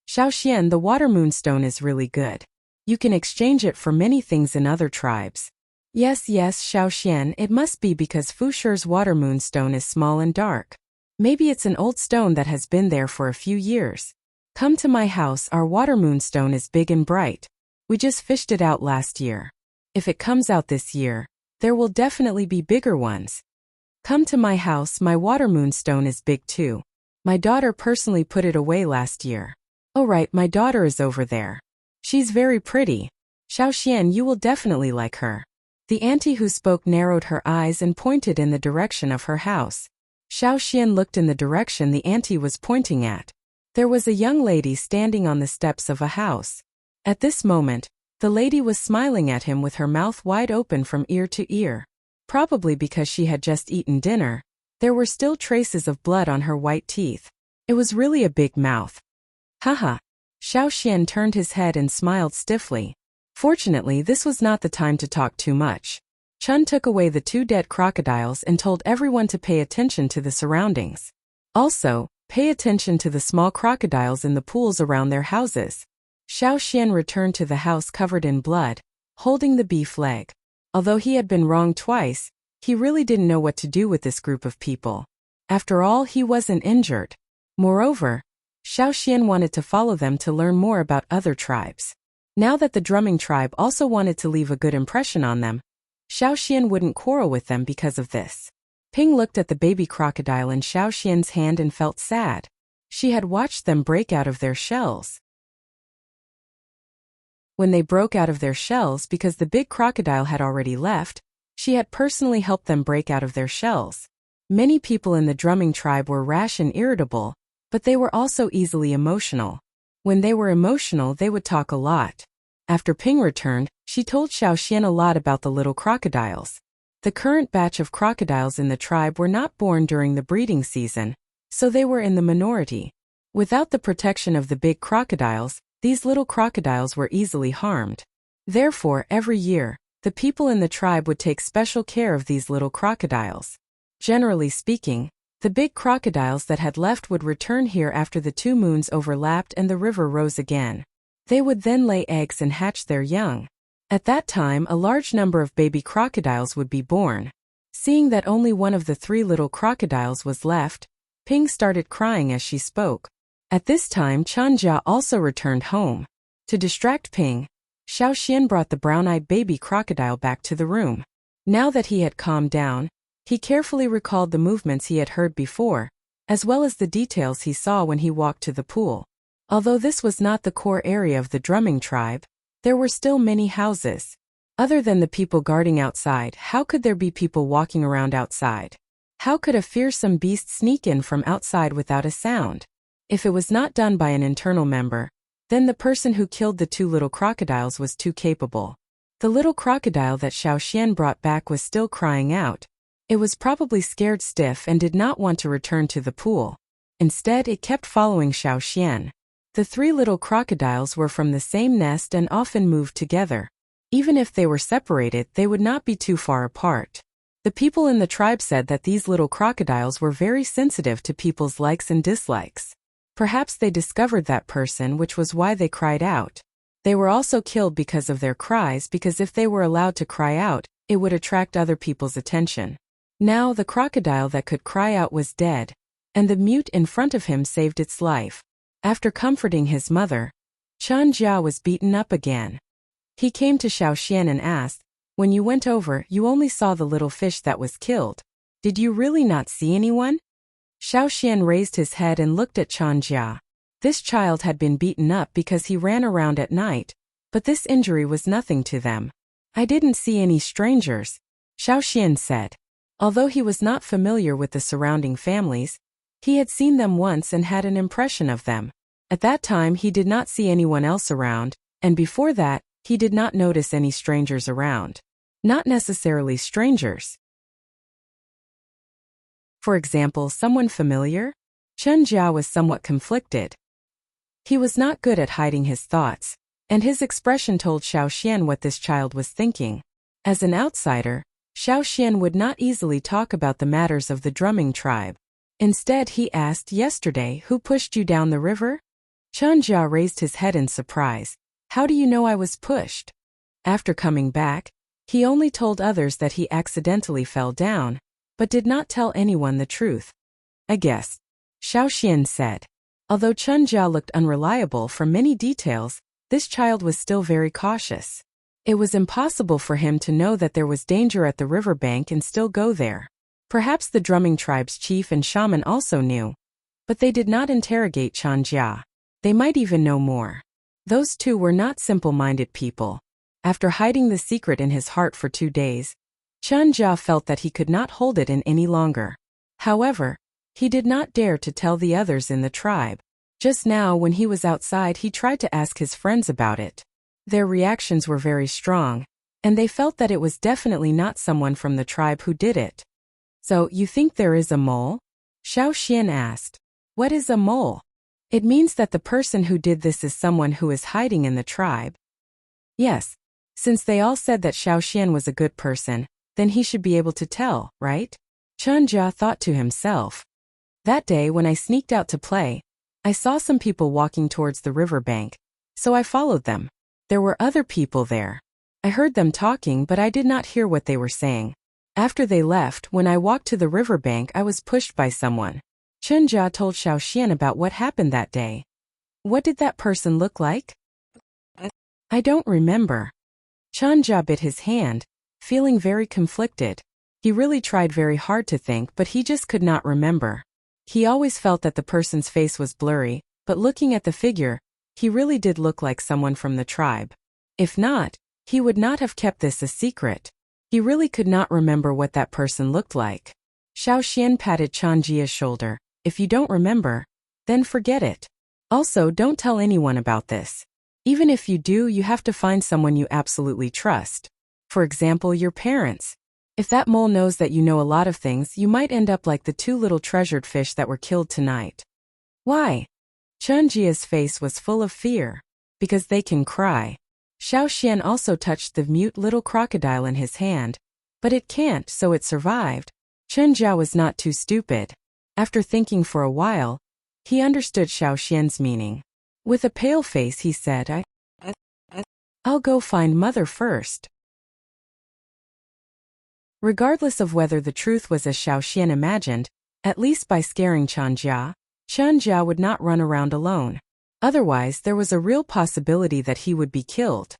Xiaoxian, the water moonstone is really good. You can exchange it for many things in other tribes. Yes, Xiaoxian, it must be because Fu Shi's water moonstone is small and dark. Maybe it's an old stone that has been there for a few years. Come to my house, our water moonstone is big and bright. We just fished it out last year. If it comes out this year, there will definitely be bigger ones. Come to my house, my water moonstone is big too. My daughter personally put it away last year. Oh right, my daughter is over there. She's very pretty. Xiaoxian, you will definitely like her. The auntie who spoke narrowed her eyes and pointed in the direction of her house. Xiaoxian looked in the direction the auntie was pointing at. There was a young lady standing on the steps of a house. At this moment, the lady was smiling at him with her mouth wide open from ear to ear. Probably because she had just eaten dinner, there were still traces of blood on her white teeth. It was really a big mouth. Haha. Xiaoxian turned his head and smiled stiffly. Fortunately, this was not the time to talk too much. Chun took away the 2 dead crocodiles and told everyone to pay attention to the surroundings. Also, pay attention to the small crocodiles in the pools around their houses. Xiaoxian returned to the house covered in blood, holding the beef leg. Although he had been wrong twice, he really didn't know what to do with this group of people. After all, he wasn't injured. Moreover, Xiaoxian wanted to follow them to learn more about other tribes. Now that the drumming tribe also wanted to leave a good impression on them, Xiaoxian wouldn't quarrel with them because of this. Ping looked at the baby crocodile in Xiaoxian's hand and felt sad. She had watched them break out of their shells. When they broke out of their shells because the big crocodile had already left, she had personally helped them break out of their shells. Many people in the drumming tribe were rash and irritable, but they were also easily emotional. When they were emotional, they would talk a lot. After Ping returned, she told Xiaoxian a lot about the little crocodiles. The current batch of crocodiles in the tribe were not born during the breeding season, so they were in the minority. Without the protection of the big crocodiles, these little crocodiles were easily harmed. Therefore, every year, the people in the tribe would take special care of these little crocodiles. Generally speaking, the big crocodiles that had left would return here after the 2 moons overlapped and the river rose again. They would then lay eggs and hatch their young. At that time, a large number of baby crocodiles would be born. Seeing that only one of the 3 little crocodiles was left, Ping started crying as she spoke. At this time, Chanja also returned home. To distract Ping, Xiaoxian brought the brown-eyed baby crocodile back to the room. Now that he had calmed down, he carefully recalled the movements he had heard before, as well as the details he saw when he walked to the pool. Although this was not the core area of the drumming tribe, there were still many houses. Other than the people guarding outside, how could there be people walking around outside? How could a fearsome beast sneak in from outside without a sound? If it was not done by an internal member, then the person who killed the 2 little crocodiles was too capable. The little crocodile that Xiaoxian brought back was still crying out. It was probably scared stiff and did not want to return to the pool. Instead, it kept following Xiaoxian. The 3 little crocodiles were from the same nest and often moved together. Even if they were separated, they would not be too far apart. The people in the tribe said that these little crocodiles were very sensitive to people's likes and dislikes. Perhaps they discovered that person, which was why they cried out. They were also killed because of their cries, because if they were allowed to cry out, it would attract other people's attention. Now the crocodile that could cry out was dead, and the mute in front of him saved its life. After comforting his mother, Chen Jia was beaten up again. He came to Xiaoxian and asked, "When you went over, you only saw the little fish that was killed. Did you really not see anyone?" Xiaoxian raised his head and looked at Chen Jia. This child had been beaten up because he ran around at night, but this injury was nothing to them. "I didn't see any strangers," Xiaoxian said. Although he was not familiar with the surrounding families, he had seen them once and had an impression of them. At that time he did not see anyone else around, and before that, he did not notice any strangers around. Not necessarily strangers. For example, someone familiar? Chen Jia was somewhat conflicted. He was not good at hiding his thoughts, and his expression told Xiaoxian what this child was thinking. As an outsider, Xiaoxian would not easily talk about the matters of the drumming tribe. Instead, he asked, "Yesterday, who pushed you down the river?" Chen Jia raised his head in surprise. "How do you know I was pushed?" After coming back, he only told others that he accidentally fell down, but did not tell anyone the truth. "I guess," Xiaoxian said. Although Chen Jia looked unreliable for many details, this child was still very cautious. It was impossible for him to know that there was danger at the riverbank and still go there. Perhaps the drumming tribe's chief and shaman also knew. But they did not interrogate Chen Jia. They might even know more. Those two were not simple-minded people. After hiding the secret in his heart for 2 days, Chen Jia felt that he could not hold it in any longer. However, he did not dare to tell the others in the tribe. Just now when he was outside he tried to ask his friends about it. Their reactions were very strong, and they felt that it was definitely not someone from the tribe who did it. "So, you think there is a mole?" Xiaoxian asked. "What is a mole?" "It means that the person who did this is someone who is hiding in the tribe." "Yes. Since they all said that Xiaoxian was a good person, then he should be able to tell, right?" Chen Jia thought to himself. "That day when I sneaked out to play, I saw some people walking towards the riverbank, so I followed them. There were other people there. I heard them talking but I did not hear what they were saying. After they left, when I walked to the riverbank I was pushed by someone." Chen Jia told Xiaoxian about what happened that day. "What did that person look like?" "I don't remember." Chen Jia bit his hand, feeling very conflicted. He really tried very hard to think, but he just could not remember. He always felt that the person's face was blurry, but looking at the figure, he really did look like someone from the tribe. If not, he would not have kept this a secret. He really could not remember what that person looked like. Xiaoxian patted Chen Jia's shoulder. "If you don't remember, then forget it. Also, don't tell anyone about this. Even if you do, you have to find someone you absolutely trust. For example, your parents. If that mole knows that you know a lot of things, you might end up like the 2 little treasured fish that were killed tonight." "Why?" Chen Jia's face was full of fear. "Because they can cry." Xiaoxian also touched the mute little crocodile in his hand. "But it can't, so it survived." Chen Jia was not too stupid. After thinking for a while, he understood Xiaoxian's meaning. With a pale face he said, I'll go find mother first." Regardless of whether the truth was as Xiaoxian imagined, at least by scaring Chen Jia would not run around alone. Otherwise, there was a real possibility that he would be killed.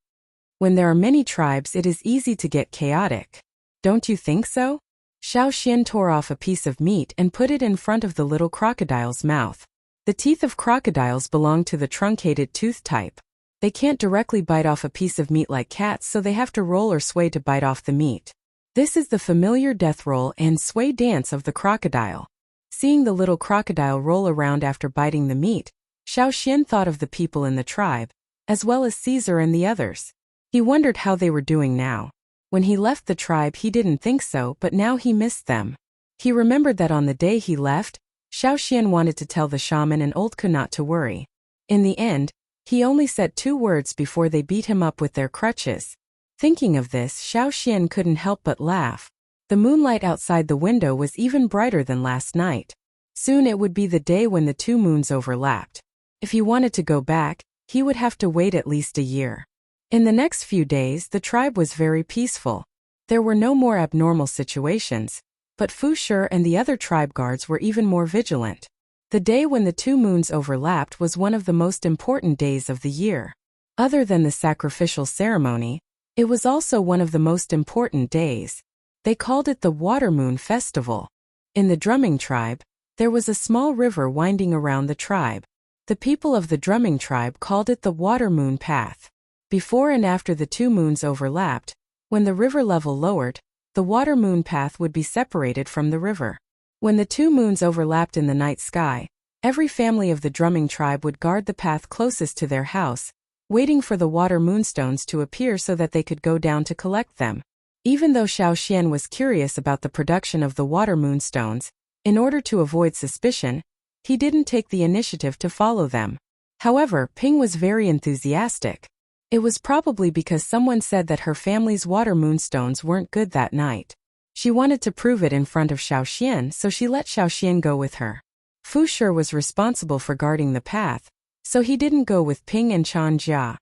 When there are many tribes, it is easy to get chaotic. Don't you think so? Xiaoxian tore off a piece of meat and put it in front of the little crocodile's mouth. The teeth of crocodiles belong to the truncated tooth type. They can't directly bite off a piece of meat like cats, so they have to roll or sway to bite off the meat. This is the familiar death roll and sway dance of the crocodile. Seeing the little crocodile roll around after biting the meat, Xiaoxian thought of the people in the tribe, as well as Caesar and the others. He wondered how they were doing now. When he left the tribe he didn't think so, but now he missed them. He remembered that on the day he left, Xiaoxian wanted to tell the shaman and Oldka not to worry. In the end, he only said 2 words before they beat him up with their crutches. Thinking of this, Xiaoxian couldn't help but laugh. The moonlight outside the window was even brighter than last night. Soon it would be the day when the 2 moons overlapped. If he wanted to go back, he would have to wait at least a year. In the next few days, the tribe was very peaceful. There were no more abnormal situations. But Fu Shi and the other tribe guards were even more vigilant. The day when the two moons overlapped was one of the most important days of the year. Other than the sacrificial ceremony, it was also one of the most important days. They called it the Water Moon Festival. In the drumming tribe, there was a small river winding around the tribe. The people of the drumming tribe called it the Water Moon Path. Before and after the two moons overlapped, when the river level lowered, the Water Moon Path would be separated from the river. When the two moons overlapped in the night sky, every family of the drumming tribe would guard the path closest to their house, waiting for the water moonstones to appear so that they could go down to collect them. Even though Xiaoxian was curious about the production of the water moonstones, in order to avoid suspicion, he didn't take the initiative to follow them. However, Ping was very enthusiastic. It was probably because someone said that her family's water moonstones weren't good that night. She wanted to prove it in front of Xiaoxian, so she let Xiaoxian go with her. Fu Shi was responsible for guarding the path, so he didn't go with Ping and Chan Jia.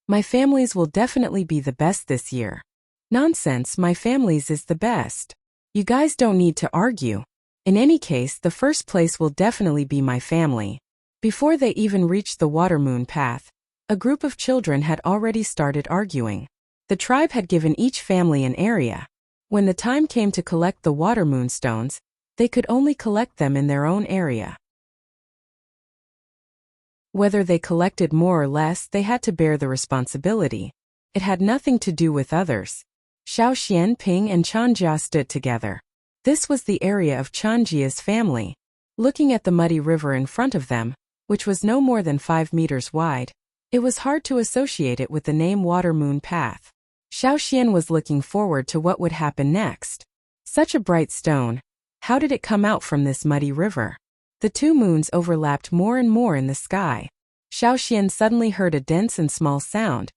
My family's will definitely be the best this year. Nonsense, my family's is the best. You guys don't need to argue. In any case, the first place will definitely be my family. Before they even reached the water moon path, a group of children had already started arguing. The tribe had given each family an area. When the time came to collect the water moonstones, they could only collect them in their own area. Whether they collected more or less, they had to bear the responsibility. It had nothing to do with others. Xiaoxian, Ping, and Chanjia stood together. This was the area of Chanjia's family. Looking at the muddy river in front of them, which was no more than 5 meters wide, it was hard to associate it with the name Water Moon Path. Xiaoxian was looking forward to what would happen next. Such a bright stone. How did it come out from this muddy river? The two moons overlapped more and more in the sky. Xiaoxian suddenly heard a dense and small sound,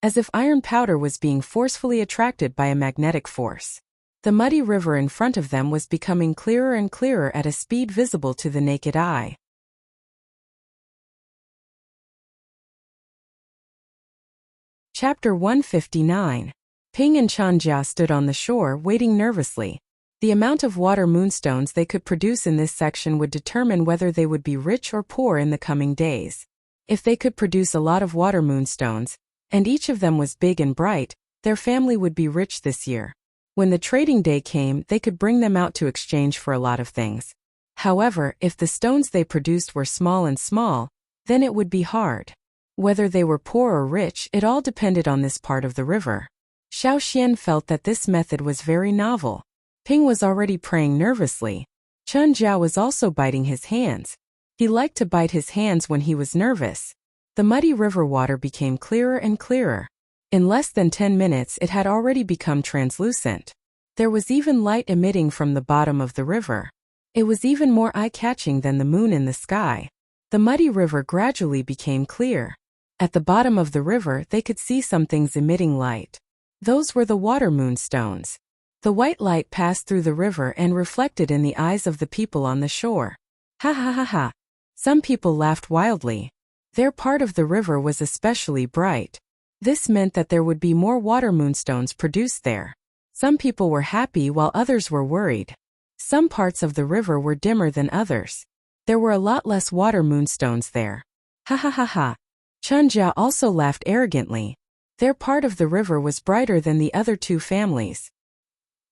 as if iron powder was being forcefully attracted by a magnetic force. The muddy river in front of them was becoming clearer and clearer at a speed visible to the naked eye. Chapter 159. Ping and Chanjia stood on the shore waiting nervously. The amount of water moonstones they could produce in this section would determine whether they would be rich or poor in the coming days. If they could produce a lot of water moonstones, and each of them was big and bright, their family would be rich this year. When the trading day came, they could bring them out to exchange for a lot of things. However, if the stones they produced were small and small, then it would be hard. Whether they were poor or rich, it all depended on this part of the river. Xiaoxian felt that this method was very novel. Ping was already praying nervously. Chun Jia was also biting his hands. He liked to bite his hands when he was nervous. The muddy river water became clearer and clearer. In less than 10 minutes it had already become translucent. There was even light emitting from the bottom of the river. It was even more eye-catching than the moon in the sky. The muddy river gradually became clear. At the bottom of the river they could see some things emitting light. Those were the water moonstones. The white light passed through the river and reflected in the eyes of the people on the shore. Ha ha ha ha. Some people laughed wildly. Their part of the river was especially bright. This meant that there would be more water moonstones produced there. Some people were happy while others were worried. Some parts of the river were dimmer than others. There were a lot less water moonstones there. Ha ha ha ha. Chunjia also laughed arrogantly. Their part of the river was brighter than the other two families.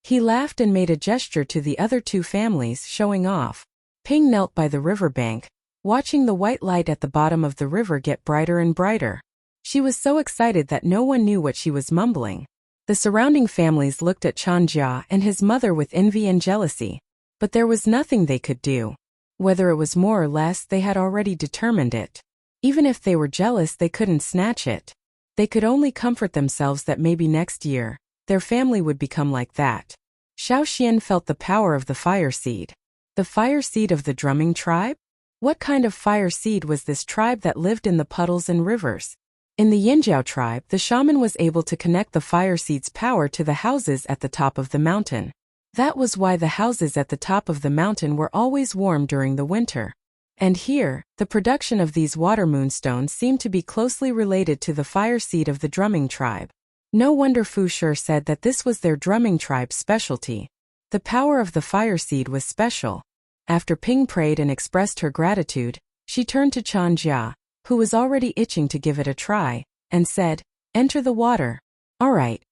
He laughed and made a gesture to the other two families, showing off. Ping knelt by the riverbank, watching the white light at the bottom of the river get brighter and brighter. She was so excited that no one knew what she was mumbling. The surrounding families looked at Chanjia and his mother with envy and jealousy, but there was nothing they could do. Whether it was more or less, they had already determined it. Even if they were jealous, they couldn't snatch it. They could only comfort themselves that maybe next year, their family would become like that. Xiaoxian felt the power of the fire seed. The fire seed of the drumming tribe? What kind of fire seed was this tribe that lived in the puddles and rivers? In the Yinjiao tribe, the shaman was able to connect the fire seed's power to the houses at the top of the mountain. That was why the houses at the top of the mountain were always warm during the winter. And here, the production of these water moonstones seemed to be closely related to the fire seed of the drumming tribe. No wonder Fu Shi said that this was their drumming tribe's specialty. The power of the fire seed was special. After Ping prayed and expressed her gratitude, she turned to Changja, who was already itching to give it a try, and said, "Enter the water." "All right."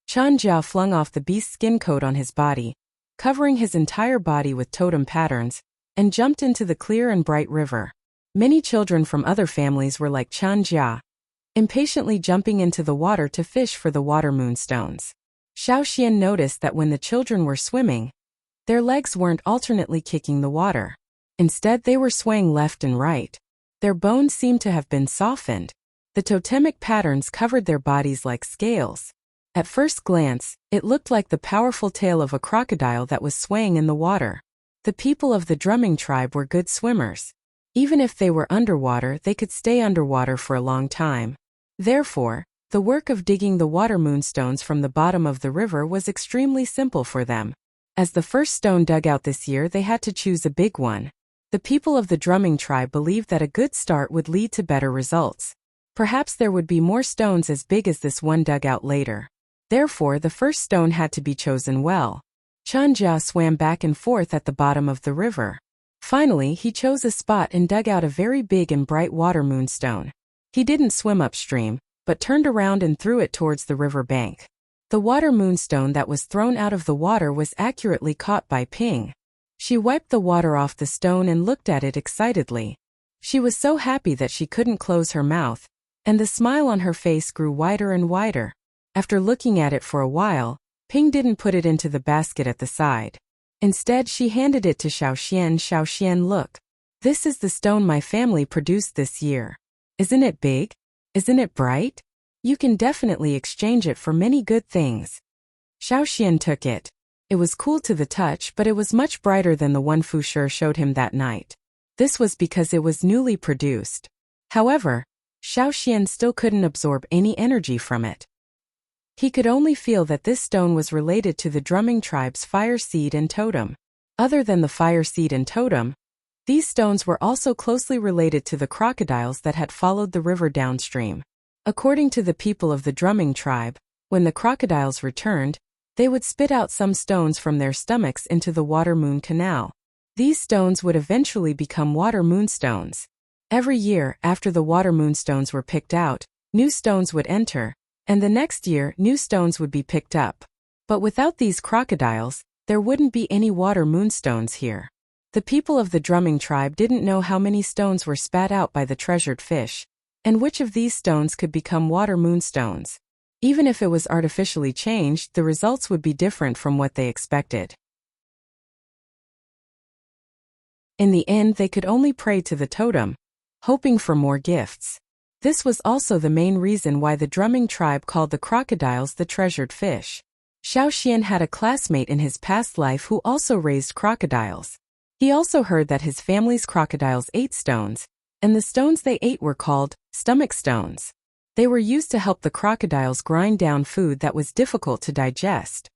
Changja flung off the beast's skin coat on his body, covering his entire body with totem patterns, and jumped into the clear and bright river. Many children from other families were like Changja, impatiently jumping into the water to fish for the water moonstones. Xiaoxian noticed that when the children were swimming, their legs weren't alternately kicking the water. Instead, they were swaying left and right. Their bones seemed to have been softened. The totemic patterns covered their bodies like scales. At first glance, it looked like the powerful tail of a crocodile that was swaying in the water. The people of the drumming tribe were good swimmers. Even if they were underwater, they could stay underwater for a long time. Therefore, the work of digging the water moonstones from the bottom of the river was extremely simple for them. As the first stone dug out this year, they had to choose a big one. The people of the drumming tribe believed that a good start would lead to better results. Perhaps there would be more stones as big as this one dug out later. Therefore, the first stone had to be chosen well. Changja swam back and forth at the bottom of the river. Finally, he chose a spot and dug out a very big and bright water moonstone. He didn't swim upstream, but turned around and threw it towards the river bank. The water moonstone that was thrown out of the water was accurately caught by Ping. She wiped the water off the stone and looked at it excitedly. She was so happy that she couldn't close her mouth, and the smile on her face grew wider and wider. After looking at it for a while, Ping didn't put it into the basket at the side. Instead, she handed it to Xiaoxian. "Xiaoxian, look. This is the stone my family produced this year. Isn't it big? Isn't it bright? You can definitely exchange it for many good things." Xiaoxian took it. It was cool to the touch, but it was much brighter than the one Fu Shi showed him that night. This was because it was newly produced. However, Xiaoxian still couldn't absorb any energy from it. He could only feel that this stone was related to the drumming tribe's fire seed and totem. Other than the fire seed and totem, these stones were also closely related to the crocodiles that had followed the river downstream. According to the people of the drumming tribe, when the crocodiles returned, they would spit out some stones from their stomachs into the water moon canal. These stones would eventually become water moonstones. Every year, after the water moonstones were picked out, new stones would enter, and the next year new stones would be picked up. But without these crocodiles, there wouldn't be any water moonstones here. The people of the drumming tribe didn't know how many stones were spat out by the treasured fish, and which of these stones could become water moonstones. Even if it was artificially changed, the results would be different from what they expected. In the end, they could only pray to the totem, hoping for more gifts. This was also the main reason why the drumming tribe called the crocodiles the treasured fish. Xiaoxian had a classmate in his past life who also raised crocodiles. He also heard that his family's crocodiles ate stones, and the stones they ate were called stomach stones. They were used to help the crocodiles grind down food that was difficult to digest.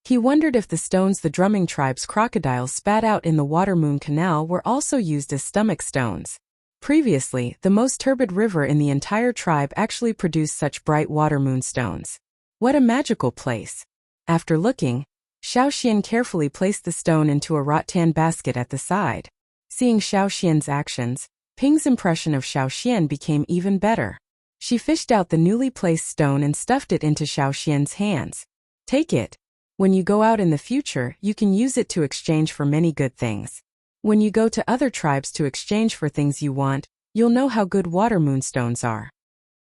He wondered if the stones the drumming tribe's crocodiles spat out in the water moon canal were also used as stomach stones. Previously, the most turbid river in the entire tribe actually produced such bright water moonstones. What a magical place! After looking, Xiaoxian carefully placed the stone into a rattan basket at the side. Seeing Xiaoxian's actions, Ping's impression of Xiaoxian became even better. She fished out the newly placed stone and stuffed it into Xiaoxian's hands. "Take it. When you go out in the future, you can use it to exchange for many good things. When you go to other tribes to exchange for things you want, you'll know how good water moonstones are."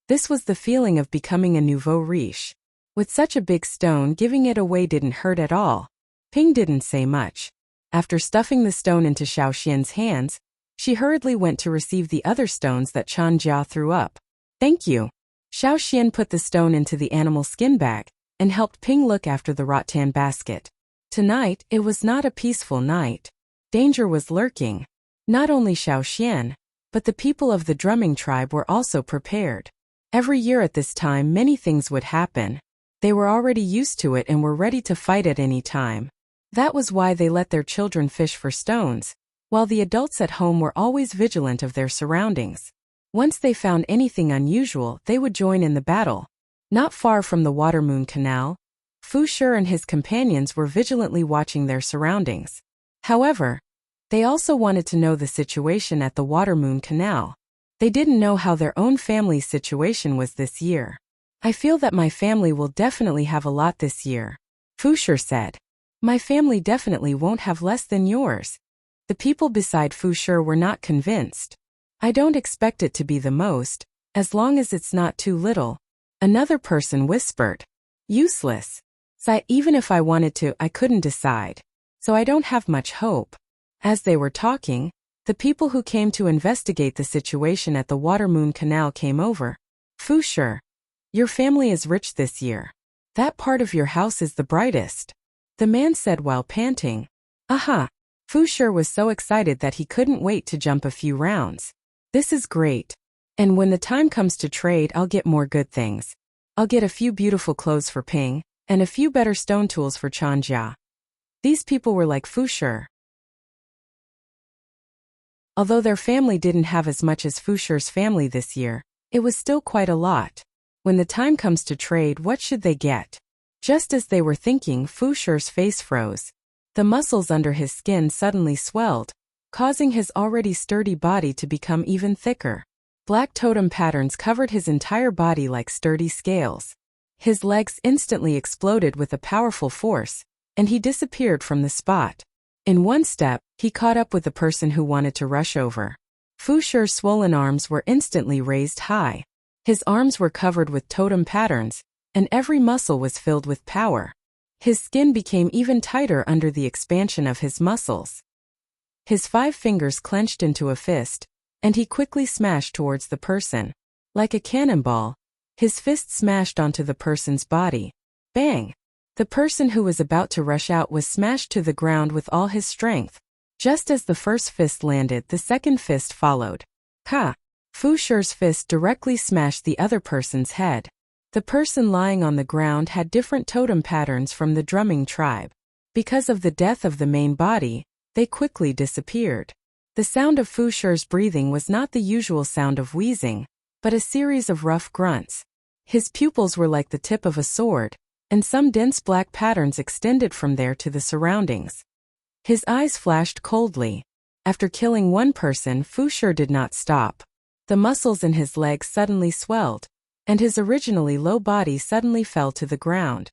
This was the feeling of becoming a nouveau riche. With such a big stone, giving it away didn't hurt at all. Ping didn't say much. After stuffing the stone into Xiaoxian's hands, she hurriedly went to receive the other stones that Changja threw up. "Thank you." Xiaoxian put the stone into the animal skin bag and helped Ping look after the rattan basket. Tonight, it was not a peaceful night. Danger was lurking. Not only Xiaoxian, but the people of the drumming tribe were also prepared. Every year at this time, many things would happen. They were already used to it and were ready to fight at any time. That was why they let their children fish for stones, while the adults at home were always vigilant of their surroundings. Once they found anything unusual, they would join in the battle. Not far from the water moon canal, Fu Shi and his companions were vigilantly watching their surroundings. However, they also wanted to know the situation at the Water-Moon Canal. They didn't know how their own family's situation was this year. I feel that my family will definitely have a lot this year, Fu Shi said. My family definitely won't have less than yours. The people beside Fu Shi were not convinced. I don't expect it to be the most, as long as it's not too little. Another person whispered. Useless. Even if I wanted to, I couldn't decide. So I don't have much hope. As they were talking, the people who came to investigate the situation at the Water-Moon Canal came over. Fu Shi, your family is rich this year. That part of your house is the brightest, the man said while panting. Aha! Fu Shi was so excited that he couldn't wait to jump a few rounds. This is great. And when the time comes to trade, I'll get more good things. I'll get a few beautiful clothes for Ping, and a few better stone tools for Chanjia. These people were like Fu Shi. Although their family didn't have as much as Fu Shi's family this year, it was still quite a lot. When the time comes to trade, what should they get? Just as they were thinking, Fu Shi's face froze. The muscles under his skin suddenly swelled, causing his already sturdy body to become even thicker. Black totem patterns covered his entire body like sturdy scales. His legs instantly exploded with a powerful force, and he disappeared from the spot. In one step, he caught up with the person who wanted to rush over. Fu Shi's swollen arms were instantly raised high. His arms were covered with totem patterns, and every muscle was filled with power. His skin became even tighter under the expansion of his muscles. His 5 fingers clenched into a fist, and he quickly smashed towards the person. Like a cannonball, his fist smashed onto the person's body. Bang! The person who was about to rush out was smashed to the ground with all his strength. Just as the first fist landed, the second fist followed. Ha! Fu Shi's fist directly smashed the other person's head. The person lying on the ground had different totem patterns from the drumming tribe. Because of the death of the main body, they quickly disappeared. The sound of Fu Shi's breathing was not the usual sound of wheezing, but a series of rough grunts. His pupils were like the tip of a sword, and some dense black patterns extended from there to the surroundings. His eyes flashed coldly. After killing one person, Fu Shi did not stop. The muscles in his legs suddenly swelled, and his originally low body suddenly fell to the ground.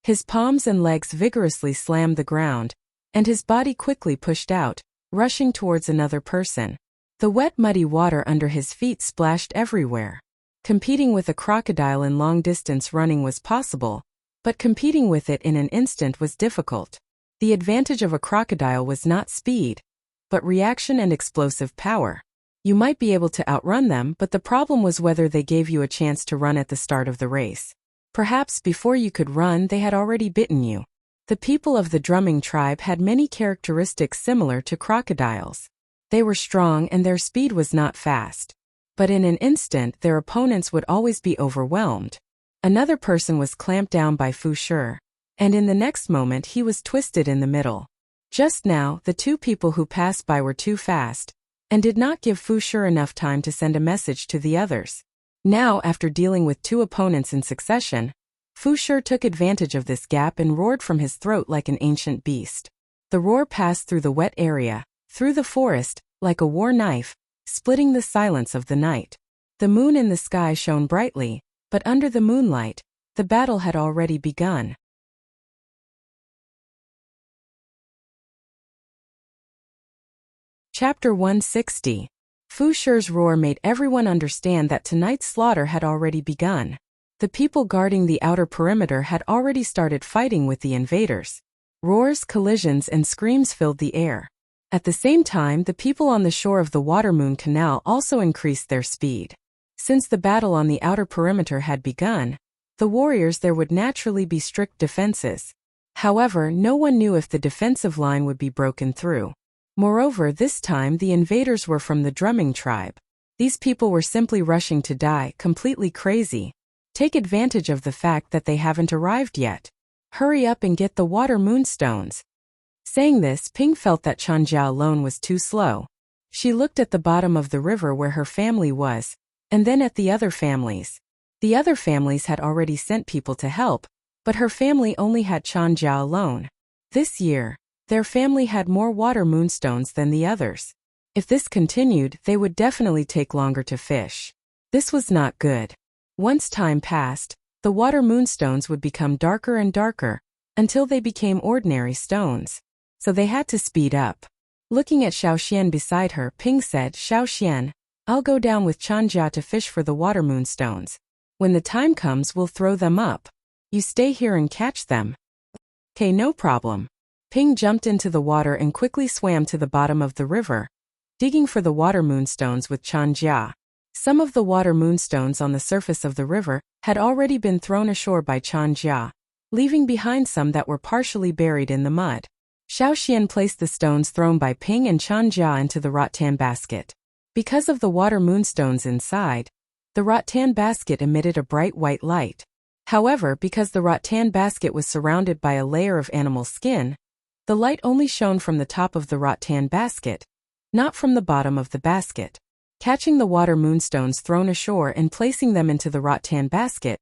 His palms and legs vigorously slammed the ground, and his body quickly pushed out, rushing towards another person. The wet muddy water under his feet splashed everywhere. Competing with a crocodile in long-distance running was possible, but competing with it in an instant was difficult. The advantage of a crocodile was not speed, but reaction and explosive power. You might be able to outrun them, but the problem was whether they gave you a chance to run at the start of the race. Perhaps before you could run, they had already bitten you. The people of the drumming tribe had many characteristics similar to crocodiles. They were strong and their speed was not fast. But in an instant, their opponents would always be overwhelmed. Another person was clamped down by Fu Shi, and in the next moment he was twisted in the middle. Just now, the 2 people who passed by were too fast, and did not give Fu Shi enough time to send a message to the others. Now, after dealing with 2 opponents in succession, Fu Shi took advantage of this gap and roared from his throat like an ancient beast. The roar passed through the wet area, through the forest, like a war knife, splitting the silence of the night. The moon in the sky shone brightly, but under the moonlight, the battle had already begun. Chapter 160. Fu Shi's roar made everyone understand that tonight's slaughter had already begun. The people guarding the outer perimeter had already started fighting with the invaders. Roars, collisions, and screams filled the air. At the same time, the people on the shore of the Water-Moon Canal also increased their speed. Since the battle on the outer perimeter had begun, the warriors there would naturally be strict defenses. However, no one knew if the defensive line would be broken through. Moreover, this time the invaders were from the drumming tribe. These people were simply rushing to die, completely crazy. Take advantage of the fact that they haven't arrived yet. Hurry up and get the water moonstones. Saying this, Ping felt that Chanjia alone was too slow. She looked at the bottom of the river where her family was, and then at the other families. The other families had already sent people to help, But her family only had Chanja alone. This year, their family had more water moonstones than the others. If this continued, they would definitely take longer to fish. This was not good. Once time passed, the water moonstones would become darker and darker, until they became ordinary stones. So they had to speed up. Looking at Xiaoxian beside her, Ping said, "Xiaoxian, I'll go down with Chanja to fish for the water moonstones. When the time comes, we'll throw them up. You stay here and catch them." "Okay, no problem." Ping jumped into the water and quickly swam to the bottom of the river, digging for the water moonstones with Chanja. Some of the water moonstones on the surface of the river had already been thrown ashore by Chanja, leaving behind some that were partially buried in the mud. Xiaoxian placed the stones thrown by Ping and Chanja into the rattan basket. Because of the water moonstones inside, the rattan basket emitted a bright white light. However, because the rattan basket was surrounded by a layer of animal skin, the light only shone from the top of the rattan basket, not from the bottom of the basket. Catching the water moonstones thrown ashore and placing them into the rattan basket,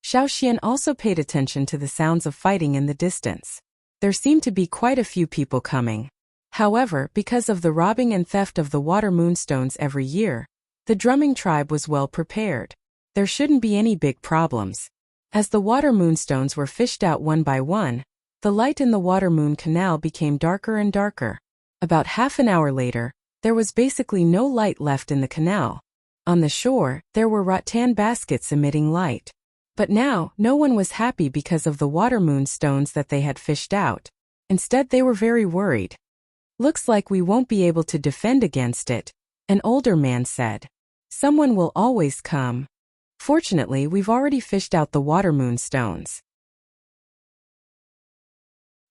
Xiaoxian also paid attention to the sounds of fighting in the distance. There seemed to be quite a few people coming. However, because of the robbing and theft of the water moonstones every year, the drumming tribe was well prepared. There shouldn't be any big problems. As the water moonstones were fished out one by one, the light in the water moon canal became darker and darker. About half an hour later, there was basically no light left in the canal. On the shore, there were rattan baskets emitting light. But now, no one was happy because of the water moonstones that they had fished out. Instead, they were very worried. "Looks like we won't be able to defend against it," an older man said. "Someone will always come. Fortunately, we've already fished out the water moonstones.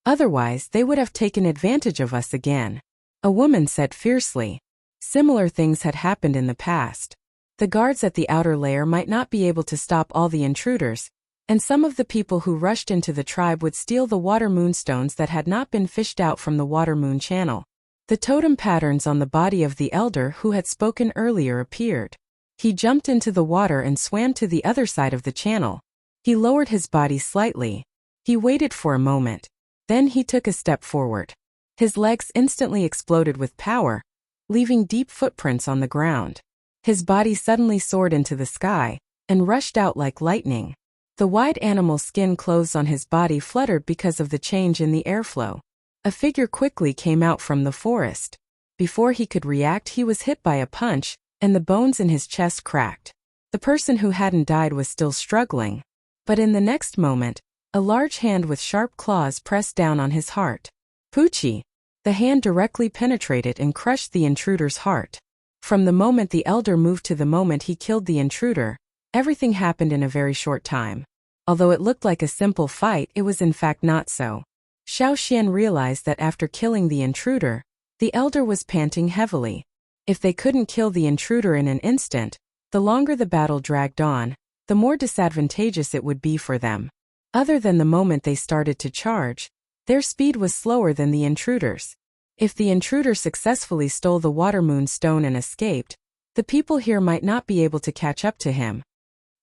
Otherwise, they would have taken advantage of us again," a woman said fiercely. Similar things had happened in the past. The guards at the outer layer might not be able to stop all the intruders, and some of the people who rushed into the tribe would steal the water moonstones that had not been fished out from the water moon channel. The totem patterns on the body of the elder who had spoken earlier appeared. He jumped into the water and swam to the other side of the channel. He lowered his body slightly. He waited for a moment. Then he took a step forward. His legs instantly exploded with power, leaving deep footprints on the ground. His body suddenly soared into the sky and rushed out like lightning. The wide animal skin clothes on his body fluttered because of the change in the airflow. A figure quickly came out from the forest. Before he could react, he was hit by a punch, and the bones in his chest cracked. The person who hadn't died was still struggling. But in the next moment, a large hand with sharp claws pressed down on his heart. Poochie! The hand directly penetrated and crushed the intruder's heart. From the moment the elder moved to the moment he killed the intruder, everything happened in a very short time. Although it looked like a simple fight, it was in fact not so. Xiaoxian realized that after killing the intruder, the elder was panting heavily. If they couldn't kill the intruder in an instant, the longer the battle dragged on, the more disadvantageous it would be for them. Other than the moment they started to charge, their speed was slower than the intruder's. If the intruder successfully stole the water moon stone and escaped, the people here might not be able to catch up to him.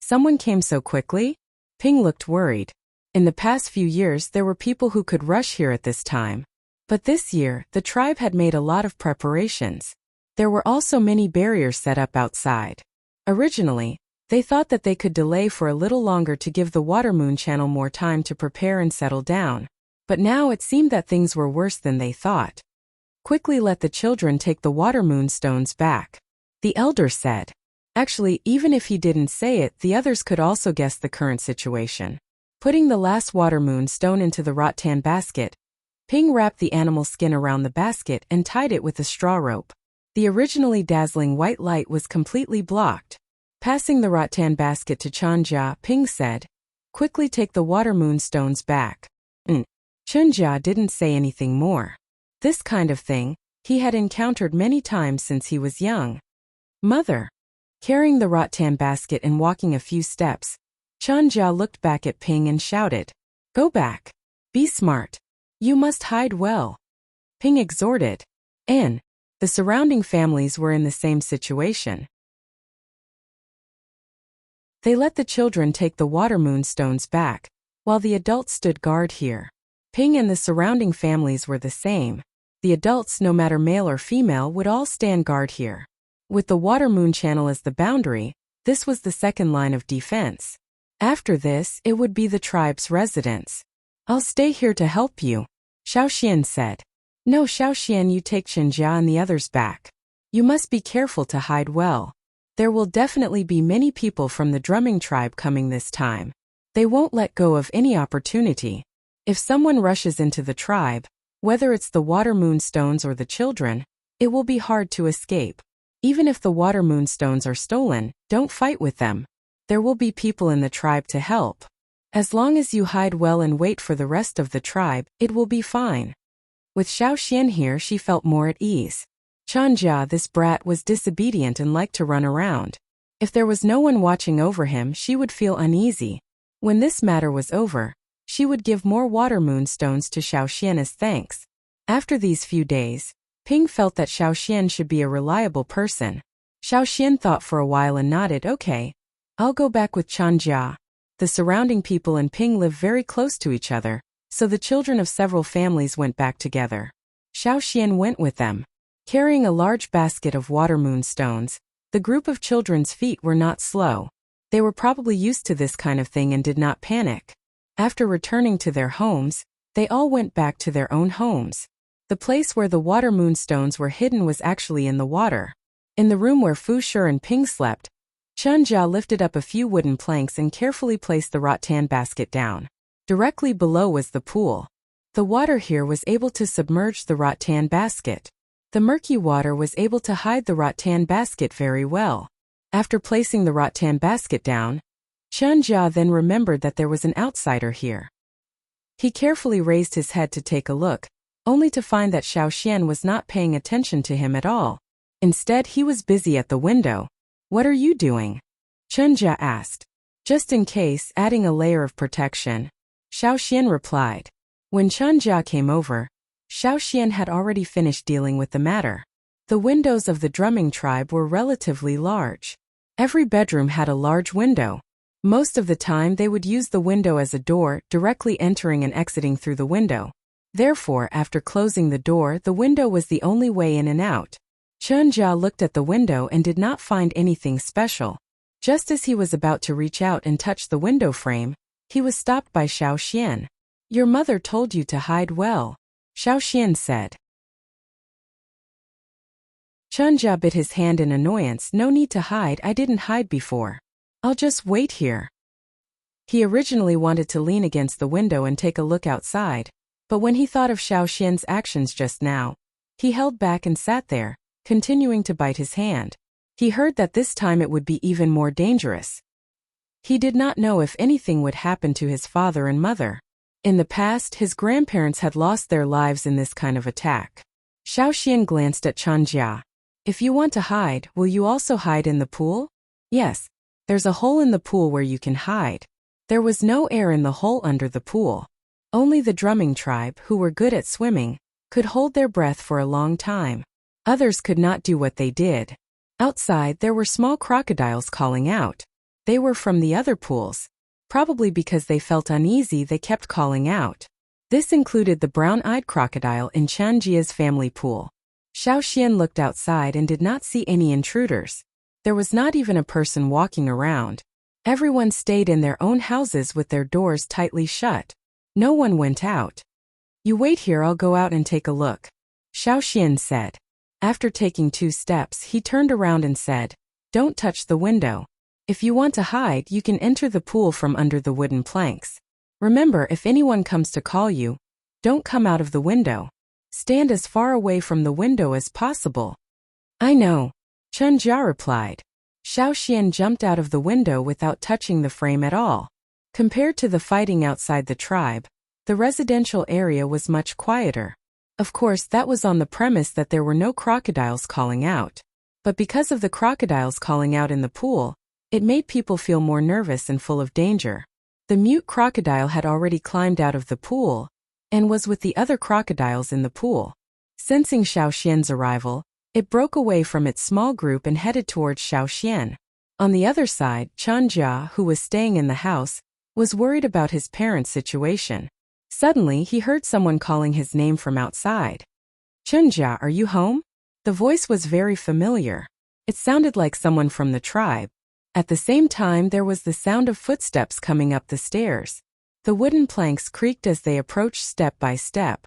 Someone came so quickly? Ping looked worried. In the past few years there were people who could rush here at this time. But this year, the tribe had made a lot of preparations. There were also many barriers set up outside. Originally, they thought that they could delay for a little longer to give the water moon channel more time to prepare and settle down. But now it seemed that things were worse than they thought. "Quickly let the children take the water moon stones back," the elder said. Actually, even if he didn't say it, the others could also guess the current situation. Putting the last water moon stone into the rattan basket, Ping wrapped the animal skin around the basket and tied it with a straw rope. The originally dazzling white light was completely blocked. Passing the rattan basket to Chanja, Ping said, "Quickly take the water moon stones back." Chunjia didn't say anything more. This kind of thing, he had encountered many times since he was young. "Mother." Carrying the rattan basket and walking a few steps, Chunjia looked back at Ping and shouted, "Go back. Be smart. You must hide well." Ping exhorted. And the surrounding families were in the same situation. They let the children take the water moon stones back, while the adults stood guard here. Ping and the surrounding families were the same. The adults, no matter male or female, would all stand guard here. With the water moon channel as the boundary, this was the second line of defense. After this, it would be the tribe's residence. I'll stay here to help you, Xiaoxian said. No, Xiaoxian, you take Chenjia and the others back. You must be careful to hide well. There will definitely be many people from the drumming tribe coming this time. They won't let go of any opportunity. If someone rushes into the tribe, whether it's the water moonstones or the children, it will be hard to escape. Even if the water moonstones are stolen, don't fight with them. There will be people in the tribe to help. As long as you hide well and wait for the rest of the tribe, it will be fine. With Xiaoxian here, she felt more at ease. Chenjia, this brat, was disobedient and liked to run around. If there was no one watching over him, she would feel uneasy. When this matter was over, she would give more water moonstones to Xiaoxian as thanks. After these few days, Ping felt that Xiaoxian should be a reliable person. Xiaoxian thought for a while and nodded, okay. I'll go back with Chenjia. The surrounding people and Ping live very close to each other, so the children of several families went back together. Xiaoxian went with them. Carrying a large basket of water moonstones, the group of children's feet were not slow. They were probably used to this kind of thing and did not panic. After returning to their homes, they all went back to their own homes. The place where the water moonstones were hidden was actually in the water. In the room where Fu Shi and Ping slept, Chenjia lifted up a few wooden planks and carefully placed the rattan basket down. Directly below was the pool. The water here was able to submerge the rattan basket. The murky water was able to hide the rattan basket very well. After placing the rattan basket down, Chenjia then remembered that there was an outsider here. He carefully raised his head to take a look, only to find that Xiaoxian was not paying attention to him at all. Instead, he was busy at the window. What are you doing? Chenjia asked. Just in case, adding a layer of protection, Xiaoxian replied. When Chenjia came over, Xiaoxian had already finished dealing with the matter. The windows of the drumming tribe were relatively large. Every bedroom had a large window. Most of the time they would use the window as a door, directly entering and exiting through the window. Therefore, after closing the door, the window was the only way in and out. Chenjia looked at the window and did not find anything special. Just as he was about to reach out and touch the window frame, he was stopped by Xiaoxian. Your mother told you to hide well, Xiaoxian said. Chenjia bit his hand in annoyance. No need to hide, I didn't hide before. I'll just wait here. He originally wanted to lean against the window and take a look outside, but when he thought of Xiaoxian's actions just now, he held back and sat there, continuing to bite his hand. He heard that this time it would be even more dangerous. He did not know if anything would happen to his father and mother. In the past, his grandparents had lost their lives in this kind of attack. Xiaoxian glanced at Chenjia. If you want to hide, will you also hide in the pool? Yes. There's a hole in the pool where you can hide. There was no air in the hole under the pool. Only the drumming tribe, who were good at swimming, could hold their breath for a long time. Others could not do what they did. Outside, there were small crocodiles calling out. They were from the other pools. Probably because they felt uneasy, they kept calling out. This included the brown-eyed crocodile in Chenjia's family pool. Xiaoxian looked outside and did not see any intruders. There was not even a person walking around. Everyone stayed in their own houses with their doors tightly shut. No one went out. You wait here, I'll go out and take a look, Xiaoxian said. After taking 2 steps, he turned around and said, Don't touch the window. If you want to hide, you can enter the pool from under the wooden planks. Remember, if anyone comes to call you, don't come out of the window. Stand as far away from the window as possible. I know, Chenjia replied. Xiaoxian jumped out of the window without touching the frame at all. Compared to the fighting outside the tribe, the residential area was much quieter. Of course, that was on the premise that there were no crocodiles calling out. But because of the crocodiles calling out in the pool, it made people feel more nervous and full of danger. The mute crocodile had already climbed out of the pool and was with the other crocodiles in the pool. Sensing Xiaoxian's arrival, it broke away from its small group and headed towards Xiaoxian. On the other side, Chenjia, who was staying in the house, was worried about his parents' situation. Suddenly, he heard someone calling his name from outside. Chunjia, are you home? The voice was very familiar. It sounded like someone from the tribe. At the same time, there was the sound of footsteps coming up the stairs. The wooden planks creaked as they approached step by step.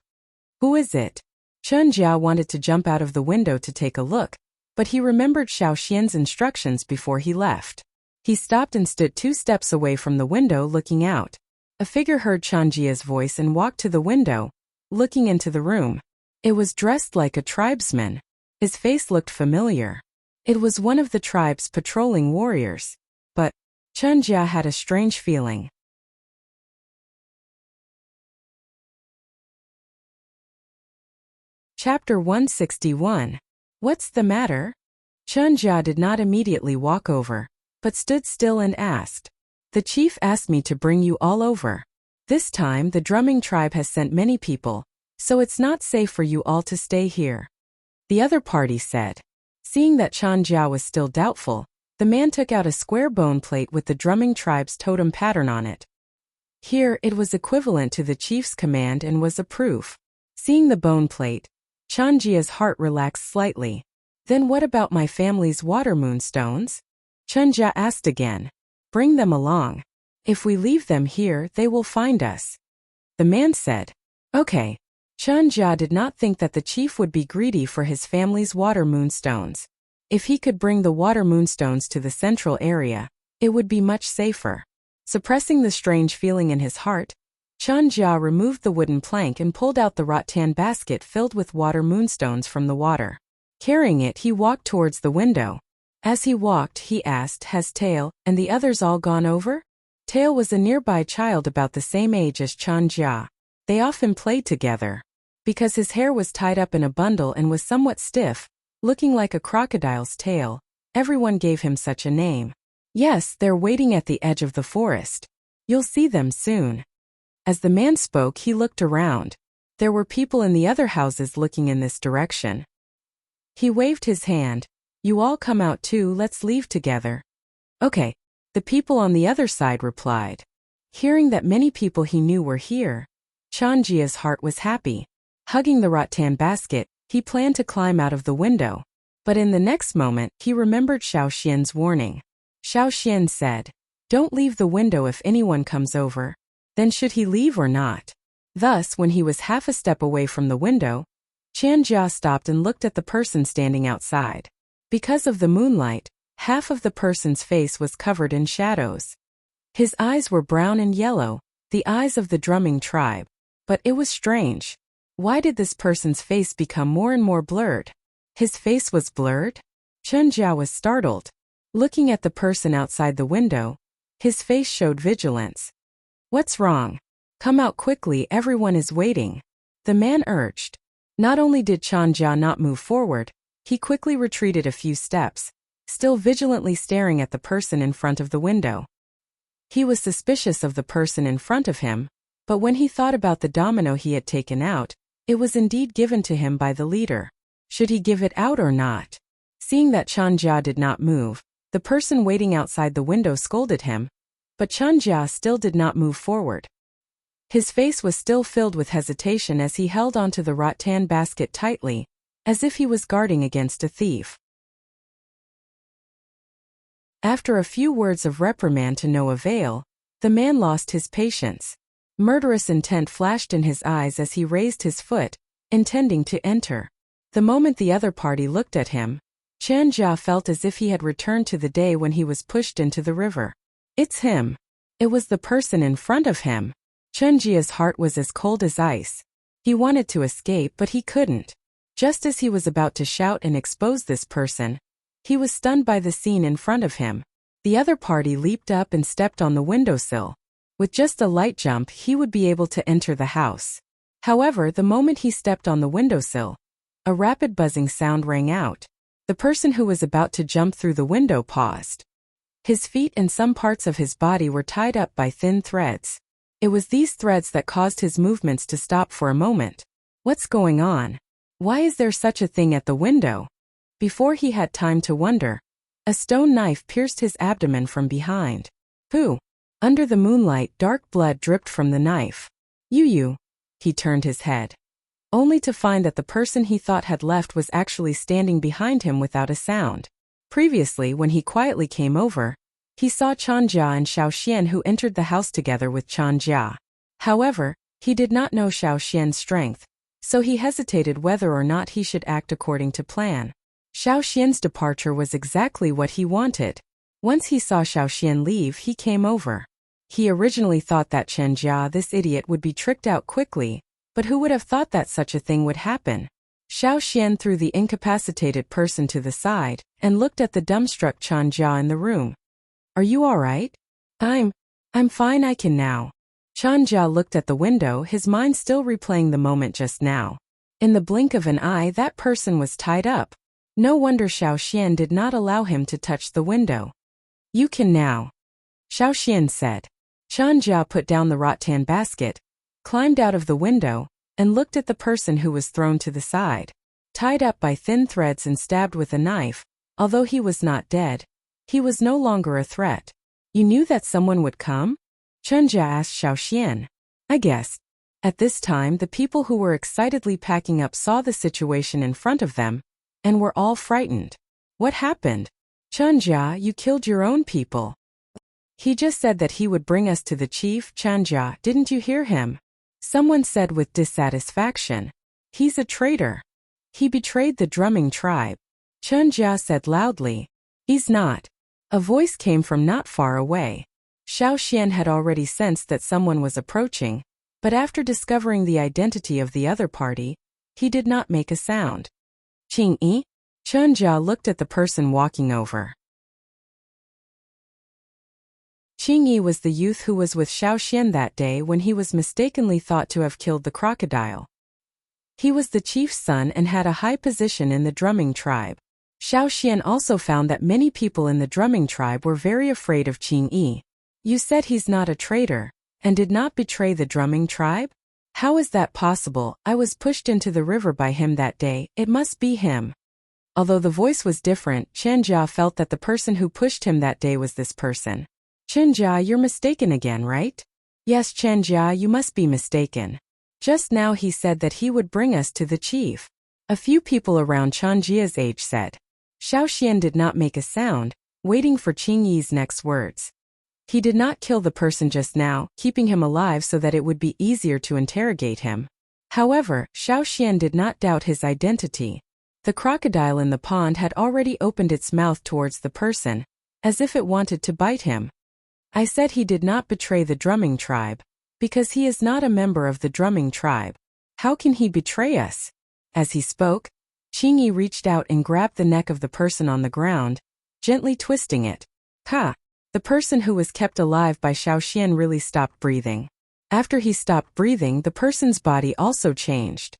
Who is it? Chunjia wanted to jump out of the window to take a look, but he remembered Xiaoxian's instructions before he left. He stopped and stood 2 steps away from the window looking out. A figure heard Chunjia's voice and walked to the window, looking into the room. It was dressed like a tribesman. His face looked familiar. It was one of the tribe's patrolling warriors. But Chunjia had a strange feeling. Chapter 161. What's the matter? Chunjia did not immediately walk over, but stood still and asked. The chief asked me to bring you all over. This time the drumming tribe has sent many people, so it's not safe for you all to stay here. The other party said. Seeing that Chunjia was still doubtful, the man took out a square bone plate with the drumming tribe's totem pattern on it. Here it was equivalent to the chief's command and was a proof. Seeing the bone plate, Chunjia's heart relaxed slightly. Then what about my family's water moonstones? Chunjia asked again. Bring them along. If we leave them here, they will find us. The man said. Okay. Chunjia did not think that the chief would be greedy for his family's water moonstones. If he could bring the water moonstones to the central area, it would be much safer. Suppressing the strange feeling in his heart, Chunjia removed the wooden plank and pulled out the rattan basket filled with water moonstones from the water. Carrying it, he walked towards the window. As he walked, he asked, Has Tail and the others all gone over? Tail was a nearby child about the same age as Chunjia. They often played together. Because his hair was tied up in a bundle and was somewhat stiff, looking like a crocodile's tail, everyone gave him such a name. Yes, they're waiting at the edge of the forest. You'll see them soon. As the man spoke, he looked around. There were people in the other houses looking in this direction. He waved his hand. You all come out too, let's leave together. Okay. The people on the other side replied. Hearing that many people he knew were here, Chunjia's heart was happy. Hugging the rattan basket, he planned to climb out of the window. But in the next moment, he remembered Xiaoxian's warning. Xiaoxian said, Don't leave the window if anyone comes over. Then should he leave or not? Thus, when he was half a step away from the window, Chunjia stopped and looked at the person standing outside. Because of the moonlight, half of the person's face was covered in shadows. His eyes were brown and yellow, the eyes of the drumming tribe. But it was strange. Why did this person's face become more and more blurred? His face was blurred? Chunjia was startled. Looking at the person outside the window, his face showed vigilance. What's wrong? Come out quickly, everyone is waiting. The man urged. Not only did Chunjia not move forward, he quickly retreated a few steps, still vigilantly staring at the person in front of the window. He was suspicious of the person in front of him, but when he thought about the domino he had taken out, it was indeed given to him by the leader. Should he give it out or not? Seeing that Chunjia did not move, the person waiting outside the window scolded him, but Chunjia still did not move forward. His face was still filled with hesitation as he held onto the rattan basket tightly, as if he was guarding against a thief. After a few words of reprimand to no avail, the man lost his patience. Murderous intent flashed in his eyes as he raised his foot, intending to enter. The moment the other party looked at him, Chunjia felt as if he had returned to the day when he was pushed into the river. It's him. It was the person in front of him. Chunjia's heart was as cold as ice. He wanted to escape, but he couldn't. Just as he was about to shout and expose this person, he was stunned by the scene in front of him. The other party leaped up and stepped on the windowsill. With just a light jump, he would be able to enter the house. However, the moment he stepped on the windowsill, a rapid buzzing sound rang out. The person who was about to jump through the window paused. His feet and some parts of his body were tied up by thin threads. It was these threads that caused his movements to stop for a moment. What's going on? Why is there such a thing at the window? Before he had time to wonder, a stone knife pierced his abdomen from behind. Pooh! Under the moonlight, dark blood dripped from the knife. You. He turned his head, only to find that the person he thought had left was actually standing behind him without a sound. Previously, when he quietly came over, he saw Chanjia and Xiaoxian, who entered the house together with Chanjia. However, he did not know Xiaoxian's strength, so he hesitated whether or not he should act according to plan. Xiaoxian's departure was exactly what he wanted. Once he saw Xiaoxian leave, he came over. He originally thought that Chanjia, this idiot, would be tricked out quickly, but who would have thought that such a thing would happen? Xiaoxian threw the incapacitated person to the side and looked at the dumbstruck Chanjia in the room. Are you all right? I'm fine, I can now. Chanjia looked at the window, his mind still replaying the moment just now. In the blink of an eye, that person was tied up. No wonder Xiaoxian did not allow him to touch the window. You can now, Xiaoxian said. Chanjia put down the rattan basket, climbed out of the window, and looked at the person who was thrown to the side. Tied up by thin threads and stabbed with a knife, although he was not dead, he was no longer a threat. You knew that someone would come? Chanjia asked Xiaoxian. I guessed. At this time, the people who were excitedly packing up saw the situation in front of them, and were all frightened. What happened? Chanjia, you killed your own people. He just said that he would bring us to the chief. Chanjia, didn't you hear him? Someone said with dissatisfaction. He's a traitor. He betrayed the drumming tribe. Chanjia said loudly. He's not. A voice came from not far away. Xiaoxian had already sensed that someone was approaching, but after discovering the identity of the other party, he did not make a sound. Qingyi? Chanjia looked at the person walking over. Qingyi was the youth who was with Xiaoxian that day when he was mistakenly thought to have killed the crocodile. He was the chief's son and had a high position in the drumming tribe. Xiaoxian also found that many people in the drumming tribe were very afraid of Qingyi. You said he's not a traitor, and did not betray the drumming tribe? How is that possible? I was pushed into the river by him that day, it must be him. Although the voice was different, Chanjia felt that the person who pushed him that day was this person. Chanjia, you're mistaken again, right? Yes, Chanjia, you must be mistaken. Just now he said that he would bring us to the chief. A few people around Chanjia's age said. Xiaoxian did not make a sound, waiting for Qingyi's next words. He did not kill the person just now, keeping him alive so that it would be easier to interrogate him. However, Xiaoxian did not doubt his identity. The crocodile in the pond had already opened its mouth towards the person, as if it wanted to bite him. I said he did not betray the drumming tribe, because he is not a member of the drumming tribe. How can he betray us? As he spoke, Qingyi reached out and grabbed the neck of the person on the ground, gently twisting it. Ha! The person who was kept alive by Xiaoxian really stopped breathing. After he stopped breathing, the person's body also changed.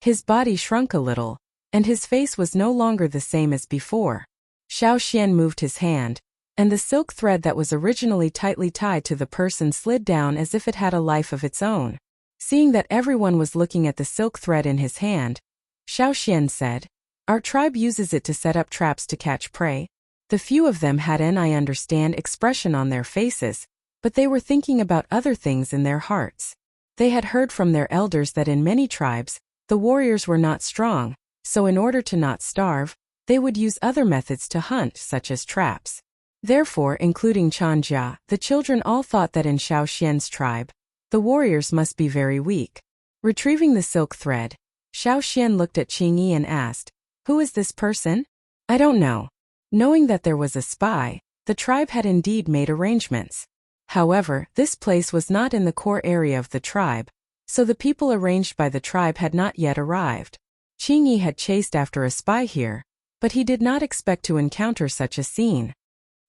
His body shrunk a little, and his face was no longer the same as before. Xiaoxian moved his hand, and the silk thread that was originally tightly tied to the person slid down as if it had a life of its own. Seeing that everyone was looking at the silk thread in his hand, Xiaoxian said, Our tribe uses it to set up traps to catch prey. The few of them had an I understand expression on their faces, but they were thinking about other things in their hearts. They had heard from their elders that in many tribes, the warriors were not strong, so in order to not starve, they would use other methods to hunt, such as traps. Therefore, including Chanjia, the children all thought that in Xiaoxian's tribe, the warriors must be very weak. Retrieving the silk thread, Xiaoxian looked at Qingyi and asked, Who is this person? I don't know. Knowing that there was a spy, the tribe had indeed made arrangements. However, this place was not in the core area of the tribe, so the people arranged by the tribe had not yet arrived. Qingyi had chased after a spy here, but he did not expect to encounter such a scene.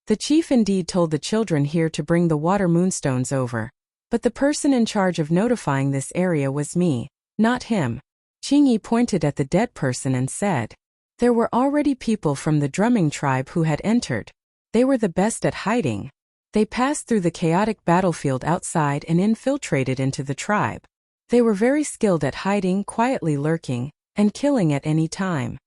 The chief indeed told the children here to bring the water moonstones over, but the person in charge of notifying this area was me, not him. Qingyi pointed at the dead person and said, There were already people from the drumming tribe who had entered. They were the best at hiding. They passed through the chaotic battlefield outside and infiltrated into the tribe. They were very skilled at hiding, quietly lurking, and killing at any time.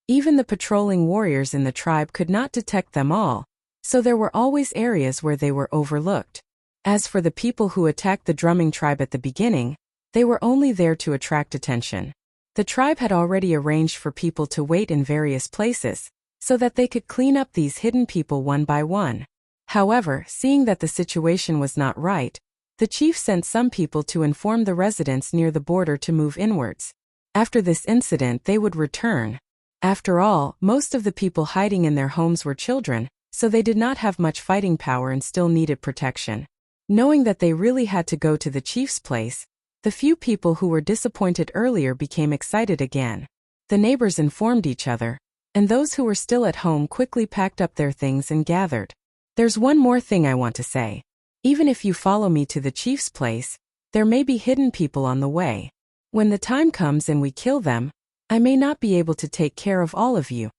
Even the patrolling warriors in the tribe could not detect them all, so there were always areas where they were overlooked. As for the people who attacked the drumming tribe at the beginning, they were only there to attract attention. The tribe had already arranged for people to wait in various places, so that they could clean up these hidden people one by one. However, seeing that the situation was not right, the chief sent some people to inform the residents near the border to move inwards. After this incident they would return. After all, most of the people hiding in their homes were children, so they did not have much fighting power and still needed protection. Knowing that they really had to go to the chief's place, the few people who were disappointed earlier became excited again. The neighbors informed each other, and those who were still at home quickly packed up their things and gathered. There's one more thing I want to say. Even if you follow me to the chief's place, there may be hidden people on the way. When the time comes and we kill them, I may not be able to take care of all of you.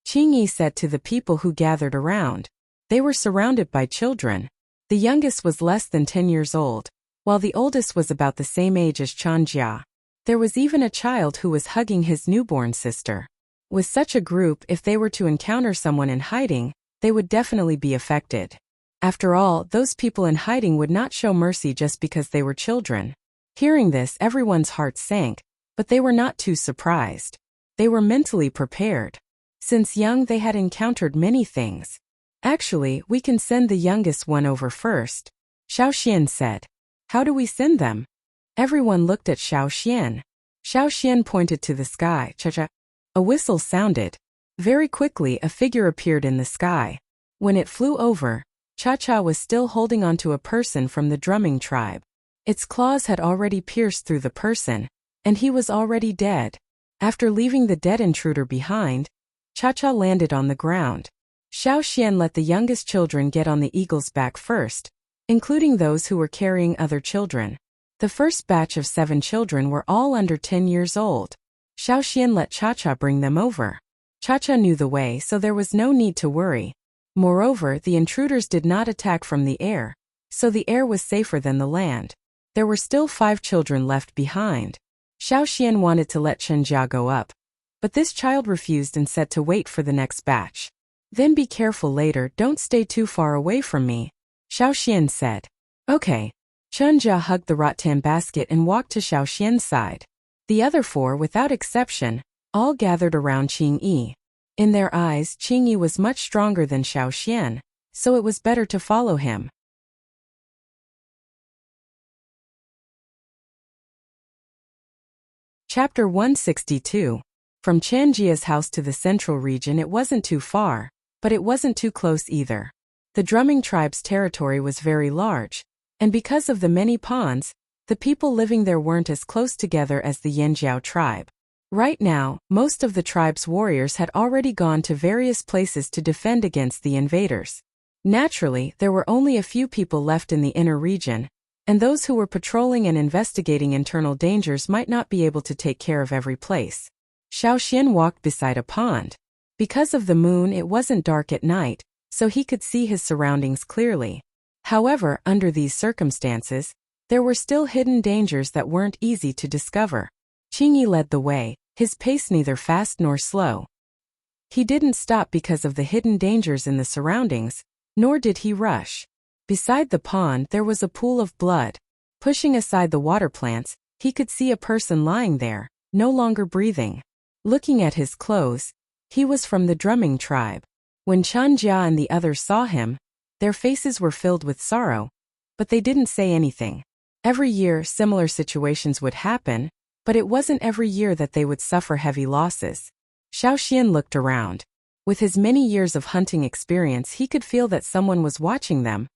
Qingyi said to the people who gathered around. They were surrounded by children. The youngest was less than 10 years old, while the oldest was about the same age as Chanjia. There was even a child who was hugging his newborn sister. With such a group, if they were to encounter someone in hiding, they would definitely be affected. After all, those people in hiding would not show mercy just because they were children. Hearing this, everyone's heart sank, but they were not too surprised. They were mentally prepared. Since young, they had encountered many things. Actually, we can send the youngest one over first, Xiao Xian said. How do we send them? Everyone looked at Xiao Xian. Xiao Xian pointed to the sky. Cha-cha. A whistle sounded. Very quickly, a figure appeared in the sky. When it flew over, Cha-cha was still holding onto a person from the drumming tribe. Its claws had already pierced through the person, and he was already dead. After leaving the dead intruder behind, Cha-cha landed on the ground. Xiao Xian let the youngest children get on the eagle's back first, including those who were carrying other children. The first batch of 7 children were all under 10 years old. Xiao Xian let Cha-cha bring them over. Cha-cha knew the way, so there was no need to worry. Moreover, the intruders did not attack from the air, so the air was safer than the land. There were still 5 children left behind. Xiao Xian wanted to let Chenjia go up, but this child refused and said to wait for the next batch. Then be careful later, don't stay too far away from me, Xiao Xian said. Okay. Chenjia hugged the rattan basket and walked to Xiao Xian's side. The other 4, without exception, all gathered around Qingyi. In their eyes, Qingyi was much stronger than Xiao Xian, so it was better to follow him. Chapter 162. From Chanjia's house to the central region it wasn't too far, but it wasn't too close either. The drumming tribe's territory was very large, and because of the many ponds, the people living there weren't as close together as the Yanjiao tribe. Right now, most of the tribe's warriors had already gone to various places to defend against the invaders. Naturally, there were only a few people left in the inner region, and those who were patrolling and investigating internal dangers might not be able to take care of every place. Xiao Xian walked beside a pond. Because of the moon, it wasn't dark at night, so he could see his surroundings clearly. However, under these circumstances, there were still hidden dangers that weren't easy to discover. Qingyi led the way, his pace neither fast nor slow. He didn't stop because of the hidden dangers in the surroundings, nor did he rush. Beside the pond there was a pool of blood. Pushing aside the water plants, he could see a person lying there, no longer breathing. Looking at his clothes, he was from the drumming tribe. When Chanjia and the others saw him, their faces were filled with sorrow, but they didn't say anything. Every year similar situations would happen, but it wasn't every year that they would suffer heavy losses. Xiao Xian looked around. With his many years of hunting experience he could feel that someone was watching them,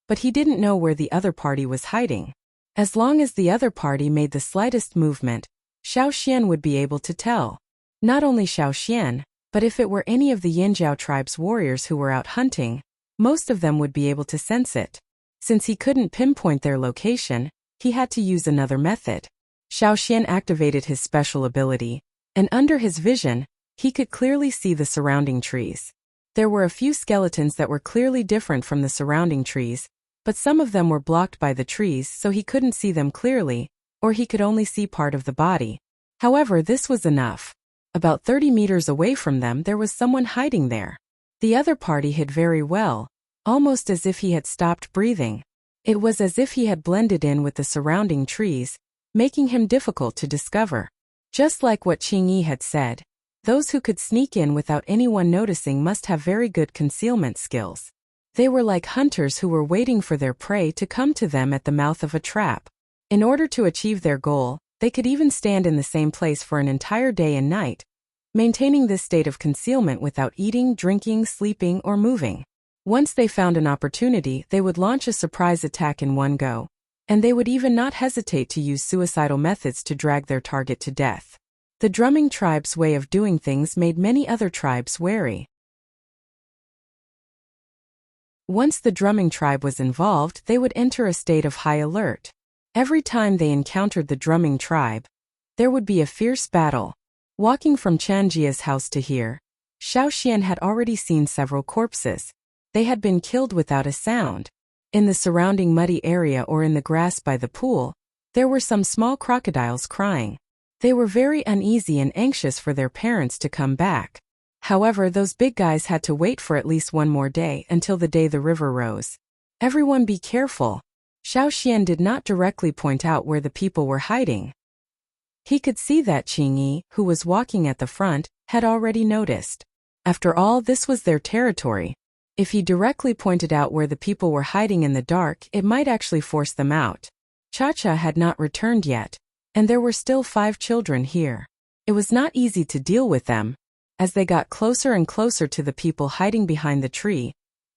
but he didn't know where the other party was hiding. As long as the other party made the slightest movement, Xiao Xian would be able to tell. Not only Xiao Xian, but if it were any of the Yanjiao tribe's warriors who were out hunting, most of them would be able to sense it. Since he couldn't pinpoint their location, he had to use another method. Xiao Xian activated his special ability, and under his vision, he could clearly see the surrounding trees. There were a few skeletons that were clearly different from the surrounding trees, but some of them were blocked by the trees so he couldn't see them clearly, or he could only see part of the body. However, this was enough. About 30 meters away from them there was someone hiding there. The other party hid very well, almost as if he had stopped breathing. It was as if he had blended in with the surrounding trees, making him difficult to discover. Just like what Qingyi had said, those who could sneak in without anyone noticing must have very good concealment skills. They were like hunters who were waiting for their prey to come to them at the mouth of a trap. In order to achieve their goal, they could even stand in the same place for an entire day and night, maintaining this state of concealment without eating, drinking, sleeping, or moving. Once they found an opportunity, they would launch a surprise attack in one go, and they would even not hesitate to use suicidal methods to drag their target to death. The drumming tribe's way of doing things made many other tribes wary. Once the drumming tribe was involved, they would enter a state of high alert. Every time they encountered the drumming tribe, there would be a fierce battle. Walking from Chanjia's house to here, Xiaoxian had already seen several corpses. They had been killed without a sound. In the surrounding muddy area or in the grass by the pool, there were some small crocodiles crying. They were very uneasy and anxious for their parents to come back. However, those big guys had to wait for at least one more day until the day the river rose. Everyone be careful. Xiaoxian did not directly point out where the people were hiding. He could see that Qingyi, who was walking at the front, had already noticed. After all, this was their territory. If he directly pointed out where the people were hiding in the dark, it might actually force them out. Cha-Cha had not returned yet, and there were still 5 children here. It was not easy to deal with them. As they got closer and closer to the people hiding behind the tree,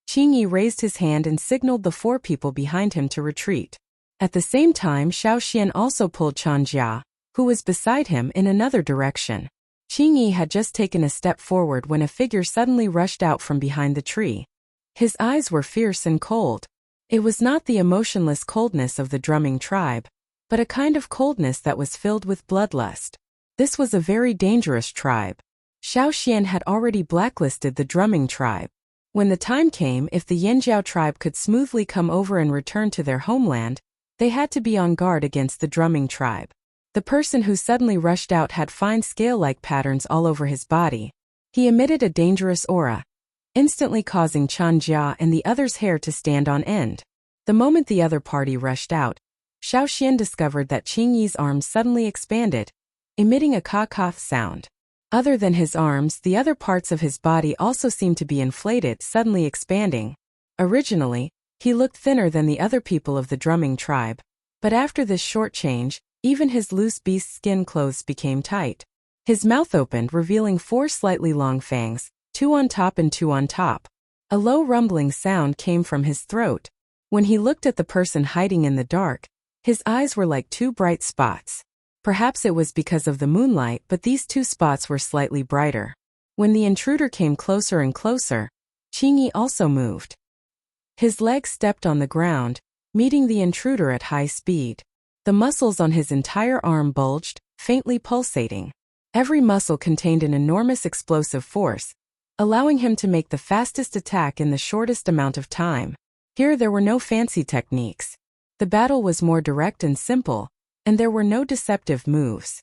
Qingyi raised his hand and signaled the 4 people behind him to retreat. At the same time, Xiaoxian also pulled Chanjia, who was beside him, in another direction. Qingyi had just taken a step forward when a figure suddenly rushed out from behind the tree. His eyes were fierce and cold. It was not the emotionless coldness of the drumming tribe, but a kind of coldness that was filled with bloodlust. This was a very dangerous tribe. Xiaoxian had already blacklisted the drumming tribe. When the time came, if the Yanjiao tribe could smoothly come over and return to their homeland, they had to be on guard against the drumming tribe. The person who suddenly rushed out had fine scale-like patterns all over his body. He emitted a dangerous aura, instantly causing Chanjia and the other's hair to stand on end. The moment the other party rushed out, Xiaoxian discovered that Qingyi's arms suddenly expanded, emitting a ka-ka sound. Other than his arms, the other parts of his body also seemed to be inflated, suddenly expanding. Originally, he looked thinner than the other people of the drumming tribe, but after this short change, even his loose beast skin clothes became tight. His mouth opened, revealing 4 slightly long fangs, 2 on top and 2 on top. A low rumbling sound came from his throat. When he looked at the person hiding in the dark, his eyes were like 2 bright spots. Perhaps it was because of the moonlight, but these 2 spots were slightly brighter. When the intruder came closer and closer, Qingyi also moved. His legs stepped on the ground, meeting the intruder at high speed. The muscles on his entire arm bulged, faintly pulsating. Every muscle contained an enormous explosive force, allowing him to make the fastest attack in the shortest amount of time. Here there were no fancy techniques. The battle was more direct and simple, and there were no deceptive moves.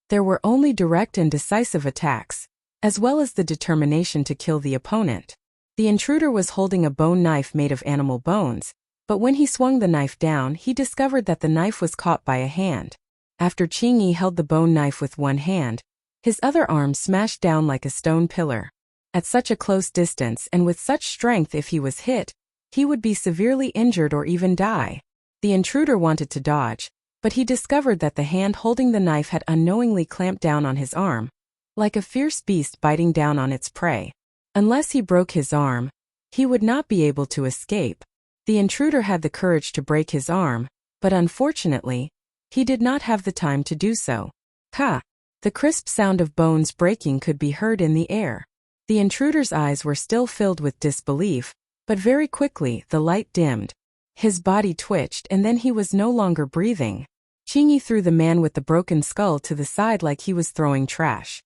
There were only direct and decisive attacks, as well as the determination to kill the opponent. The intruder was holding a bone knife made of animal bones, but when he swung the knife down, he discovered that the knife was caught by a hand. After Qingyi held the bone knife with one hand, his other arm smashed down like a stone pillar. At such a close distance and with such strength, if he was hit, he would be severely injured or even die. The intruder wanted to dodge, but he discovered that the hand holding the knife had unknowingly clamped down on his arm, like a fierce beast biting down on its prey. Unless he broke his arm, he would not be able to escape. The intruder had the courage to break his arm, but unfortunately, he did not have the time to do so. Ka! The crisp sound of bones breaking could be heard in the air. The intruder's eyes were still filled with disbelief, but very quickly the light dimmed. His body twitched and then he was no longer breathing. Qingyi threw the man with the broken skull to the side like he was throwing trash.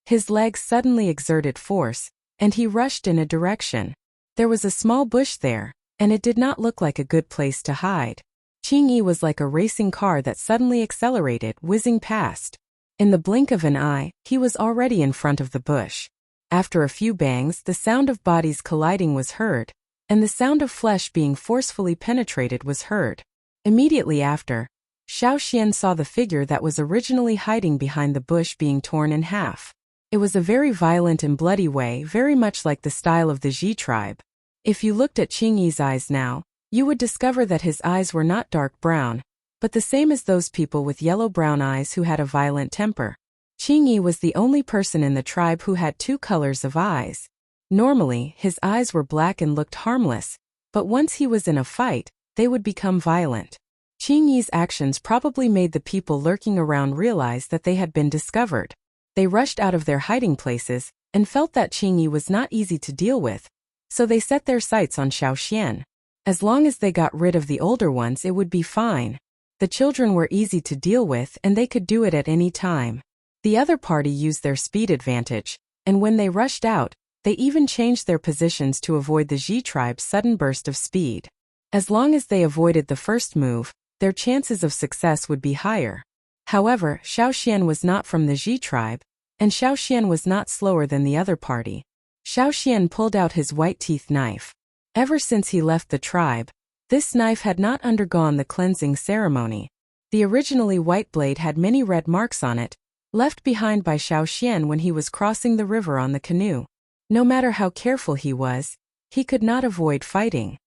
His legs suddenly exerted force, and he rushed in a direction. There was a small bush there, and it did not look like a good place to hide. Qingyi was like a racing car that suddenly accelerated, whizzing past. In the blink of an eye, he was already in front of the bush. After a few bangs, the sound of bodies colliding was heard, and the sound of flesh being forcefully penetrated was heard. Immediately after, Xiaoxian saw the figure that was originally hiding behind the bush being torn in half. It was a very violent and bloody way, very much like the style of the Ji tribe. If you looked at Qingyi's eyes now, you would discover that his eyes were not dark brown, but the same as those people with yellow-brown eyes who had a violent temper. Qingyi was the only person in the tribe who had two colors of eyes. Normally, his eyes were black and looked harmless, but once he was in a fight, they would become violent. Qingyi's actions probably made the people lurking around realize that they had been discovered. They rushed out of their hiding places and felt that Qingyi was not easy to deal with, so they set their sights on Xiaoxian. As long as they got rid of the older ones, it would be fine. The children were easy to deal with and they could do it at any time. The other party used their speed advantage, and when they rushed out, they even changed their positions to avoid the Ji tribe's sudden burst of speed. As long as they avoided the first move, their chances of success would be higher. However, Xiaoxian was not from the Ji tribe, and Xiaoxian was not slower than the other party. Xiaoxian pulled out his white-teeth knife. Ever since he left the tribe, this knife had not undergone the cleansing ceremony. The originally white blade had many red marks on it, left behind by Xiaoxian when he was crossing the river on the canoe. No matter how careful he was, he could not avoid fighting.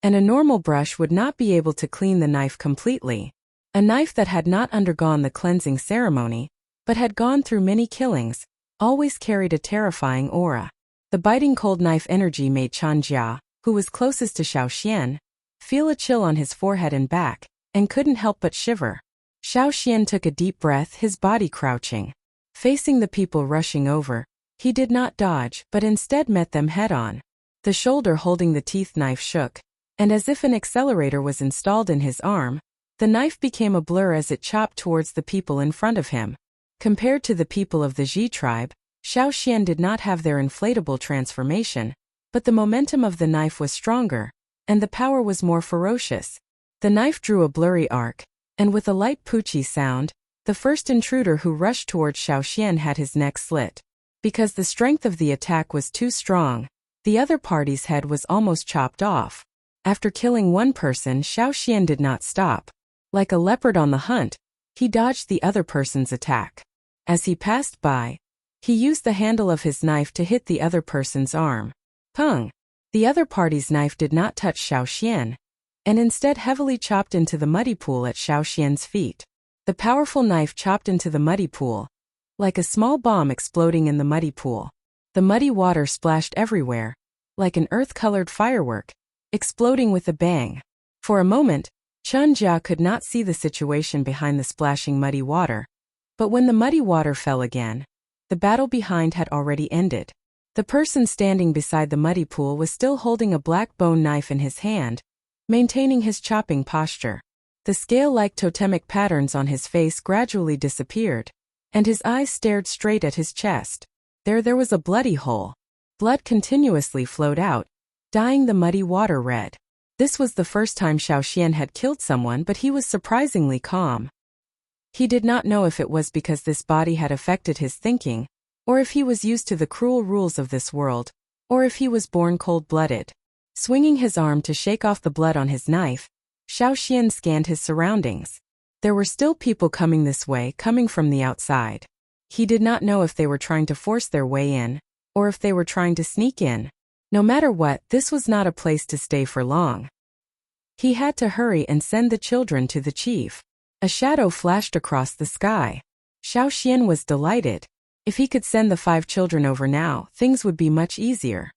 And a normal brush would not be able to clean the knife completely. A knife that had not undergone the cleansing ceremony, but had gone through many killings, always carried a terrifying aura. The biting cold knife energy made Chanjia, who was closest to Xiaoxian, feel a chill on his forehead and back, and couldn't help but shiver. Xiaoxian took a deep breath, his body crouching. Facing the people rushing over, he did not dodge but instead met them head-on. The shoulder holding the teeth knife shook, and as if an accelerator was installed in his arm, the knife became a blur as it chopped towards the people in front of him. Compared to the people of the Ji tribe, Xiaoxian did not have their inflatable transformation, but the momentum of the knife was stronger, and the power was more ferocious. The knife drew a blurry arc, and with a light poochie sound, the first intruder who rushed towards Xiaoxian had his neck slit. Because the strength of the attack was too strong, the other party's head was almost chopped off. After killing one person, Xiaoxian did not stop. Like a leopard on the hunt, he dodged the other person's attack. As he passed by, he used the handle of his knife to hit the other person's arm. Pung! The other party's knife did not touch Xiaoxian, and instead heavily chopped into the muddy pool at Xiaoxian's feet. The powerful knife chopped into the muddy pool, like a small bomb exploding in the muddy pool. The muddy water splashed everywhere, like an earth-colored firework, exploding with a bang. For a moment, Chun Jia could not see the situation behind the splashing muddy water, but when the muddy water fell again, the battle behind had already ended. The person standing beside the muddy pool was still holding a black bone knife in his hand, maintaining his chopping posture. The scale-like totemic patterns on his face gradually disappeared, and his eyes stared straight at his chest. There was a bloody hole. Blood continuously flowed out, dyeing the muddy water red. This was the first time Xiaoxian had killed someone, but he was surprisingly calm. He did not know if it was because this body had affected his thinking, or if he was used to the cruel rules of this world, or if he was born cold-blooded. Swinging his arm to shake off the blood on his knife, Xiaoxian scanned his surroundings. There were still people coming this way, coming from the outside. He did not know if they were trying to force their way in, or if they were trying to sneak in. No matter what, this was not a place to stay for long. He had to hurry and send the children to the chief. A shadow flashed across the sky. Xiaoxian was delighted. If he could send the 5 children over now, things would be much easier.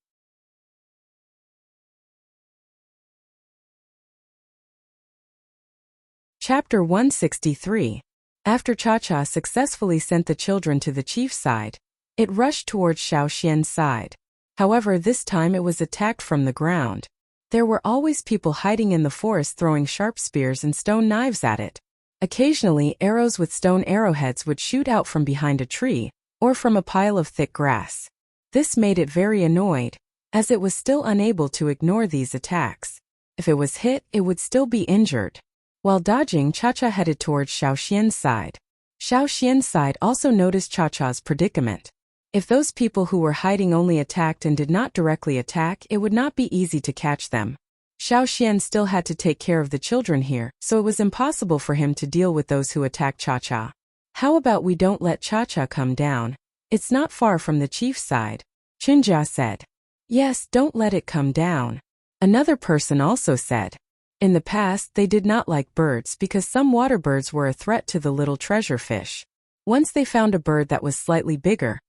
Chapter 163. After Cha-Cha successfully sent the children to the chief's side, it rushed towards Xiaoxian's side. However, this time it was attacked from the ground. There were always people hiding in the forest throwing sharp spears and stone knives at it. Occasionally, arrows with stone arrowheads would shoot out from behind a tree, or from a pile of thick grass. This made it very annoyed, as it was still unable to ignore these attacks. If it was hit, it would still be injured. While dodging, Cha-Cha headed towards Xiaoxian's side. Xiao Xian's side also noticed Cha-Cha's predicament. If those people who were hiding only attacked and did not directly attack, it would not be easy to catch them. Xiao Xian still had to take care of the children here, so it was impossible for him to deal with those who attacked Cha-Cha. How about we don't let Cha-Cha come down? It's not far from the chief's side, Chinjia said. Yes, don't let it come down. Another person also said. In the past, they did not like birds because some water birds were a threat to the little treasure fish. Once they found a bird that was slightly bigger,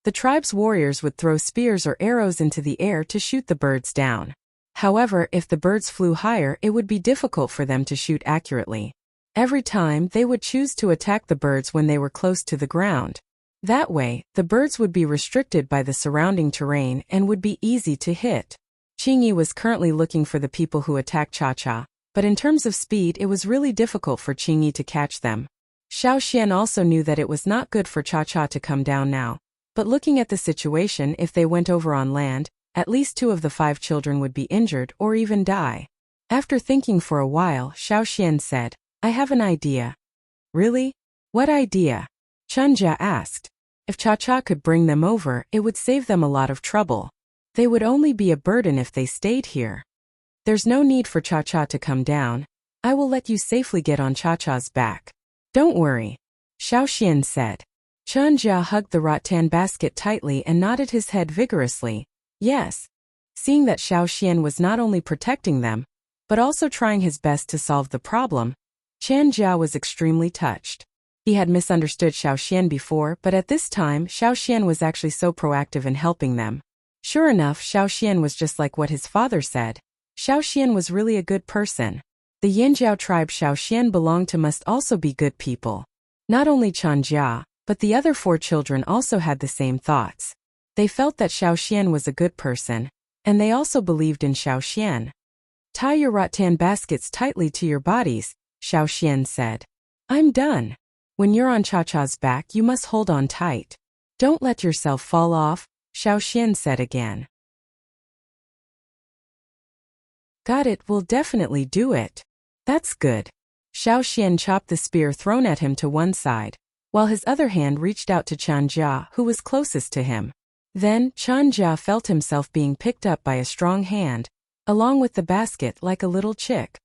the tribe's warriors would throw spears or arrows into the air to shoot the birds down. However, if the birds flew higher, it would be difficult for them to shoot accurately. Every time, they would choose to attack the birds when they were close to the ground. That way, the birds would be restricted by the surrounding terrain and would be easy to hit. Qingyi was currently looking for the people who attacked Cha-Cha, but in terms of speed it was really difficult for Qingyi to catch them. Xiao Xian also knew that it was not good for Cha-Cha to come down now, but looking at the situation, if they went over on land, at least 2 of the 5 children would be injured or even die. After thinking for a while, Xiao Xian said, I have an idea. Really? What idea? Chinjia asked. If Cha-Cha could bring them over, it would save them a lot of trouble. They would only be a burden if they stayed here. There's no need for Cha-Cha to come down. I will let you safely get on Cha-Cha's back. Don't worry, Xiao Xian said. Chinjia hugged the rattan basket tightly and nodded his head vigorously. Yes. Seeing that Xiao Xian was not only protecting them, but also trying his best to solve the problem, Chinjia was extremely touched. He had misunderstood Xiao Xian before, but at this time, Xiao Xian was actually so proactive in helping them. Sure enough, Xiao Xian was just like what his father said. Xiao Xian was really a good person. The Yanjiao tribe Xiao Xian belonged to must also be good people. Not only Chinjia, but the other 4 children also had the same thoughts. They felt that Xiao Xian was a good person, and they also believed in Xiao Xian. Tie your rattan baskets tightly to your bodies, Xiao Xian said. I'm done. When you're on Cha-Cha's back, you must hold on tight. Don't let yourself fall off, Xiao Xian said again. Got it, we'll definitely do it. That's good. Xiao Xian chopped the spear thrown at him to one side, while his other hand reached out to Chinjia, who was closest to him. Then, Chinjia felt himself being picked up by a strong hand, along with the basket like a little chick.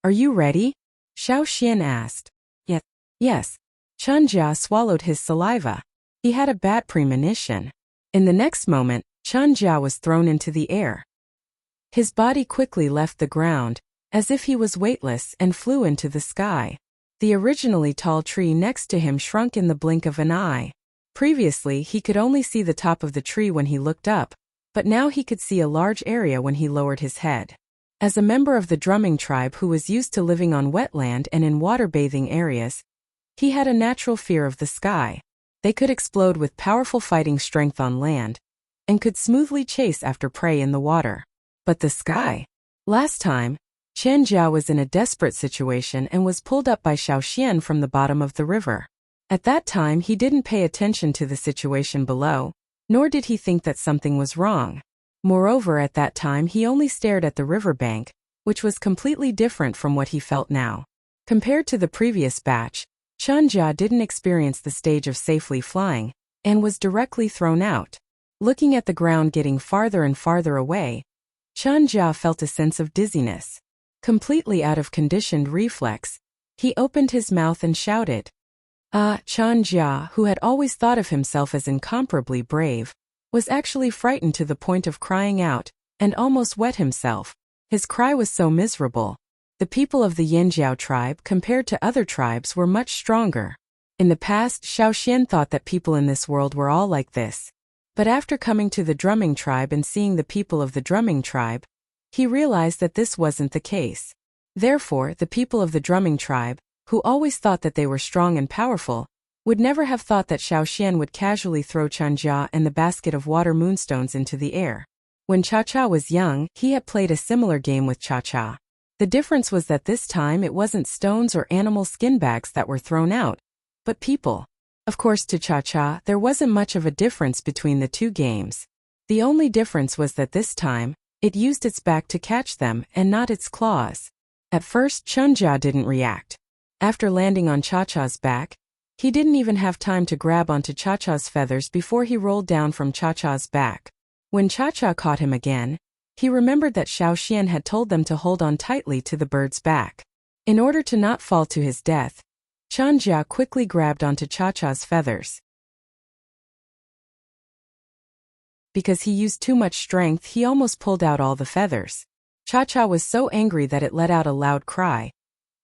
Are you ready? Xiao Xian asked. Yes. Chinjia swallowed his saliva. He had a bad premonition. In the next moment, Chinjia was thrown into the air. His body quickly left the ground, as if he was weightless, and flew into the sky. The originally tall tree next to him shrunk in the blink of an eye. Previously, he could only see the top of the tree when he looked up, but now he could see a large area when he lowered his head. As a member of the drumming tribe who was used to living on wetland and in water-bathing areas, he had a natural fear of the sky. They could explode with powerful fighting strength on land, and could smoothly chase after prey in the water. But the sky? Last time, Chinjia was in a desperate situation and was pulled up by Xiao Xian from the bottom of the river. At that time he didn't pay attention to the situation below, nor did he think that something was wrong. Moreover, at that time he only stared at the riverbank, which was completely different from what he felt now. Compared to the previous batch, Chinjia didn't experience the stage of safely flying, and was directly thrown out. Looking at the ground getting farther and farther away, Chinjia felt a sense of dizziness. Completely out of conditioned reflex, he opened his mouth and shouted. Chinjia, who had always thought of himself as incomparably brave, was actually frightened to the point of crying out, and almost wet himself. His cry was so miserable. The people of the Yanjiao tribe compared to other tribes were much stronger. In the past, Xiao Xian thought that people in this world were all like this. But after coming to the drumming tribe and seeing the people of the drumming tribe, he realized that this wasn't the case. Therefore, the people of the drumming tribe, who always thought that they were strong and powerful, would never have thought that Xiao Xian would casually throw Chinjia and the basket of water moonstones into the air. When Cha-Cha was young, he had played a similar game with Cha-Cha. The difference was that this time it wasn't stones or animal skin bags that were thrown out, but people. Of course, to Cha-Cha, there wasn't much of a difference between the two games. The only difference was that this time, it used its back to catch them and not its claws. At first, Chinjia didn't react. After landing on Cha-Cha's back, He didn't even have time to grab onto Cha-Cha's feathers before he rolled down from Cha-Cha's back. When Cha-Cha caught him again, he remembered that Xiaoxian had told them to hold on tightly to the bird's back. In order to not fall to his death, Chanjia quickly grabbed onto Cha-Cha's feathers. Because he used too much strength, he almost pulled out all the feathers. Cha-Cha was so angry that it let out a loud cry,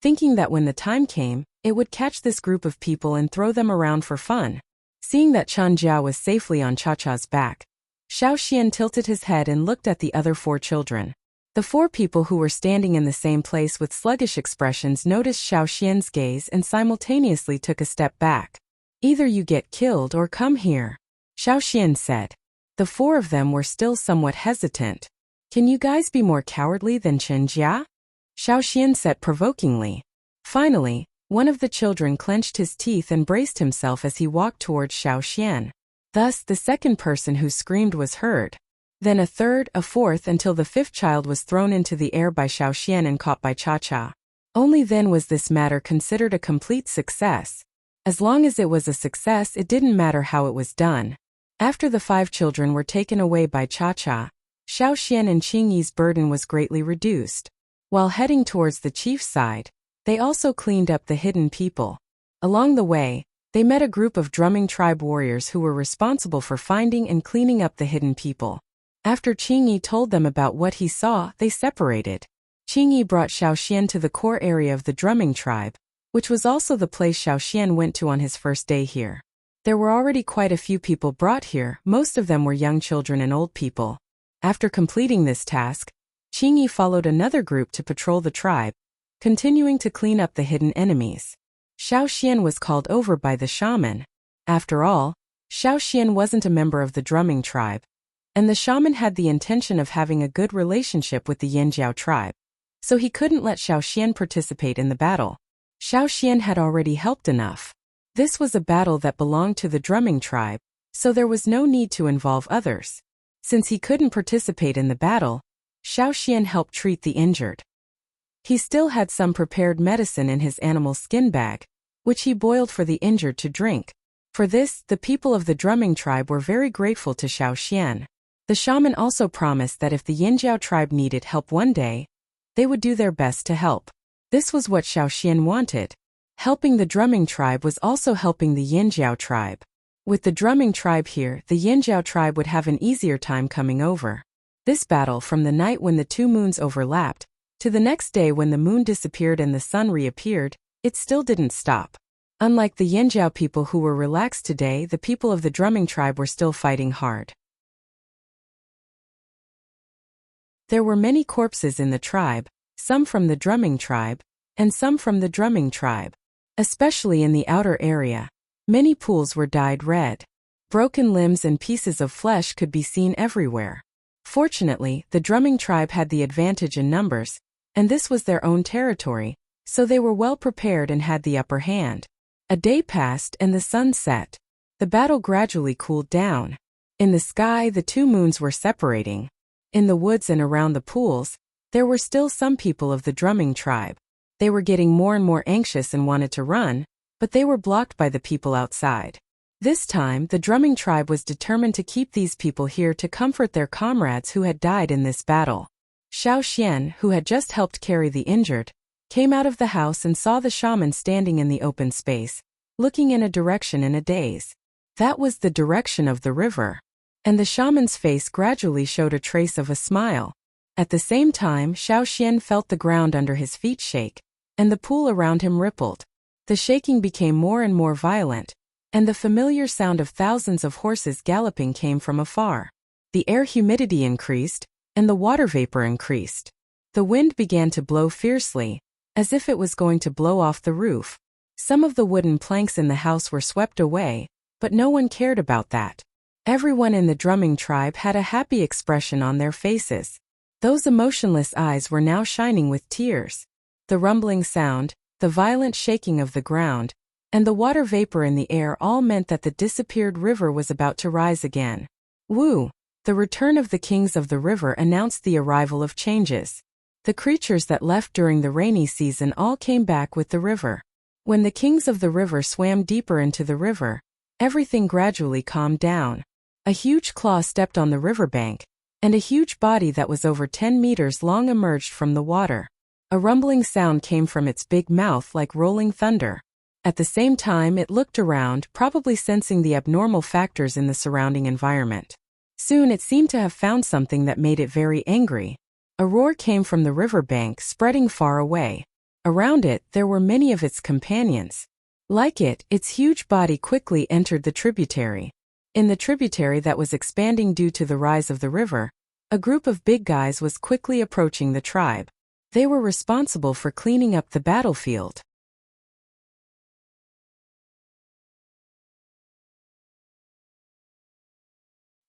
thinking that when the time came, it would catch this group of people and throw them around for fun. Seeing that Chanjia was safely on Cha-Cha's back, Xiaoxian tilted his head and looked at the other 4 children. The 4 people who were standing in the same place with sluggish expressions noticed Xiaoxian's gaze and simultaneously took a step back. "Either you get killed or come here," Xiaoxian said. The 4 of them were still somewhat hesitant. "Can you guys be more cowardly than Chanjia?" Xiaoxian said provokingly. Finally, one of the children clenched his teeth and braced himself as he walked towards Xiaoxian. Thus, the second person who screamed was heard. Then a third, a fourth, until the 5th child was thrown into the air by Xiaoxian and caught by Cha-Cha. Only then was this matter considered a complete success. As long as it was a success, it didn't matter how it was done. After the 5 children were taken away by Cha-Cha, Xiaoxian and Qingyi's burden was greatly reduced. While heading towards the chief's side, they also cleaned up the hidden people. Along the way, they met a group of drumming tribe warriors who were responsible for finding and cleaning up the hidden people. After Qingyi told them about what he saw, they separated. Qingyi brought Xiaoxian to the core area of the drumming tribe, which was also the place Xiaoxian went to on his first day here. There were already quite a few people brought here, most of them were young children and old people. After completing this task, Qingyi followed another group to patrol the tribe, continuing to clean up the hidden enemies. Xiaoxian was called over by the shaman. After all, Xiaoxian wasn't a member of the drumming tribe, and the shaman had the intention of having a good relationship with the Yanjiao tribe, so he couldn't let Xiaoxian participate in the battle. Xiaoxian had already helped enough. This was a battle that belonged to the drumming tribe, so there was no need to involve others. Since he couldn't participate in the battle, Xiaoxian helped treat the injured. He still had some prepared medicine in his animal skin bag, which he boiled for the injured to drink. For this, the people of the drumming tribe were very grateful to Xiaoxian. The shaman also promised that if the Yanjiao tribe needed help one day, they would do their best to help. This was what Xiaoxian wanted. Helping the drumming tribe was also helping the Yanjiao tribe. With the drumming tribe here, the Yanjiao tribe would have an easier time coming over. This battle, from the night when the 2 moons overlapped, to the next day when the moon disappeared and the sun reappeared, it still didn't stop. Unlike the Yanjiao people who were relaxed today, the people of the drumming tribe were still fighting hard. There were many corpses in the tribe, some from the drumming tribe, and some from the drumming tribe. Especially in the outer area, many pools were dyed red. Broken limbs and pieces of flesh could be seen everywhere. Fortunately, the drumming tribe had the advantage in numbers, and this was their own territory, so they were well prepared and had the upper hand. A day passed and the sun set. The battle gradually cooled down. In the sky, the 2 moons were separating. In the woods and around the pools, there were still some people of the drumming tribe. They were getting more and more anxious and wanted to run, but they were blocked by the people outside. This time, the drumming tribe was determined to keep these people here to comfort their comrades who had died in this battle. Xiaoxian, who had just helped carry the injured, came out of the house and saw the shaman standing in the open space, looking in a direction in a daze. That was the direction of the river. And the shaman's face gradually showed a trace of a smile. At the same time, Xiaoxian felt the ground under his feet shake, and the pool around him rippled. The shaking became more and more violent, and the familiar sound of thousands of horses galloping came from afar. The air humidity increased, and the water vapor increased. The wind began to blow fiercely, as if it was going to blow off the roof. Some of the wooden planks in the house were swept away, but no one cared about that. Everyone in the drumming tribe had a happy expression on their faces. Those emotionless eyes were now shining with tears. The rumbling sound, the violent shaking of the ground, and the water vapor in the air all meant that the disappeared river was about to rise again. Wu, the return of the kings of the river, announced the arrival of changes. The creatures that left during the rainy season all came back with the river. When the kings of the river swam deeper into the river, everything gradually calmed down. A huge claw stepped on the riverbank, and a huge body that was over 10 meters long emerged from the water. A rumbling sound came from its big mouth like rolling thunder. At the same time, it looked around, probably sensing the abnormal factors in the surrounding environment. Soon it seemed to have found something that made it very angry. A roar came from the riverbank, spreading far away. Around it, there were many of its companions. Like it, its huge body quickly entered the tributary. In the tributary that was expanding due to the rise of the river, a group of big guys was quickly approaching the tribe. They were responsible for cleaning up the battlefield.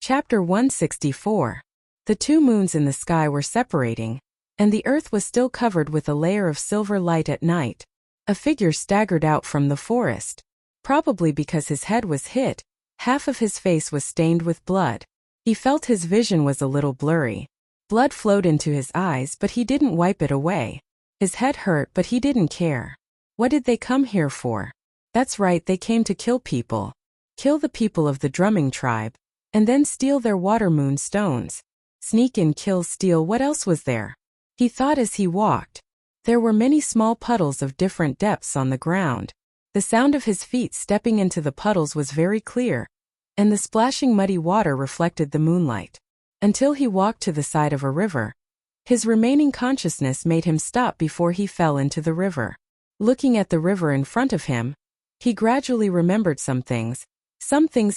Chapter 164. The two moons in the sky were separating, and the earth was still covered with a layer of silver light at night. A figure staggered out from the forest. Probably because his head was hit, half of his face was stained with blood. He felt his vision was a little blurry. Blood flowed into his eyes, but he didn't wipe it away. His head hurt, but he didn't care. What did they come here for? That's right, they came to kill people. Kill the people of the drumming tribe, and then steal their water moon stones. Sneak in, kill, steal, what else was there? He thought as he walked. There were many small puddles of different depths on the ground. The sound of his feet stepping into the puddles was very clear, and the splashing muddy water reflected the moonlight. Until he walked to the side of a river. His remaining consciousness made him stop before he fell into the river. Looking at the river in front of him, he gradually remembered some things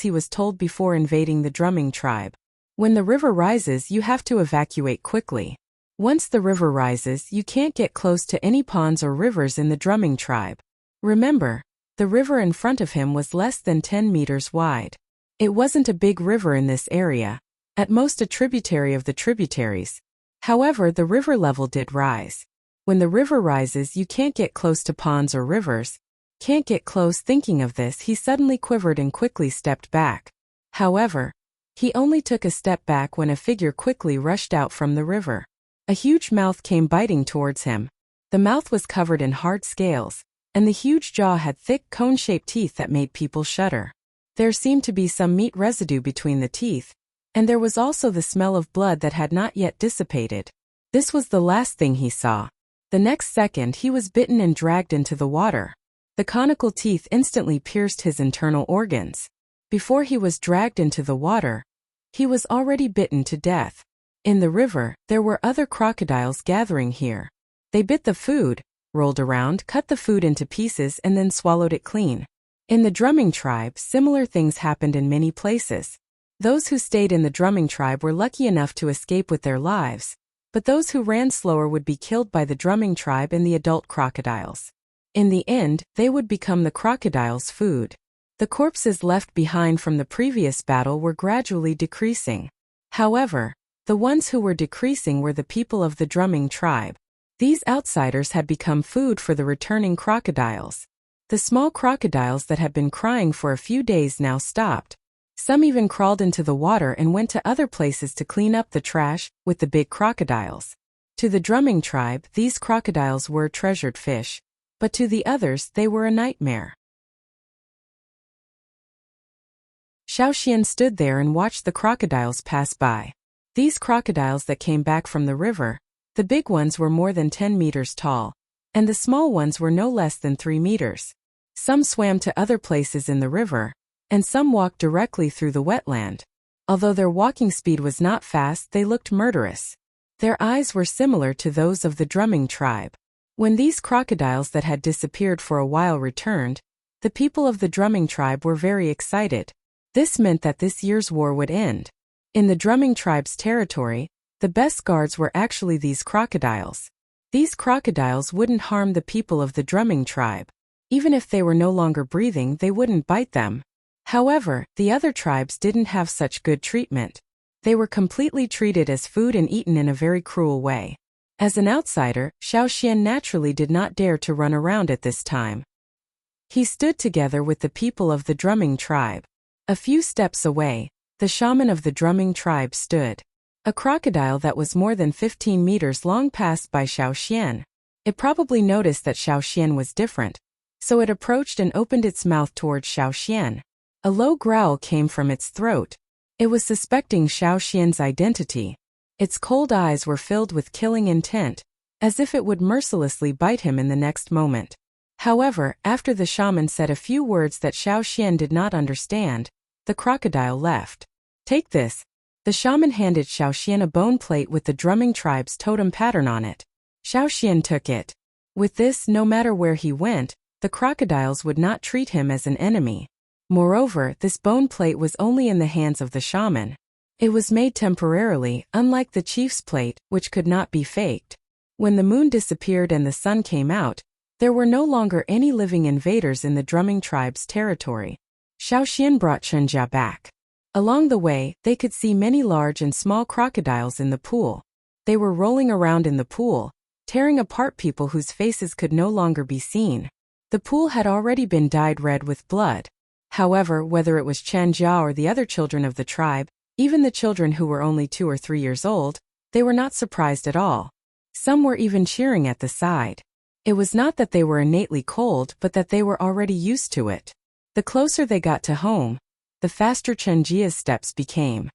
he was told before invading the drumming tribe. When the river rises, you have to evacuate quickly. Once the river rises, you can't get close to any ponds or rivers in the drumming tribe. Remember, the river in front of him was less than 10 meters wide. It wasn't a big river in this area, at most a tributary of the tributaries. However, the river level did rise. When the river rises, you can't get close to ponds or rivers. Can't get close. Thinking of this, he suddenly quivered and quickly stepped back. However, he only took a step back when a figure quickly rushed out from the river. A huge mouth came biting towards him. The mouth was covered in hard scales, and the huge jaw had thick cone-shaped teeth that made people shudder. There seemed to be some meat residue between the teeth, and there was also the smell of blood that had not yet dissipated. This was the last thing he saw. The next second he was bitten and dragged into the water. The conical teeth instantly pierced his internal organs. Before he was dragged into the water, he was already bitten to death. In the river, there were other crocodiles gathering here. They bit the food, rolled around, cut the food into pieces and then swallowed it clean. In the drumming tribe, similar things happened in many places. Those who stayed in the drumming tribe were lucky enough to escape with their lives, but those who ran slower would be killed by the drumming tribe and the adult crocodiles. In the end, they would become the crocodiles' food. The corpses left behind from the previous battle were gradually decreasing. However, the ones who were decreasing were the people of the drumming tribe. These outsiders had become food for the returning crocodiles. The small crocodiles that had been crying for a few days now stopped. Some even crawled into the water and went to other places to clean up the trash with the big crocodiles. To the drumming tribe, these crocodiles were treasured fish, but to the others they were a nightmare. Xiaoxian stood there and watched the crocodiles pass by. These crocodiles that came back from the river, the big ones were more than 10 meters tall, and the small ones were no less than 3 meters. Some swam to other places in the river, and some walked directly through the wetland. Although their walking speed was not fast, they looked murderous. Their eyes were similar to those of the drumming tribe. When these crocodiles that had disappeared for a while returned, the people of the drumming tribe were very excited. This meant that this year's war would end. In the drumming tribe's territory, the best guards were actually these crocodiles. These crocodiles wouldn't harm the people of the drumming tribe. Even if they were no longer breathing, they wouldn't bite them. However, the other tribes didn't have such good treatment. They were completely treated as food and eaten in a very cruel way. As an outsider, Xiaoxian naturally did not dare to run around at this time. He stood together with the people of the drumming tribe. A few steps away, the shaman of the drumming tribe stood. A crocodile that was more than 15 meters long passed by Xiaoxian. It probably noticed that Xiaoxian was different, So it approached and opened its mouth towards Xiaoxian. A low growl came from its throat. It was suspecting Xiaoxian's identity. Its cold eyes were filled with killing intent, as if it would mercilessly bite him in the next moment. However, after the shaman said a few words that Xiaoxian did not understand, the crocodile left. Take this. The shaman handed Xiaoxian a bone plate with the drumming tribe's totem pattern on it. Xiaoxian took it. With this, no matter where he went, the crocodiles would not treat him as an enemy. Moreover, this bone plate was only in the hands of the shaman. It was made temporarily, unlike the chief's plate, which could not be faked. When the moon disappeared and the sun came out, there were no longer any living invaders in the drumming tribe's territory. Xiaoxian brought Chenjia back. Along the way, they could see many large and small crocodiles in the pool. They were rolling around in the pool, tearing apart people whose faces could no longer be seen. The pool had already been dyed red with blood. However, whether it was Chenjia or the other children of the tribe, even the children who were only 2 or 3 years old, they were not surprised at all. Some were even cheering at the side. It was not that they were innately cold, but that they were already used to it. The closer they got to home, the faster Chenjia's steps became.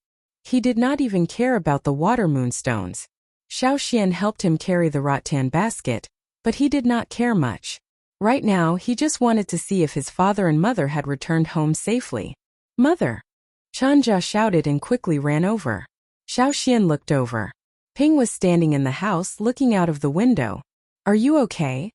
He did not even care about the water moonstones. Xiaoxian helped him carry the rattan basket, but he did not care much. Right now, he just wanted to see if his father and mother had returned home safely. Mother! Chenjia shouted and quickly ran over. Xiaoxian looked over. Ping was standing in the house looking out of the window. Are you okay?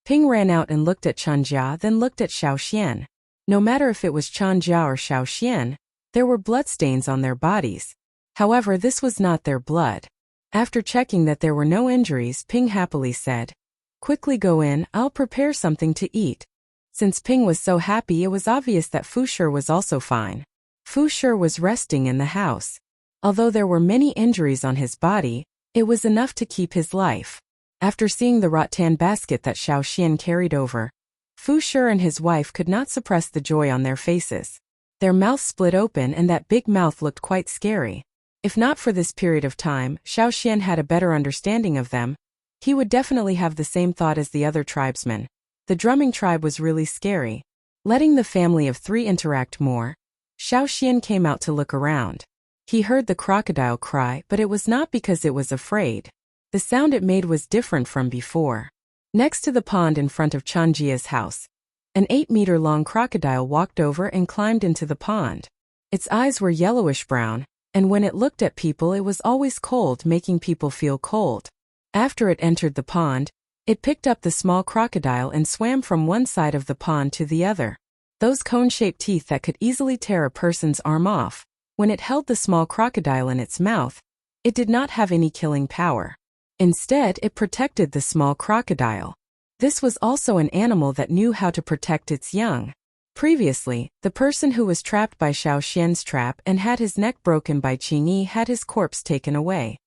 Ping ran out and looked at Chenjia, then looked at Xiaoxian. No matter if it was Chenjia or Xiaoxian, there were bloodstains on their bodies. However, this was not their blood. After checking that there were no injuries, Ping happily said, "Quickly go in, I'll prepare something to eat." Since Ping was so happy, it was obvious that Fu Shi was also fine. Fu Shi was resting in the house. Although there were many injuries on his body, it was enough to keep his life. After seeing the rattan basket that Xiaoxian carried over, Fu Shi and his wife could not suppress the joy on their faces. Their mouths split open and that big mouth looked quite scary. If not for this period of time, Xiaoxian had a better understanding of them. He would definitely have the same thought as the other tribesmen. The drumming tribe was really scary. Letting the family of 3 interact more, Xiaoxian came out to look around. He heard the crocodile cry, but it was not because it was afraid. The sound it made was different from before. Next to the pond in front of Chenjia's house, an 8-meter-long crocodile walked over and climbed into the pond. Its eyes were yellowish-brown, and when it looked at people it was always cold, making people feel cold. After it entered the pond, it picked up the small crocodile and swam from one side of the pond to the other. Those cone-shaped teeth that could easily tear a person's arm off. When it held the small crocodile in its mouth, it did not have any killing power. Instead, it protected the small crocodile. This was also an animal that knew how to protect its young. Previously, the person who was trapped by Xiaoxian's trap and had his neck broken by Qingyi had his corpse taken away.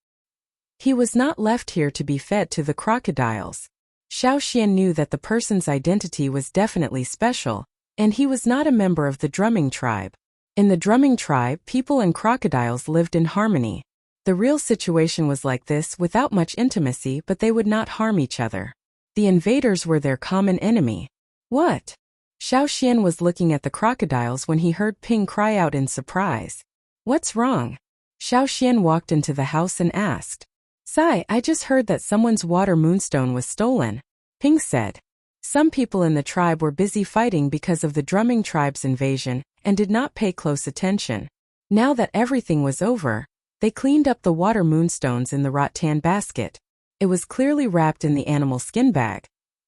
He was not left here to be fed to the crocodiles. Xiaoxian knew that the person's identity was definitely special, and he was not a member of the drumming tribe. In the drumming tribe, people and crocodiles lived in harmony. The real situation was like this, without much intimacy, but they would not harm each other. The invaders were their common enemy. What? Xiaoxian was looking at the crocodiles when he heard Ping cry out in surprise. What's wrong? Xiaoxian walked into the house and asked. Sai, I just heard that someone's water moonstone was stolen. Ping said. Some people in the tribe were busy fighting because of the drumming tribe's invasion and did not pay close attention. Now that everything was over, they cleaned up the water moonstones in the rattan basket. It was clearly wrapped in the animal skin bag.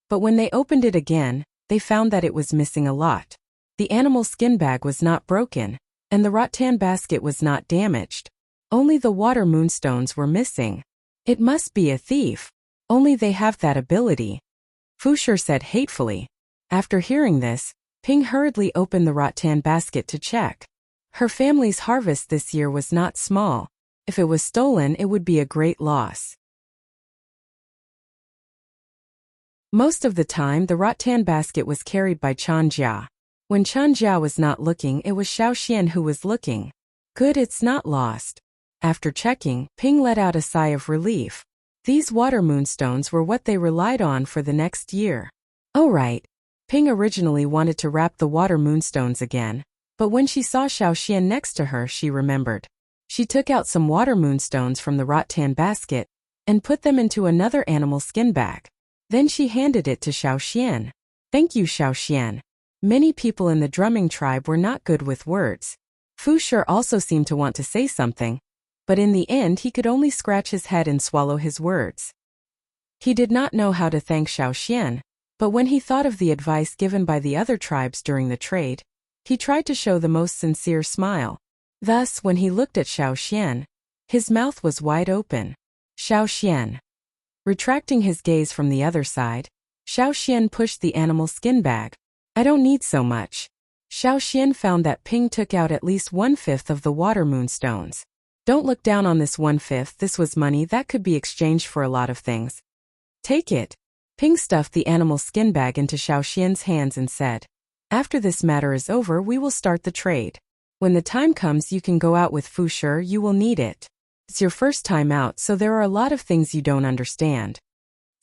But when they opened it again, they found that it was missing a lot. The animal skin bag was not broken, and the rattan basket was not damaged. Only the water moonstones were missing. It must be a thief. Only they have that ability. Fu Shi said hatefully. After hearing this, Ping hurriedly opened the rattan basket to check. Her family's harvest this year was not small. If it was stolen, it would be a great loss. Most of the time, the rattan basket was carried by Chenjia. When Chenjia was not looking, it was Xiaoxian who was looking. Good, it's not lost. After checking, Ping let out a sigh of relief. These water moonstones were what they relied on for the next year. Oh right. Ping originally wanted to wrap the water moonstones again, but when she saw Xiaoxian next to her, she remembered. She took out some water moonstones from the rattan basket and put them into another animal skin bag. Then she handed it to Xiaoxian. Thank you, Xiaoxian. Many people in the drumming tribe were not good with words. Fu Shi also seemed to want to say something, but in the end he could only scratch his head and swallow his words. He did not know how to thank Xiaoxian, but when he thought of the advice given by the other tribes during the trade, he tried to show the most sincere smile. Thus, when he looked at Xiaoxian, his mouth was wide open. Xiaoxian. Retracting his gaze from the other side, Xiaoxian pushed the animal skin bag. I don't need so much. Xiaoxian found that Ping took out at least 1/5 of the water moonstones. Don't look down on this 1/5, this was money that could be exchanged for a lot of things. Take it. Ping stuffed the animal skin bag into Xiaoxian's hands and said, after this matter is over, we will start the trade. When the time comes, you can go out with Fu Shi, you will need it. It's your first time out, so there are a lot of things you don't understand.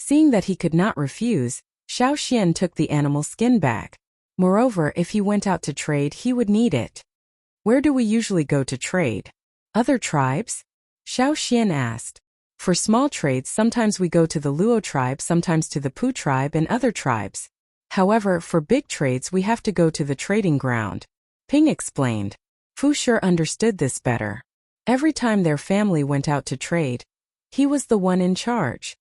Seeing that he could not refuse, Xiaoxian took the animal skin bag. Moreover, if he went out to trade, he would need it. Where do we usually go to trade? Other tribes? Xiaoxian asked. For small trades, sometimes we go to the Luo tribe, sometimes to the Pu tribe and other tribes. However, for big trades, we have to go to the trading ground. Ping explained. Fu Shi understood this better. Every time their family went out to trade, he was the one in charge.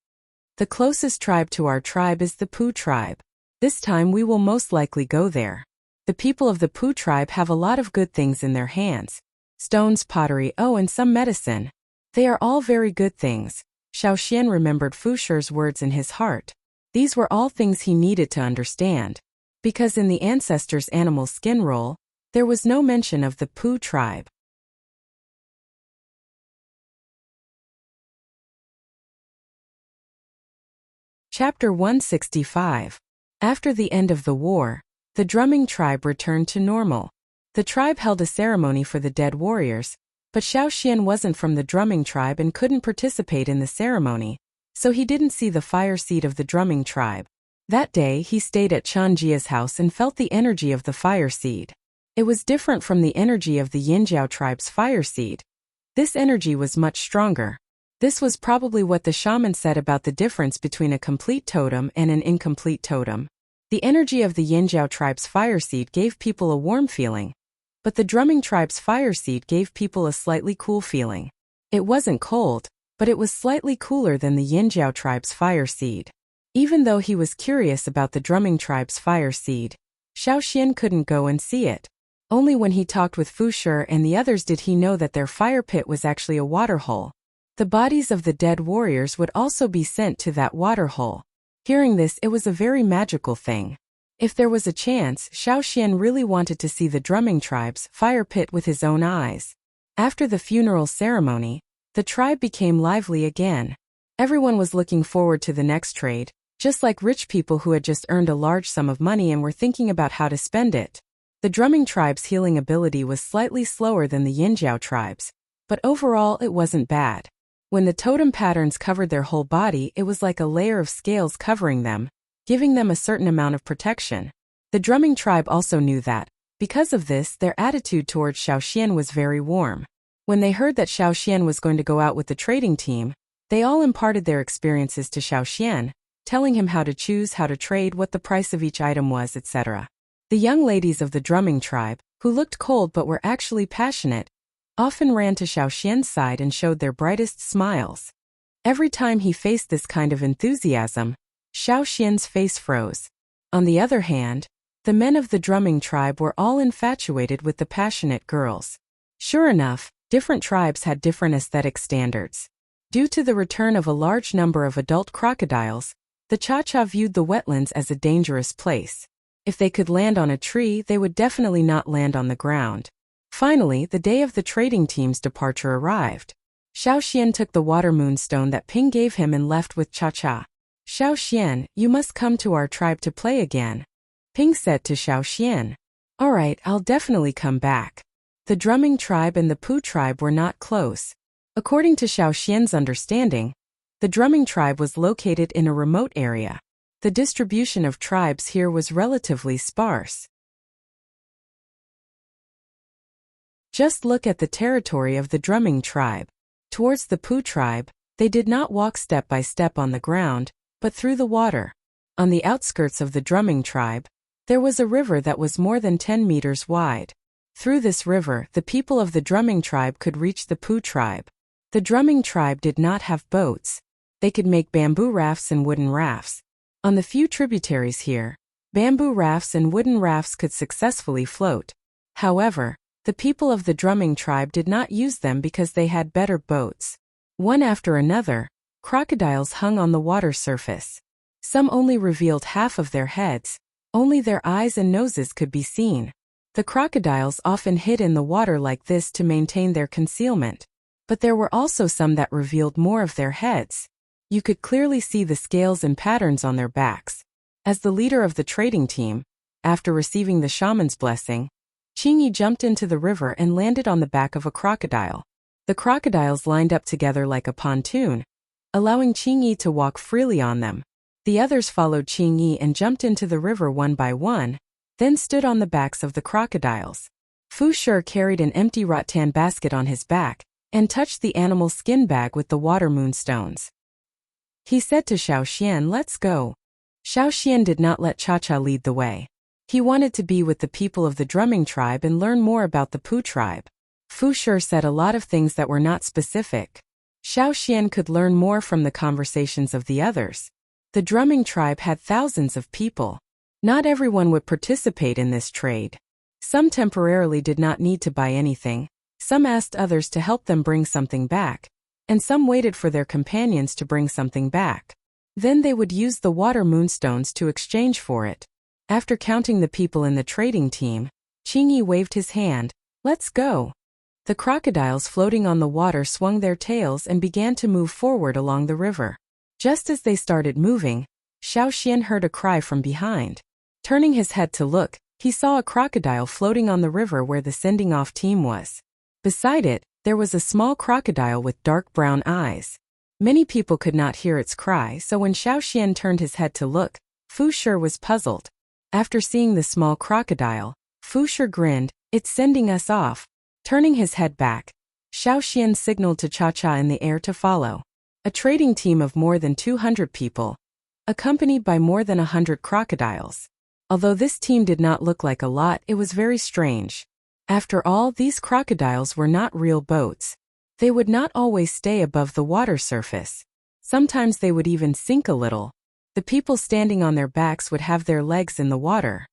The closest tribe to our tribe is the Pu tribe. This time we will most likely go there. The people of the Pu tribe have a lot of good things in their hands. Stones, pottery, and some medicine. They are all very good things. Xiaoxian remembered Fu Shi's words in his heart. These were all things he needed to understand. Because in the ancestors' animal skin roll, there was no mention of the Pu tribe. Chapter 165. After the end of the war, the drumming tribe returned to normal. The tribe held a ceremony for the dead warriors, but Xiaoxian wasn't from the drumming tribe and couldn't participate in the ceremony, so he didn't see the fire seed of the drumming tribe. That day he stayed at Chanjia's house and felt the energy of the fire seed. It was different from the energy of the Yinjiao tribe's fire seed. This energy was much stronger. This was probably what the shaman said about the difference between a complete totem and an incomplete totem. The energy of the Yinjiao tribe's fire seed gave people a warm feeling, but the drumming tribe's fire seed gave people a slightly cool feeling. It wasn't cold, but it was slightly cooler than the Yinjiao tribe's fire seed. Even though he was curious about the drumming tribe's fire seed, Xiaoxian couldn't go and see it. Only when he talked with Fu Shi and the others did he know that their fire pit was actually a water hole. The bodies of the dead warriors would also be sent to that water hole. Hearing this, it was a very magical thing. If there was a chance, Xiaoxian really wanted to see the drumming tribe's fire pit with his own eyes. After the funeral ceremony, the tribe became lively again. Everyone was looking forward to the next trade, just like rich people who had just earned a large sum of money and were thinking about how to spend it. The drumming tribe's healing ability was slightly slower than the Yinjiao tribe's, but overall it wasn't bad. When the totem patterns covered their whole body, it was like a layer of scales covering them, giving them a certain amount of protection. The drumming tribe also knew that, because of this, their attitude towards Xiaoxian was very warm. When they heard that Xiaoxian was going to go out with the trading team, they all imparted their experiences to Xiaoxian, telling him how to choose, how to trade, what the price of each item was, etc. The young ladies of the drumming tribe, who looked cold but were actually passionate, often ran to Xiaoxian's side and showed their brightest smiles. Every time he faced this kind of enthusiasm, Xiaoxian's face froze. On the other hand, the men of the drumming tribe were all infatuated with the passionate girls. Sure enough, different tribes had different aesthetic standards. Due to the return of a large number of adult crocodiles, the Cha-Cha viewed the wetlands as a dangerous place. If they could land on a tree, they would definitely not land on the ground. Finally, the day of the trading team's departure arrived. Xiaoxian took the water moonstone that Ping gave him and left with Cha-Cha. Xiaoxian, you must come to our tribe to play again. Ping said to Xiaoxian. Alright, I'll definitely come back. The drumming tribe and the Pu tribe were not close. According to Xiaoxian's understanding, The drumming tribe was located in a remote area. The distribution of tribes here was relatively sparse. Just look at the territory of the drumming tribe. Towards the Pu tribe, they did not walk step by step on the ground, but through the water. On the outskirts of the drumming tribe, there was a river that was more than 10 meters wide. Through this river, the people of the drumming tribe could reach the Pu tribe. The drumming tribe did not have boats. They could make bamboo rafts and wooden rafts. On the few tributaries here, bamboo rafts and wooden rafts could successfully float. However, the people of the drumming tribe did not use them because they had better boats. One after another, crocodiles hung on the water surface. Some only revealed half of their heads. Only their eyes and noses could be seen. The crocodiles often hid in the water like this to maintain their concealment. But there were also some that revealed more of their heads. You could clearly see the scales and patterns on their backs. As the leader of the trading team, after receiving the shaman's blessing, Qingyi jumped into the river and landed on the back of a crocodile. The crocodiles lined up together like a pontoon, allowing Qingyi to walk freely on them. The others followed Qingyi and jumped into the river one by one, then stood on the backs of the crocodiles. Fu Shi carried an empty rattan basket on his back and touched the animal skin bag with the water moonstones. He said to Xiaoxian, "Let's go." Xiaoxian did not let Cha-Cha lead the way. He wanted to be with the people of the drumming tribe and learn more about the Pu tribe. Fu Shi said a lot of things that were not specific. Xiaoxian could learn more from the conversations of the others. The drumming tribe had thousands of people. Not everyone would participate in this trade. Some temporarily did not need to buy anything. Some asked others to help them bring something back, and some waited for their companions to bring something back. Then they would use the water moonstones to exchange for it. After counting the people in the trading team, Qingyi waved his hand. "Let's go." The crocodiles floating on the water swung their tails and began to move forward along the river. Just as they started moving, Xiaoxian heard a cry from behind. Turning his head to look, he saw a crocodile floating on the river where the sending off team was. Beside it, there was a small crocodile with dark brown eyes. Many people could not hear its cry, so when Xiaoxian turned his head to look, Fu Shi was puzzled. After seeing the small crocodile, Fu Shi grinned. "It's sending us off." Turning his head back, Xiaoxian signaled to Cha-Cha in the air to follow. A trading team of more than 200 people, accompanied by more than 100 crocodiles. Although this team did not look like a lot, it was very strange. After all, these crocodiles were not real boats. They would not always stay above the water surface. Sometimes they would even sink a little. The people standing on their backs would have their legs in the water.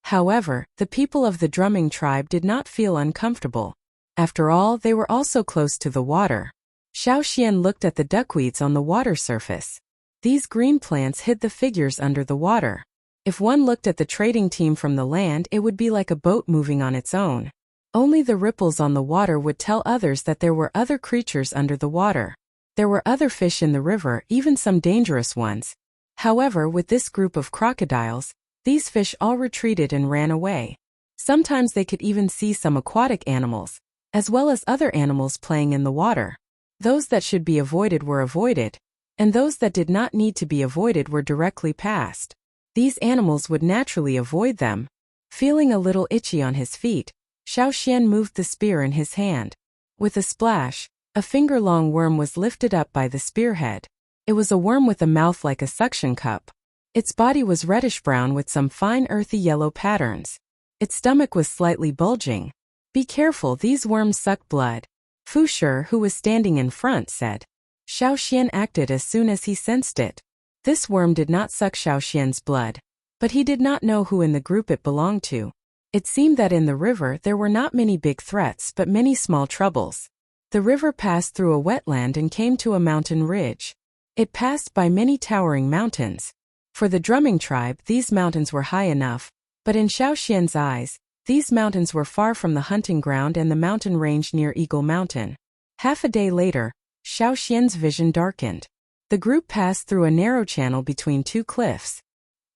However, the people of the drumming tribe did not feel uncomfortable. After all, they were also close to the water. Xiaoxian looked at the duckweeds on the water surface. These green plants hid the figures under the water. If one looked at the trading team from the land, it would be like a boat moving on its own. Only the ripples on the water would tell others that there were other creatures under the water. There were other fish in the river, even some dangerous ones. However, with this group of crocodiles, these fish all retreated and ran away. Sometimes they could even see some aquatic animals, as well as other animals playing in the water. Those that should be avoided were avoided, and those that did not need to be avoided were directly passed. These animals would naturally avoid them. Feeling a little itchy on his feet, Xiaoxian moved the spear in his hand. With a splash, a finger-long worm was lifted up by the spearhead. It was a worm with a mouth like a suction cup. Its body was reddish-brown with some fine earthy yellow patterns. Its stomach was slightly bulging. "Be careful, these worms suck blood," Fu Shi, who was standing in front, said. Xiaoxian acted as soon as he sensed it. This worm did not suck Xiaoxian's blood, but he did not know who in the group it belonged to. It seemed that in the river there were not many big threats but many small troubles. The river passed through a wetland and came to a mountain ridge. It passed by many towering mountains. For the drumming tribe, these mountains were high enough, but in Xiaoxian's eyes, these mountains were far from the hunting ground and the mountain range near Eagle Mountain. Half a day later, Xiaoxian's vision darkened. The group passed through a narrow channel between two cliffs.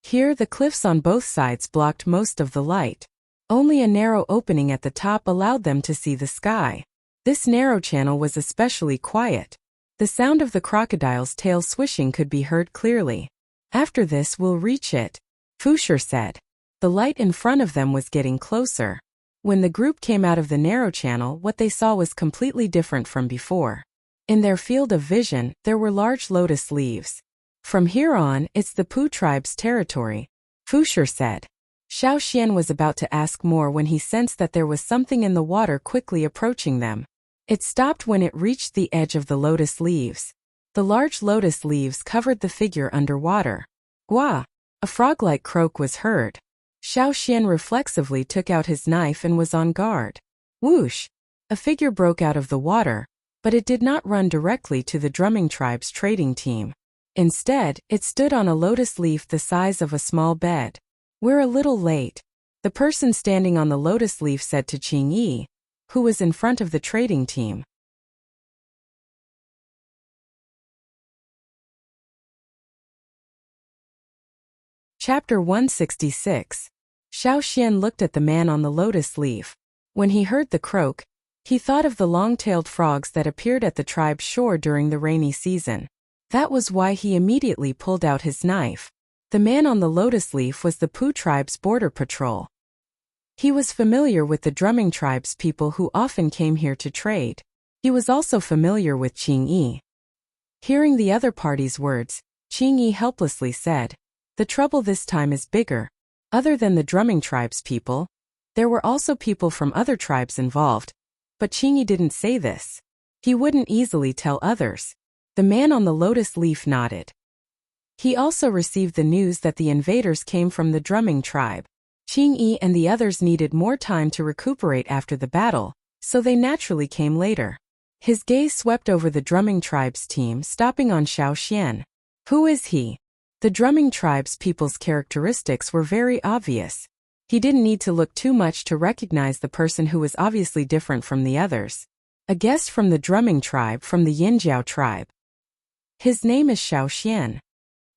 Here, the cliffs on both sides blocked most of the light. Only a narrow opening at the top allowed them to see the sky. This narrow channel was especially quiet. The sound of the crocodile's tail swishing could be heard clearly. After this we'll reach it, Wuxia said. The light in front of them was getting closer. When the group came out of the narrow channel, what they saw was completely different from before. In their field of vision, there were large lotus leaves. From here on, it's the Pu tribe's territory, Wuxia said. Xiaoxian was about to ask more when he sensed that there was something in the water quickly approaching them. It stopped when it reached the edge of the lotus leaves. The large lotus leaves covered the figure underwater. Gua! A frog-like croak was heard. Xiaoxian reflexively took out his knife and was on guard. Whoosh! A figure broke out of the water, but it did not run directly to the drumming tribe's trading team. Instead, it stood on a lotus leaf the size of a small bed. We're a little late, the person standing on the lotus leaf said to Qingyi, who was in front of the trading team. Chapter 166. Xiaoxian looked at the man on the lotus leaf. When he heard the croak, he thought of the long-tailed frogs that appeared at the tribe's shore during the rainy season. That was why he immediately pulled out his knife. The man on the lotus leaf was the Pu tribe's border patrol. He was familiar with the drumming tribe's people who often came here to trade. He was also familiar with Qingyi. Hearing the other party's words, Qingyi helplessly said, "The trouble this time is bigger. Other than the drumming tribe's people, there were also people from other tribes involved." But Qingyi didn't say this. He wouldn't easily tell others. The man on the lotus leaf nodded. He also received the news that the invaders came from the drumming tribe. Qingyi and the others needed more time to recuperate after the battle, so they naturally came later. His gaze swept over the drumming tribe's team, stopping on Xiaoxian. Who is he? The drumming tribe's people's characteristics were very obvious. He didn't need to look too much to recognize the person who was obviously different from the others. A guest from the drumming tribe from the Yinjiao tribe. His name is Xiaoxian,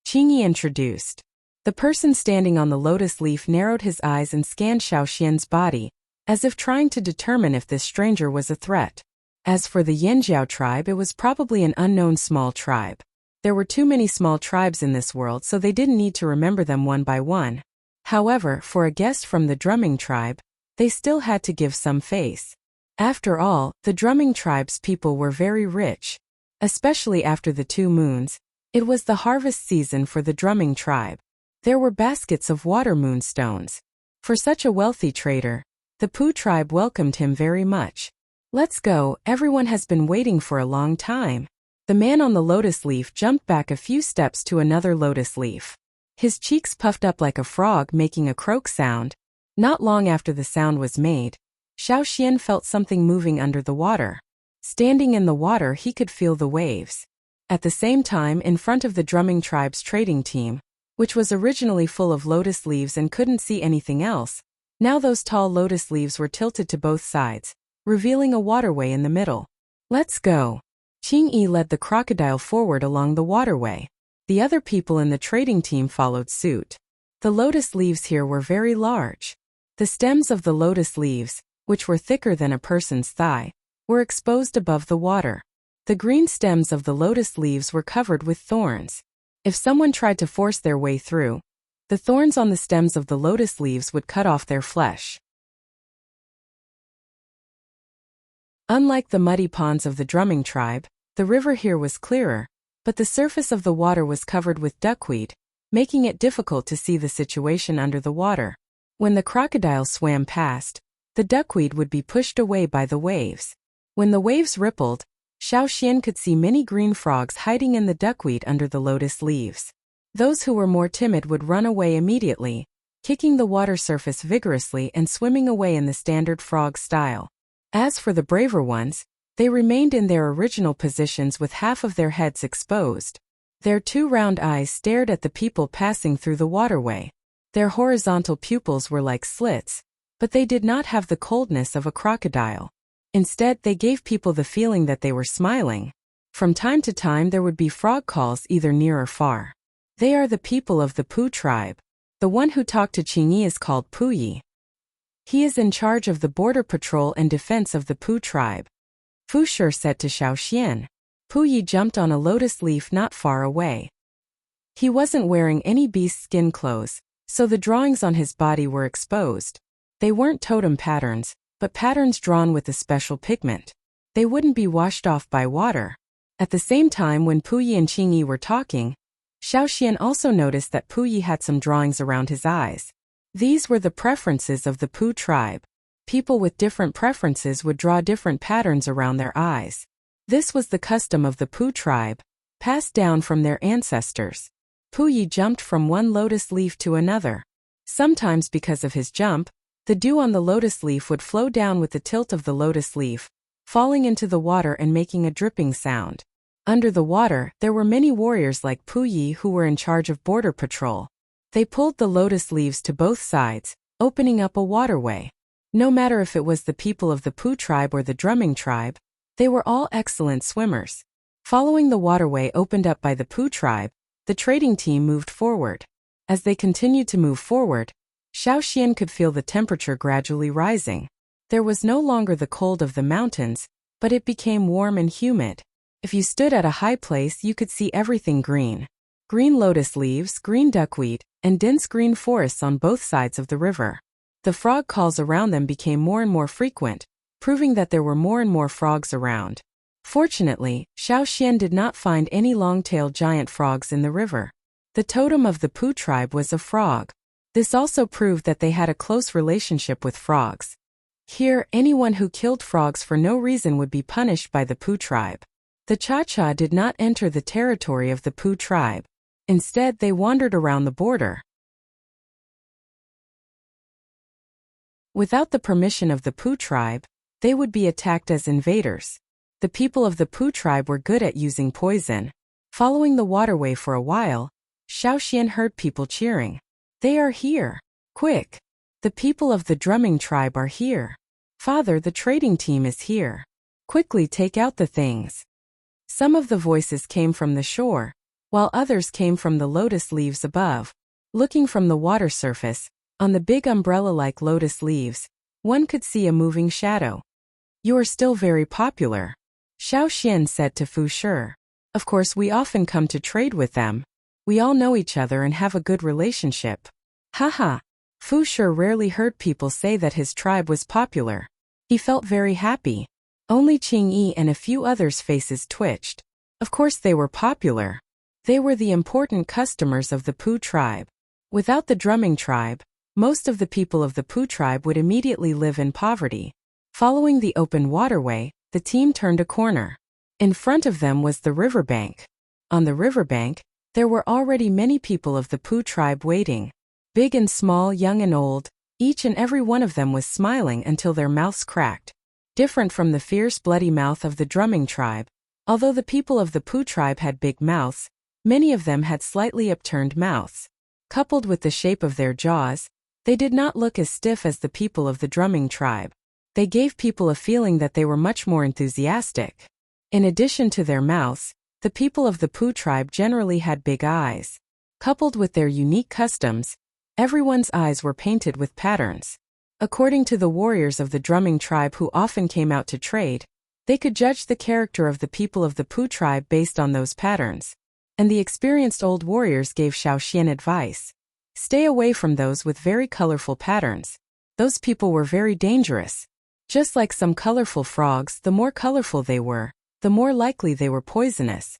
Qingyi introduced. The person standing on the lotus leaf narrowed his eyes and scanned Xiaoxian's body, as if trying to determine if this stranger was a threat. As for the Yinjiao tribe, it was probably an unknown small tribe. There were too many small tribes in this world, so they didn't need to remember them one by one. However, for a guest from the drumming tribe, they still had to give some face. After all, the drumming tribe's people were very rich. Especially after the 2 moons, it was the harvest season for the drumming tribe. There were baskets of water moonstones. For such a wealthy trader, the Pu tribe welcomed him very much. Let's go, everyone has been waiting for a long time. The man on the lotus leaf jumped back a few steps to another lotus leaf. His cheeks puffed up like a frog, making a croak sound. Not long after the sound was made, Xiaoxian felt something moving under the water. Standing in the water, he could feel the waves. At the same time, in front of the drumming tribe's trading team, which was originally full of lotus leaves and couldn't see anything else, now those tall lotus leaves were tilted to both sides, revealing a waterway in the middle. Let's go. Qingyi led the crocodile forward along the waterway. The other people in the trading team followed suit. The lotus leaves here were very large. The stems of the lotus leaves, which were thicker than a person's thigh, were exposed above the water. The green stems of the lotus leaves were covered with thorns. If someone tried to force their way through, the thorns on the stems of the lotus leaves would cut off their flesh. Unlike the muddy ponds of the drumming tribe, the river here was clearer, but the surface of the water was covered with duckweed, making it difficult to see the situation under the water. When the crocodile swam past, the duckweed would be pushed away by the waves. When the waves rippled, Xiaoxian could see many green frogs hiding in the duckweed under the lotus leaves. Those who were more timid would run away immediately, kicking the water surface vigorously and swimming away in the standard frog style. As for the braver ones, they remained in their original positions with half of their heads exposed. Their 2 round eyes stared at the people passing through the waterway. Their horizontal pupils were like slits, but they did not have the coldness of a crocodile. Instead, they gave people the feeling that they were smiling. From time to time there would be frog calls either near or far. They are the people of the Pu tribe. The one who talked to Qingyi is called Puyi. He is in charge of the border patrol and defense of the Pu tribe. Fu Shi said to Xiaoxian. Puyi jumped on a lotus leaf not far away. He wasn't wearing any beast skin clothes, so the drawings on his body were exposed. They weren't totem patterns, but patterns drawn with a special pigment. They wouldn't be washed off by water. At the same time, when Puyi and Qingyi were talking, Xiaoxian also noticed that Puyi had some drawings around his eyes. These were the preferences of the Pu tribe. People with different preferences would draw different patterns around their eyes. This was the custom of the Pu tribe, passed down from their ancestors. Puyi jumped from one lotus leaf to another. Sometimes because of his jump, the dew on the lotus leaf would flow down with the tilt of the lotus leaf, falling into the water and making a dripping sound. Under the water, there were many warriors like Puyi who were in charge of border patrol. They pulled the lotus leaves to both sides, opening up a waterway. No matter if it was the people of the Pu tribe or the drumming tribe, they were all excellent swimmers. Following the waterway opened up by the Pu tribe, the trading team moved forward. As they continued to move forward, Xiaoxian could feel the temperature gradually rising. There was no longer the cold of the mountains, but it became warm and humid. If you stood at a high place, you could see everything green. Green lotus leaves, green duckweed, and dense green forests on both sides of the river. The frog calls around them became more and more frequent, proving that there were more and more frogs around. Fortunately, Xiaoxian did not find any long-tailed giant frogs in the river. The totem of the Pu tribe was a frog. This also proved that they had a close relationship with frogs. Here, anyone who killed frogs for no reason would be punished by the Pu tribe. The Cha-Cha did not enter the territory of the Pu tribe. Instead, they wandered around the border. Without the permission of the Pu tribe, they would be attacked as invaders. The people of the Pu tribe were good at using poison. Following the waterway for a while, Xiaoxian heard people cheering. They are here. Quick! The people of the drumming tribe are here. Father, the trading team is here. Quickly take out the things. Some of the voices came from the shore, while others came from the lotus leaves above. Looking from the water surface, on the big umbrella-like lotus leaves, one could see a moving shadow. You are still very popular, Xiaoxian said to Fu Shi. Of course, we often come to trade with them. We all know each other and have a good relationship. Haha. Fu Shi rarely heard people say that his tribe was popular. He felt very happy. Only Qingyi and a few others' faces twitched. Of course they were popular. They were the important customers of the Pu tribe. Without the drumming tribe, most of the people of the Pu tribe would immediately live in poverty. Following the open waterway, the team turned a corner. In front of them was the riverbank. On the riverbank, there were already many people of the Pu tribe waiting. Big and small, young and old, each and every one of them was smiling until their mouths cracked. Different from the fierce, bloody mouth of the drumming tribe, although the people of the Pu tribe had big mouths, many of them had slightly upturned mouths. Coupled with the shape of their jaws, they did not look as stiff as the people of the drumming tribe. They gave people a feeling that they were much more enthusiastic. In addition to their mouths, the people of the Pu tribe generally had big eyes. Coupled with their unique customs, everyone's eyes were painted with patterns. According to the warriors of the drumming tribe who often came out to trade, they could judge the character of the people of the Pu tribe based on those patterns. And the experienced old warriors gave Xiaoxian advice. Stay away from those with very colorful patterns. Those people were very dangerous. Just like some colorful frogs, the more colorful they were, the more likely they were poisonous.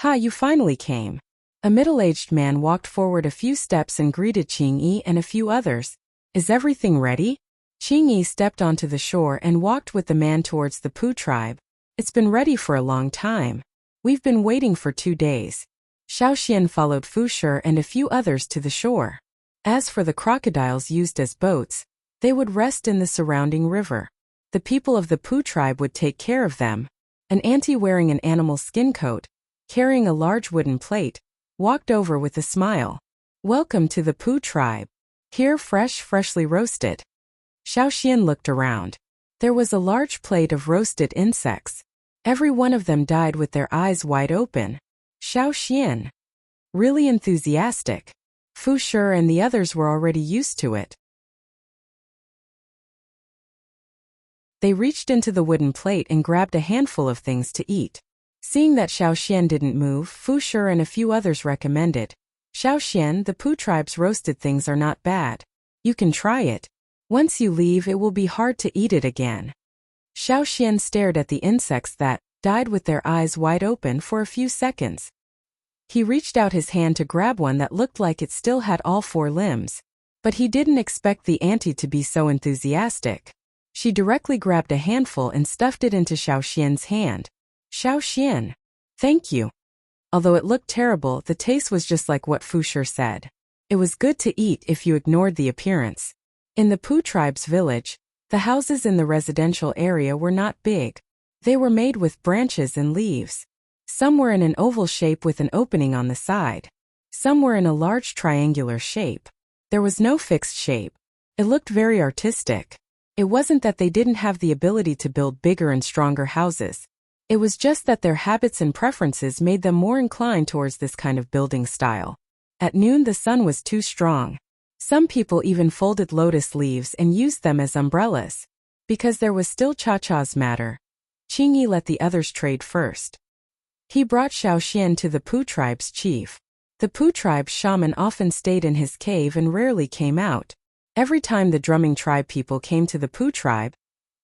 Ha, you finally came. A middle-aged man walked forward a few steps and greeted Qingyi and a few others. Is everything ready? Qingyi stepped onto the shore and walked with the man towards the Pu tribe. It's been ready for a long time. We've been waiting for 2 days. Xiaoxian followed Fu Shi and a few others to the shore. As for the crocodiles used as boats, they would rest in the surrounding river. The people of the Pu tribe would take care of them. An auntie wearing an animal skin coat, carrying a large wooden plate, walked over with a smile. Welcome to the Pu tribe. Here freshly roasted. Xiaoxian looked around. There was a large plate of roasted insects. Every one of them died with their eyes wide open. Xiaoxian. Really enthusiastic. Fu Shi and the others were already used to it. They reached into the wooden plate and grabbed a handful of things to eat. Seeing that Xiaoxian didn't move, Fu Shi and a few others recommended, "Xiaoxian, the Pu tribe's roasted things are not bad. You can try it. Once you leave, it will be hard to eat it again." Xiaoxian stared at the insects that died with their eyes wide open for a few seconds. He reached out his hand to grab one that looked like it still had all 4 limbs. But he didn't expect the auntie to be so enthusiastic. She directly grabbed a handful and stuffed it into Xiaoxian's hand. "Xiaoxian, thank you." Although it looked terrible, the taste was just like what Fu Shi said. It was good to eat if you ignored the appearance. In the Pu tribe's village, the houses in the residential area were not big. They were made with branches and leaves. Some were in an oval shape with an opening on the side. Some were in a large triangular shape. There was no fixed shape. It looked very artistic. It wasn't that they didn't have the ability to build bigger and stronger houses. It was just that their habits and preferences made them more inclined towards this kind of building style. At noon, the sun was too strong. Some people even folded lotus leaves and used them as umbrellas. Because there was still Cha-Cha's matter, Qingyi let the others trade first. He brought Xiaoxian to the Pu tribe's chief. The Pu tribe's shaman often stayed in his cave and rarely came out. Every time the drumming tribe people came to the Pu tribe,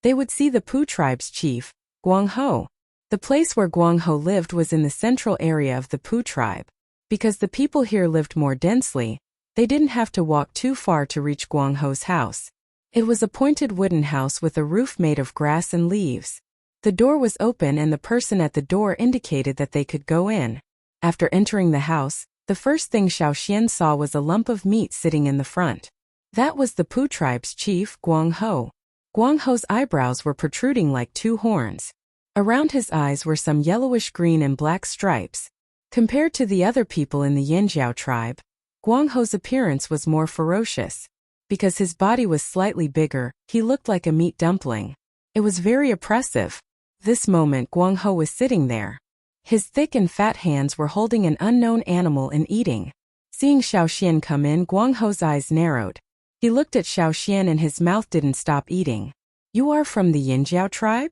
they would see the Pu tribe's chief, Guangho. The place where Guangho lived was in the central area of the Pu tribe. Because the people here lived more densely, they didn't have to walk too far to reach Guangho's house. It was a pointed wooden house with a roof made of grass and leaves. The door was open and the person at the door indicated that they could go in. After entering the house, the first thing Xiaoxian saw was a lump of meat sitting in the front. That was the Pu tribe's chief, Guangho. Guangho's eyebrows were protruding like 2 horns. Around his eyes were some yellowish green and black stripes. Compared to the other people in the Yanjiao tribe, Guangho's appearance was more ferocious. Because his body was slightly bigger, he looked like a meat dumpling. It was very oppressive. This moment Guangho was sitting there. His thick and fat hands were holding an unknown animal and eating. Seeing Xiaoxian come in, Guangho's eyes narrowed. He looked at Xiaoxian and his mouth didn't stop eating. "You are from the Yanjiao tribe?"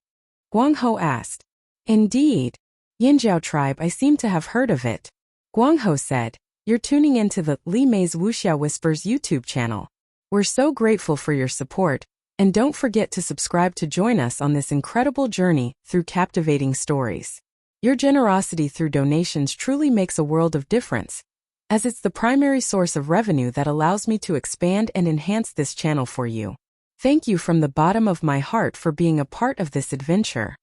Guangho asked. "Indeed. Yanjiao tribe, I seem to have heard of it." Guangho said, "You're tuning into the Li Mei's Wuxia Whispers YouTube channel. We're so grateful for your support, and don't forget to subscribe to join us on this incredible journey through captivating stories. Your generosity through donations truly makes a world of difference, as it's the primary source of revenue that allows me to expand and enhance this channel for you. Thank you from the bottom of my heart for being a part of this adventure."